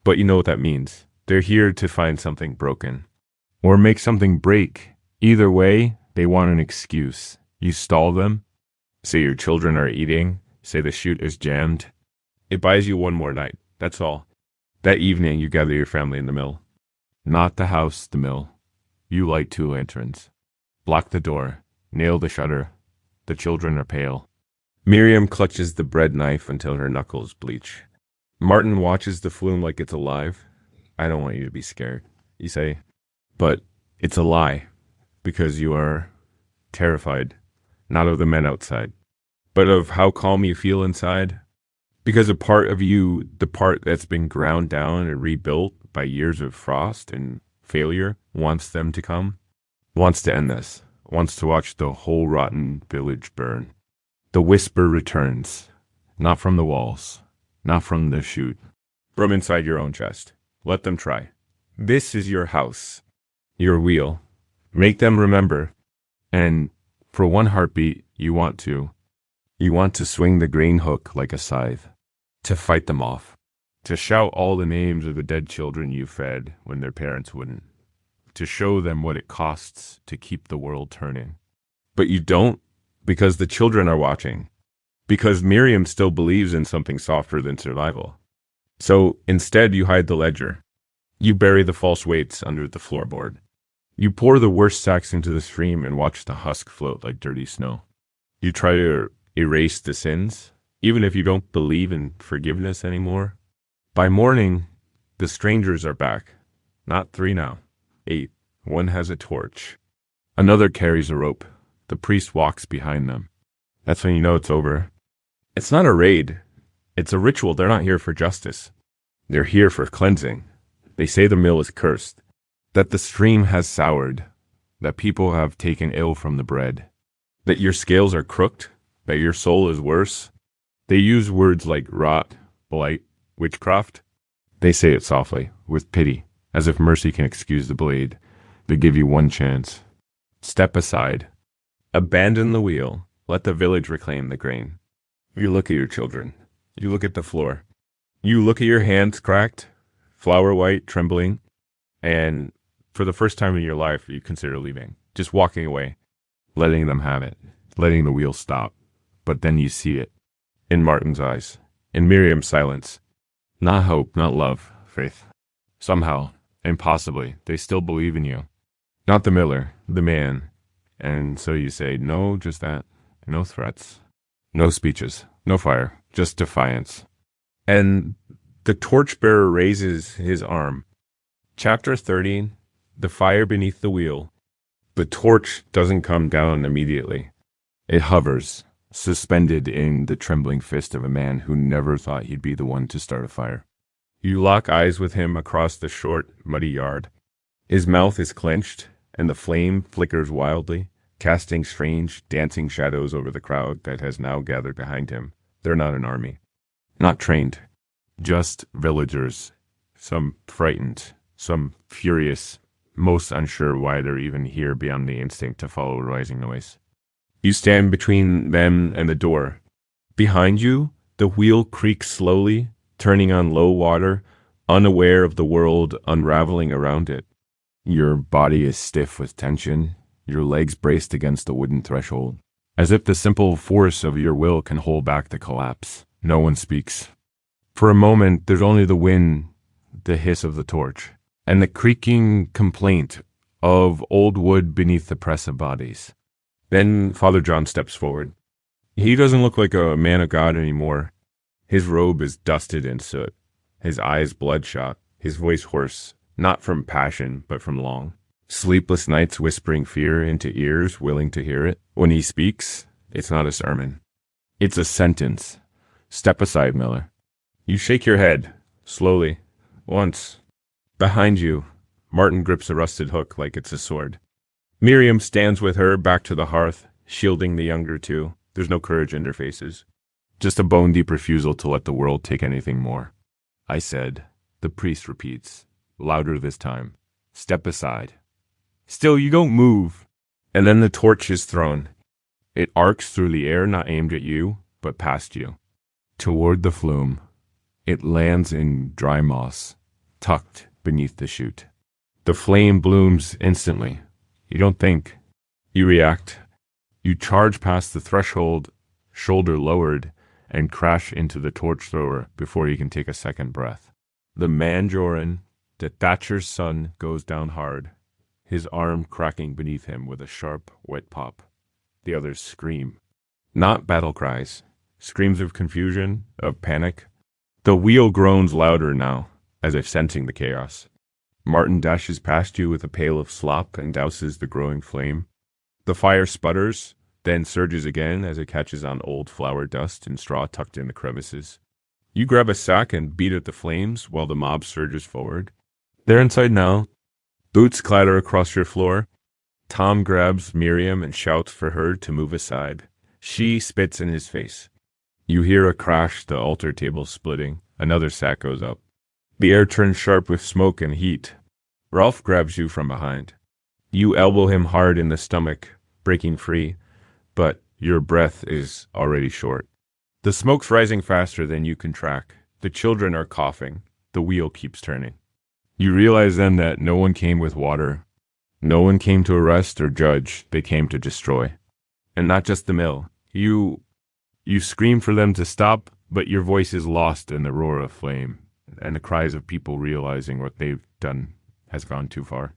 Speaker 1: But you know what that means. They're here to find something broken. Or make something break. Either way, they want an excuse. You stall them. Say your children are eating. Say the chute is jammed. It buys you one more night. That's all. That evening, you gather your family in the mill. Not the house, the mill. You light 2 lanterns. Block the door. Nail the shutter. The children are pale. Miriam clutches the bread knife until her knuckles bleach. Martin watches the flume like it's alive. I don't want you to be scared, you say. But it's a lie. Because you are terrified. Not of the men outside. But of how calm you feel inside. Because a part of you, the part that's been ground down and rebuilt by years of frost and failure, wants them to come. Wants to end this. Wants to watch the whole rotten village burn. The whisper returns. Not from the walls. Not from the chute. From inside your own chest. Let them try. This is your house. Your wheel. Make them remember. And for one heartbeat, you want to swing the grain hook like a scythe. To fight them off. To shout all the names of the dead children you fed when their parents wouldn't. To show them what it costs to keep the world turning. But you don't, because the children are watching. Because Miriam still believes in something softer than survival. So instead you hide the ledger. You bury the false weights under the floorboard. You pour the worst sacks into the stream and watch the husk float like dirty snow. You try to erase the sins, even if you don't believe in forgiveness anymore. By morning, the strangers are back. Not 3 now. 8. One has a torch. Another carries a rope. The priest walks behind them. That's when you know it's over. It's not a raid. It's a ritual. They're not here for justice. They're here for cleansing. They say the mill is cursed. That the stream has soured. That people have taken ill from the bread. That your scales are crooked. That your soul is worse. They use words like rot, blight, witchcraft. They say it softly, with pity, as if mercy can excuse the blade. They give you one chance. Step aside. Abandon the wheel. Let the village reclaim the grain. You look at your children. You look at the floor. You look at your hands cracked, flour white, trembling, and for the first time in your life, you consider leaving. Just walking away, letting them have it, letting the wheel stop. But then you see it. In Martin's eyes. In Miriam's silence. Not hope, not love, faith. Somehow, impossibly, they still believe in you. Not the miller, the man. And so you say, no, just that. No threats. No speeches. No fire. Just defiance. And the torchbearer raises his arm. Chapter 30, the fire beneath the wheel. The torch doesn't come down immediately. It hovers, suspended in the trembling fist of a man who never thought he'd be the one to start a fire. You lock eyes with him across the short, muddy yard. His mouth is clenched, and the flame flickers wildly, casting strange, dancing shadows over the crowd that has now gathered behind him. They're not an army. Not trained. Just villagers. Some frightened, some furious, most unsure why they're even here beyond the instinct to follow a rising noise. You stand between them and the door. Behind you, the wheel creaks slowly, turning on low water, unaware of the world unraveling around it. Your body is stiff with tension, your legs braced against the wooden threshold. As if the simple force of your will can hold back the collapse. No one speaks. For a moment, there's only the wind, the hiss of the torch. and the creaking complaint of old wood beneath the press of bodies. Then Father John steps forward. He doesn't look like a man of God anymore. His robe is dusted in soot, his eyes bloodshot, his voice hoarse, not from passion, but from long, sleepless nights whispering fear into ears willing to hear it. When he speaks, it's not a sermon. It's a sentence. Step aside, Miller. You shake your head, slowly, once. Behind you, Martin grips a rusted hook like it's a sword. Miriam stands with her back to the hearth, shielding the younger two. There's no courage in their faces. Just a bone-deep refusal to let the world take anything more. I said, the priest repeats, louder this time. Step aside. Still, you don't move. And then the torch is thrown. It arcs through the air, not aimed at you, but past you. Toward the flume. It lands in dry moss, tucked beneath the chute. The flame blooms instantly. You don't think. You react. You charge past the threshold, shoulder lowered, and crash into the torch thrower before you can take a second breath. The man Joran, the Thatcher's son, goes down hard, his arm cracking beneath him with a sharp, wet pop. The others scream. Not battle cries. Screams of confusion, of panic. The wheel groans louder now, as if sensing the chaos. Martin dashes past you with a pail of slop and douses the growing flame. The fire sputters, then surges again as it catches on old flour dust and straw tucked in the crevices. You grab a sack and beat at the flames while the mob surges forward. They're inside now. Boots clatter across your floor. Tom grabs Miriam and shouts for her to move aside. She spits in his face. You hear a crash, the altar table splitting. Another sack goes up. The air turns sharp with smoke and heat. Ralph grabs you from behind. You elbow him hard in the stomach, breaking free, but your breath is already short. The smoke's rising faster than you can track. The children are coughing. The wheel keeps turning. You realize then that no one came with water. No one came to arrest or judge. They came to destroy. And not just the mill. You scream for them to stop, but your voice is lost in the roar of flame and the cries of people realizing what they've done has gone too far.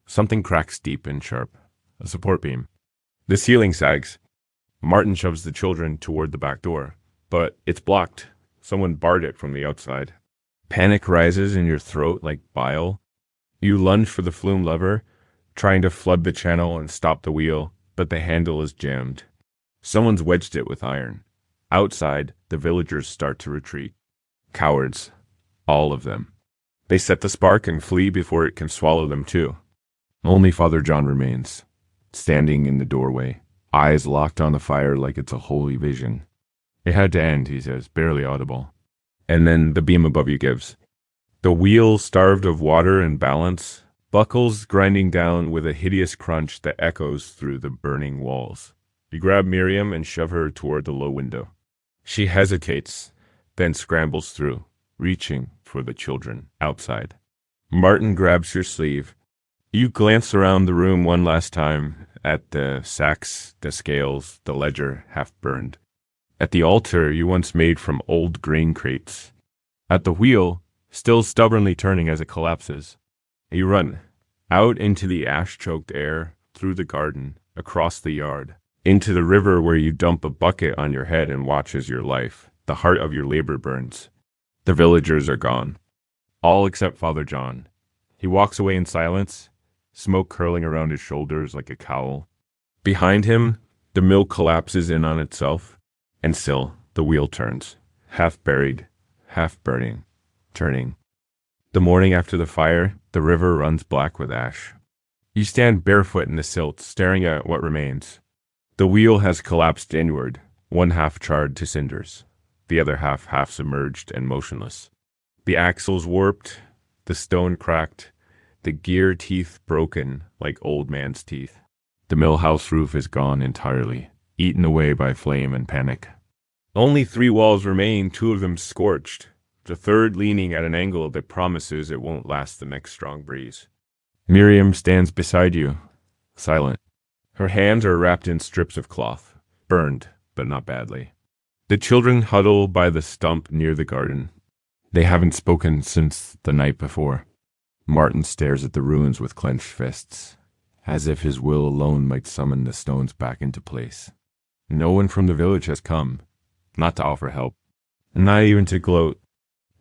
Speaker 1: Something cracks deep and sharp. A support beam. The ceiling sags. Martin shoves the children toward the back door, but it's blocked. Someone barred it from the outside. Panic rises in your throat like bile. You lunge for the flume lever, trying to flood the channel and stop the wheel, but the handle is jammed. Someone's wedged it with iron. Outside, the villagers start to retreat. Cowards. All of them. They set the spark and flee before it can swallow them too. Only Father John remains, standing in the doorway, eyes locked on the fire like it's a holy vision. It had to end, he says, barely audible. And then the beam above you gives. The wheel, starved of water and balance, buckles grinding down with a hideous crunch that echoes through the burning walls. You grab Miriam and shove her toward the low window. She hesitates, then scrambles through, reaching for the children outside. Martin grabs your sleeve. You glance around the room one last time at the sacks, the scales, the ledger half burned. At the altar you once made from old grain crates. At the wheel, still stubbornly turning as it collapses. You run, out into the ash-choked air, through the garden, across the yard, into the river where you dump a bucket on your head and watch as your life, the heart of your labor burns. The villagers are gone. All except Father John. He walks away in silence, smoke curling around his shoulders like a cowl. Behind him, the mill collapses in on itself, and still the wheel turns, half buried, half burning, turning. The morning after the fire, the river runs black with ash. You stand barefoot in the silt, staring at what remains. The wheel has collapsed inward, one half charred to cinders, the other half submerged and motionless. The axles warped, the stone cracked, the gear teeth broken like old man's teeth. The mill house roof is gone entirely, eaten away by flame and panic. Only 3 walls remain, 2 of them scorched, the third leaning at an angle that promises it won't last the next strong breeze. Miriam stands beside you, silent. Her hands are wrapped in strips of cloth, burned, but not badly. The children huddle by the stump near the garden. They haven't spoken since the night before. Martin stares at the ruins with clenched fists, as if his will alone might summon the stones back into place. No one from the village has come, not to offer help, not even to gloat.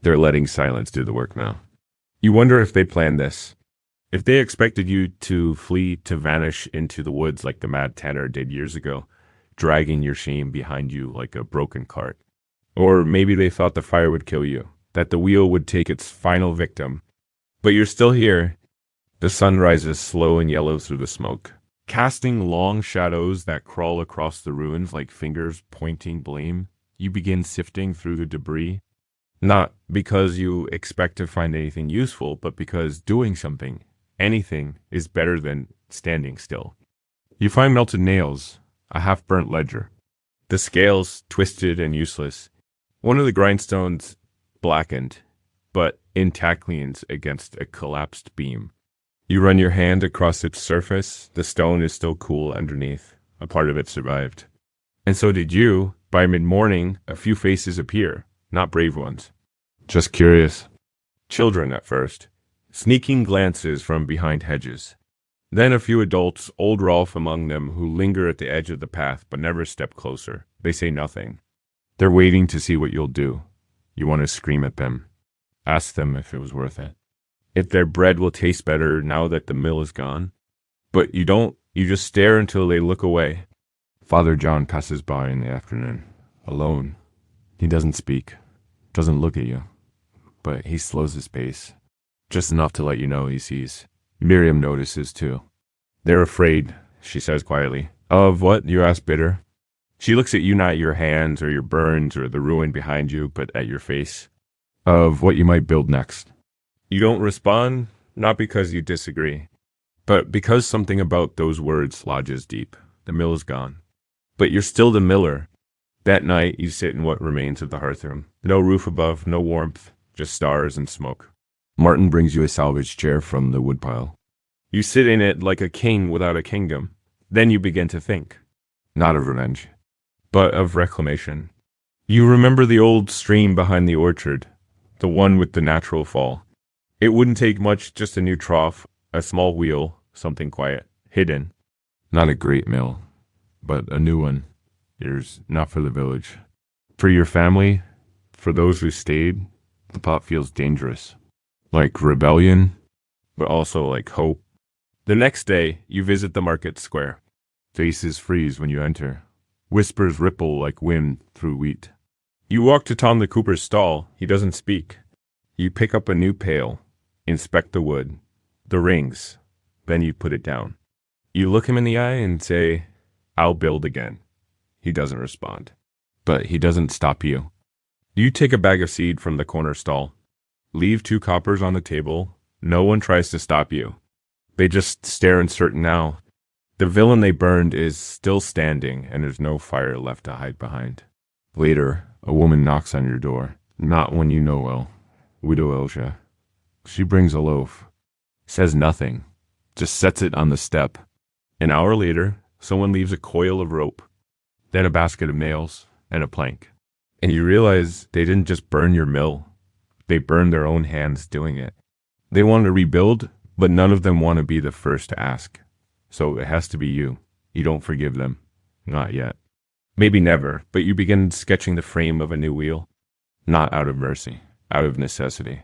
Speaker 1: They're letting silence do the work now. You wonder if they planned this. If they expected you to flee, to vanish into the woods like the Mad Tanner did years ago, dragging your shame behind you like a broken cart. Or maybe they thought the fire would kill you, that the wheel would take its final victim. But you're still here. The sun rises slow and yellow through the smoke, casting long shadows that crawl across the ruins like fingers pointing blame. You begin sifting through the debris, not because you expect to find anything useful, but because doing something, anything, is better than standing still. You find melted nails, a half-burnt ledger, the scales twisted and useless, one of the grindstones blackened, but intact leans against a collapsed beam. You run your hand across its surface. The stone is still cool underneath. A part of it survived. And so did you. By mid-morning, a few faces appear, not brave ones. Just curious. Children at first, sneaking glances from behind hedges. Then a few adults, old Rolf among them, who linger at the edge of the path but never step closer. They say nothing. They're waiting to see what you'll do. You want to scream at them. Ask them if it was worth it. If their bread will taste better now that the mill is gone. But you don't. You just stare until they look away. Father John passes by in the afternoon, alone. He doesn't speak, doesn't look at you, but he slows his pace, just enough to let you know he sees. Miriam notices too. They're afraid, she says quietly. Of what? You ask bitter. She looks at you, not at your hands or your burns or the ruin behind you, but at your face. Of what you might build next. You don't respond, not because you disagree, but because something about those words lodges deep. The mill is gone. But you're still the miller. That night, you sit in what remains of the hearthroom. No roof above, no warmth, just stars and smoke. Martin brings you a salvaged chair from the woodpile. You sit in it like a king without a kingdom. Then you begin to think. Not of revenge, but of reclamation. You remember the old stream behind the orchard, the one with the natural fall. It wouldn't take much, just a new trough, a small wheel, something quiet, hidden. Not a great mill, but a new one. Yours, not for the village. For your family, for those who stayed, the pot feels dangerous. Like rebellion, but also like hope. The next day, you visit the market square. Faces freeze when you enter. Whispers ripple like wind through wheat. You walk to Tom the Cooper's stall. He doesn't speak. You pick up a new pail. Inspect the wood, the rings, then you put it down. You look him in the eye and say, I'll build again. He doesn't respond, but he doesn't stop you. You take a bag of seed from the corner stall, leave 2 coppers on the table. No one tries to stop you. They just stare uncertain now. The villain they burned is still standing and there's no fire left to hide behind. Later, a woman knocks on your door, not one you know well, Widow Elja. She brings a loaf, says nothing, just sets it on the step. An hour later, someone leaves a coil of rope, then a basket of nails, and a plank. And you realize they didn't just burn your mill. They burned their own hands doing it. They want to rebuild, but none of them want to be the first to ask. So it has to be you. You don't forgive them. Not yet. Maybe never, but you begin sketching the frame of a new wheel. Not out of mercy, out of necessity.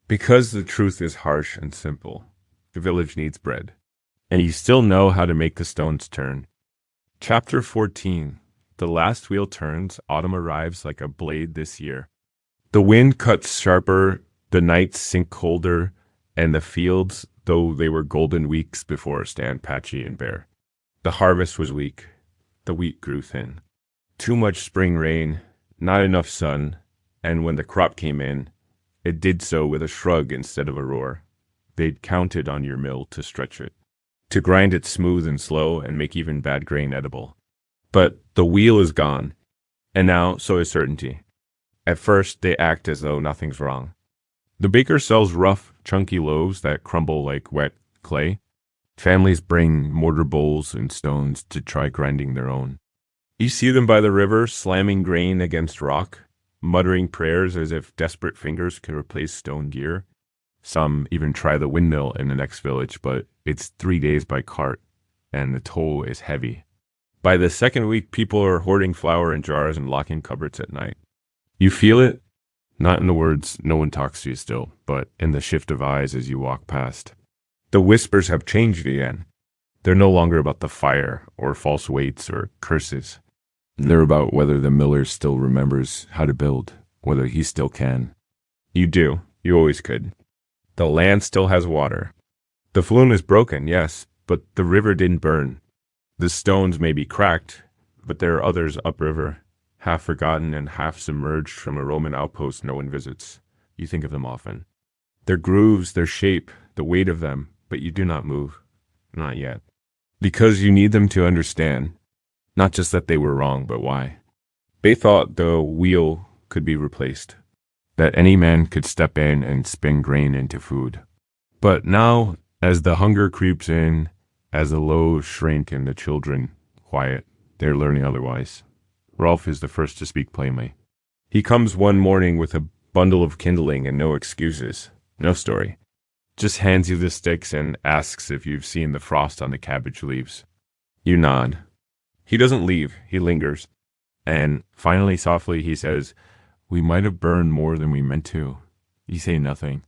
Speaker 1: Because the truth is harsh and simple. The village needs bread. And you still know how to make the stones turn. Chapter 14. The last wheel turns. Autumn arrives like a blade this year. The wind cuts sharper, the nights sink colder, and the fields, though they were golden weeks before, stand patchy and bare. The harvest was weak. The wheat grew thin. Too much spring rain, not enough sun, and when the crop came in, it did so with a shrug instead of a roar. They'd counted on your mill to stretch it, to grind it smooth and slow and make even bad grain edible. But the wheel is gone, and now so is certainty. At first, they act as though nothing's wrong. The baker sells rough, chunky loaves that crumble like wet clay. Families bring mortar bowls and stones to try grinding their own. You see them by the river, slamming grain against rock, muttering prayers as if desperate fingers could replace stone gear. Some even try the windmill in the next village, but it's 3 days by cart, and the toll is heavy. By the second week, people are hoarding flour in jars and locking cupboards at night. You feel it, not in the words no one talks to you still, but in the shift of eyes as you walk past. The whispers have changed again. They're no longer about the fire or false weights or curses. They're about whether the miller still remembers how to build, whether he still can. You do. You always could. The land still has water. The flume is broken, yes, but the river didn't burn. The stones may be cracked, but there are others upriver, half forgotten and half submerged from a Roman outpost no one visits. You think of them often. Their grooves, their shape, the weight of them, but you do not move. Not yet. Because you need them to understand. Not just that they were wrong, but why. They thought the wheel could be replaced. That any man could step in and spin grain into food. But now, as the hunger creeps in, as the loaves shrink and the children quiet, they're learning otherwise. Rolf is the first to speak plainly. He comes one morning with a bundle of kindling and no excuses, no story. Just hands you the sticks and asks if you've seen the frost on the cabbage leaves. You nod. He doesn't leave, he lingers. And finally, softly, he says, "We might have burned more than we meant to." You say nothing.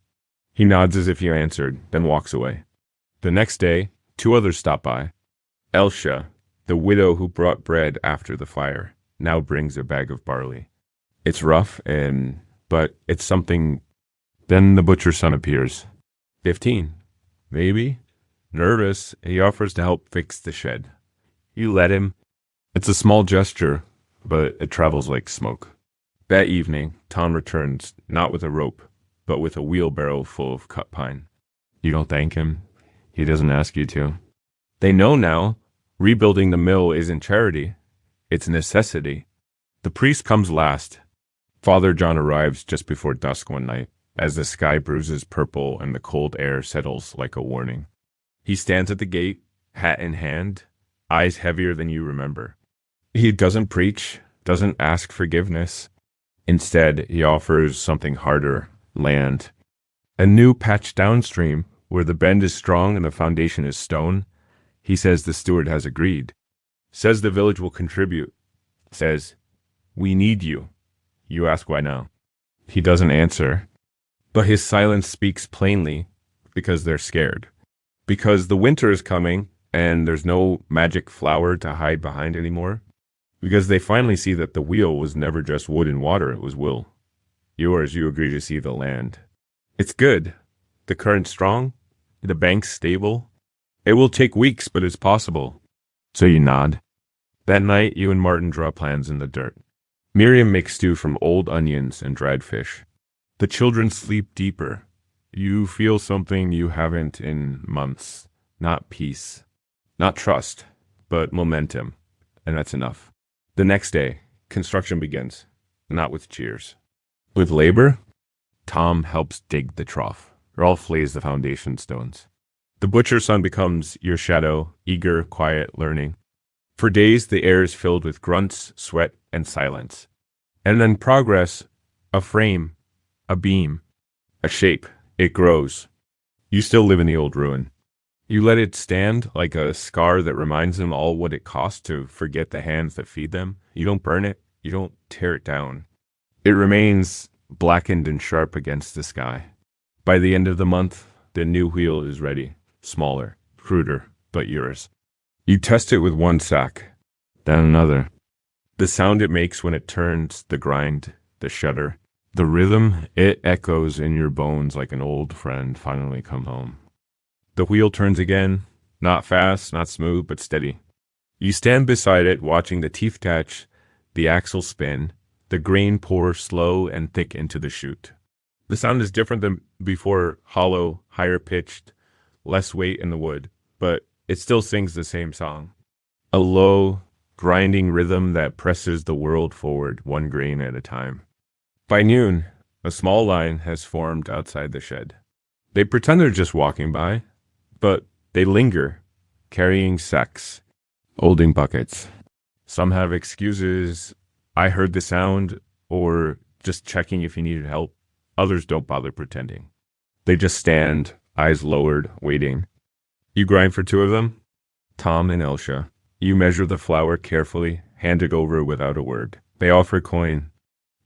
Speaker 1: He nods as if you answered, then walks away. The next day, 2 others stop by. Elsha, the widow who brought bread after the fire, now brings a bag of barley. It's rough, but it's something. Then the butcher's son appears. 15, maybe. Nervous, he offers to help fix the shed. You let him. It's a small gesture, but it travels like smoke. That evening, Tom returns, not with a rope, but with a wheelbarrow full of cut pine. You don't thank him. He doesn't ask you to. They know now, rebuilding the mill isn't charity. It's necessity. The priest comes last. Father John arrives just before dusk one night, as the sky bruises purple and the cold air settles like a warning. He stands at the gate, hat in hand, eyes heavier than you remember. He doesn't preach, doesn't ask forgiveness. Instead, he offers something harder, land. A new patch downstream, where the bend is strong and the foundation is stone. He says the steward has agreed. Says the village will contribute. Says, "We need you." You ask why now. He doesn't answer. But his silence speaks plainly, because they're scared. Because the winter is coming, and there's no magic flower to hide behind anymore. Because they finally see that the wheel was never just wood and water, it was will. Yours, you agree to see the land. It's good. The current's strong. The bank's stable. It will take weeks, but it's possible. So you nod. That night, you and Martin draw plans in the dirt. Miriam makes stew from old onions and dried fish. The children sleep deeper. You feel something you haven't in months. Not peace. Not trust, but momentum. And that's enough. The next day, construction begins. Not with cheers. With labor, Tom helps dig the trough. Rolf lays the foundation stones. The butcher's son becomes your shadow, eager, quiet, learning. For days, the air is filled with grunts, sweat, and silence. And then progress, a frame, a beam, a shape. It grows. You still live in the old ruin. You let it stand like a scar that reminds them all what it costs to forget the hands that feed them. You don't burn it. You don't tear it down. It remains blackened and sharp against the sky. By the end of the month, the new wheel is ready. Smaller, cruder, but yours. You test it with one sack, then another. The sound it makes when it turns, the grind, the shudder, the rhythm, it echoes in your bones like an old friend finally come home. The wheel turns again, not fast, not smooth, but steady. You stand beside it, watching the teeth catch, the axle spin, the grain pour slow and thick into the chute. The sound is different than before, hollow, higher pitched, less weight in the wood, but it still sings the same song. A low, grinding rhythm that presses the world forward, one grain at a time. By noon, a small line has formed outside the shed. They pretend they're just walking by, but they linger, carrying sacks, holding buckets. Some have excuses, "I heard the sound," or just checking if you needed help. Others don't bother pretending. They just stand, eyes lowered, waiting. You grind for two of them, Tom and Elsha. You measure the flour carefully, hand it over without a word. They offer coin.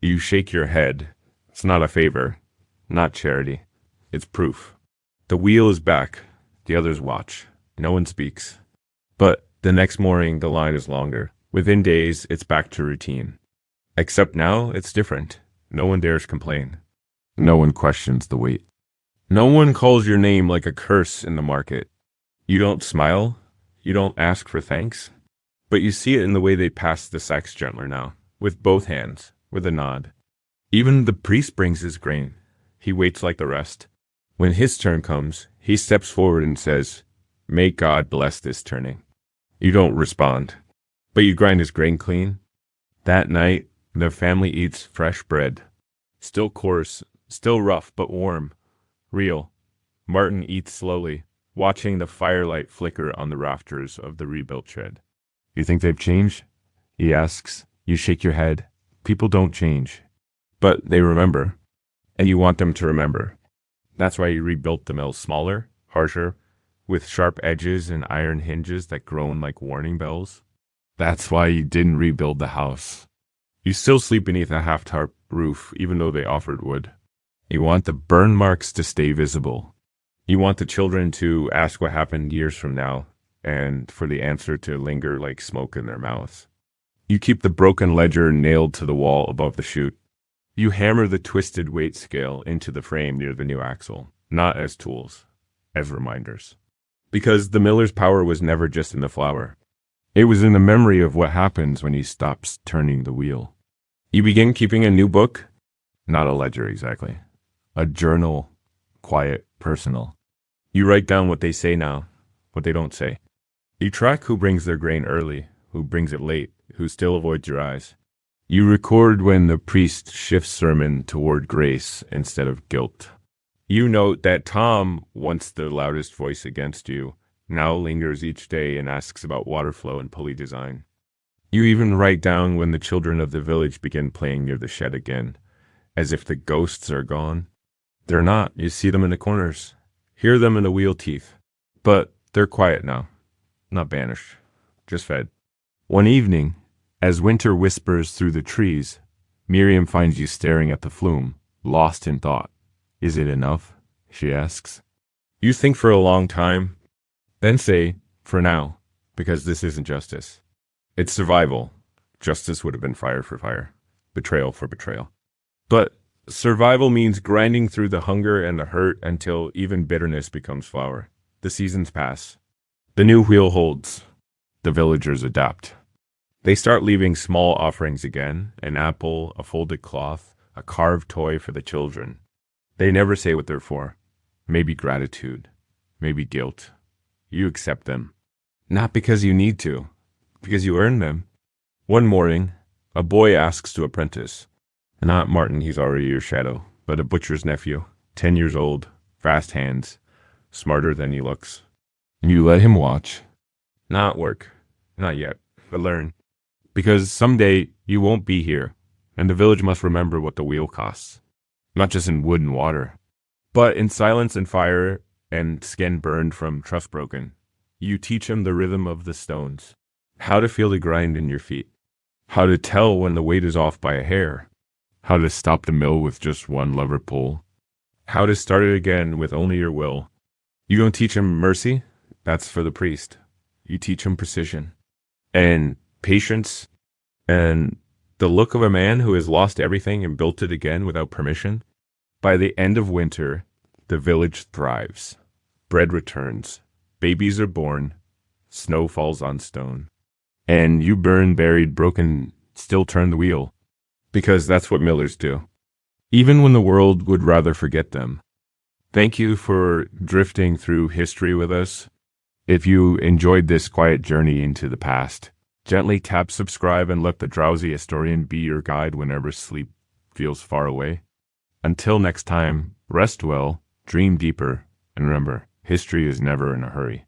Speaker 1: You shake your head. It's not a favor, not charity. It's proof. The wheel is back. The others watch. No one speaks. But the next morning, the line is longer. Within days, it's back to routine. Except now, it's different. No one dares complain. No one questions the weight. No one calls your name like a curse in the market. You don't smile. You don't ask for thanks. But you see it in the way they pass the sacks gentler now, with both hands, with a nod. Even the priest brings his grain. He waits like the rest. When his turn comes, he steps forward and says, "May God bless this turning." You don't respond, but you grind his grain clean. That night, the family eats fresh bread. Still coarse, still rough, but warm. Real. Martin eats slowly, watching the firelight flicker on the rafters of the rebuilt shed. "You think they've changed?" he asks. You shake your head. People don't change. But they remember. And you want them to remember. That's why you rebuilt the mill smaller, harsher, with sharp edges and iron hinges that groan like warning bells. That's why you didn't rebuild the house. You still sleep beneath a half-tarp roof, even though they offered wood. You want the burn marks to stay visible. You want the children to ask what happened years from now, and for the answer to linger like smoke in their mouths. You keep the broken ledger nailed to the wall above the chute. You hammer the twisted weight scale into the frame near the new axle, not as tools, as reminders. Because the miller's power was never just in the flour. It was in the memory of what happens when he stops turning the wheel. You begin keeping a new book, not a ledger exactly, a journal, quiet, personal. You write down what they say now, what they don't say. You track who brings their grain early, who brings it late, who still avoids your eyes. You record when the priest shifts sermon toward grace instead of guilt. You note that Tom, once the loudest voice against you, now lingers each day and asks about water flow and pulley design. You even write down when the children of the village begin playing near the shed again, as if the ghosts are gone. They're not. You see them in the corners, hear them in the wheel teeth. But they're quiet now, not banished, just fed. One evening, as winter whispers through the trees, Miriam finds you staring at the flume, lost in thought. "Is it enough?" she asks. You think for a long time, then say, "For now," because this isn't justice. It's survival. Justice would have been fire for fire, betrayal for betrayal. But survival means grinding through the hunger and the hurt until even bitterness becomes flour. The seasons pass. The new wheel holds. The villagers adapt. They start leaving small offerings again, an apple, a folded cloth, a carved toy for the children. They never say what they're for. Maybe gratitude, maybe guilt. You accept them. Not because you need to, because you earn them. One morning, a boy asks to apprentice. Not Martin, he's already your shadow, but a butcher's nephew, 10 years old, fast hands, smarter than he looks. You let him watch. Not work, not yet, but learn. Because someday you won't be here, and the village must remember what the wheel costs. Not just in wood and water, but in silence and fire and skin burned from trust broken. You teach him the rhythm of the stones, how to feel the grind in your feet, how to tell when the weight is off by a hair, how to stop the mill with just one lever pull, how to start it again with only your will. You don't teach him mercy, that's for the priest. You teach him precision and patience and the look of a man who has lost everything and built it again without permission. By the end of winter, the village thrives. Bread returns. Babies are born. Snow falls on stone. And you burn, buried, broken, still turn the wheel. Because that's what millers do. Even when the world would rather forget them. Thank you for drifting through history with us. If you enjoyed this quiet journey into the past, gently tap subscribe and let the drowsy historian be your guide whenever sleep feels far away. Until next time, rest well, dream deeper, and remember, history is never in a hurry.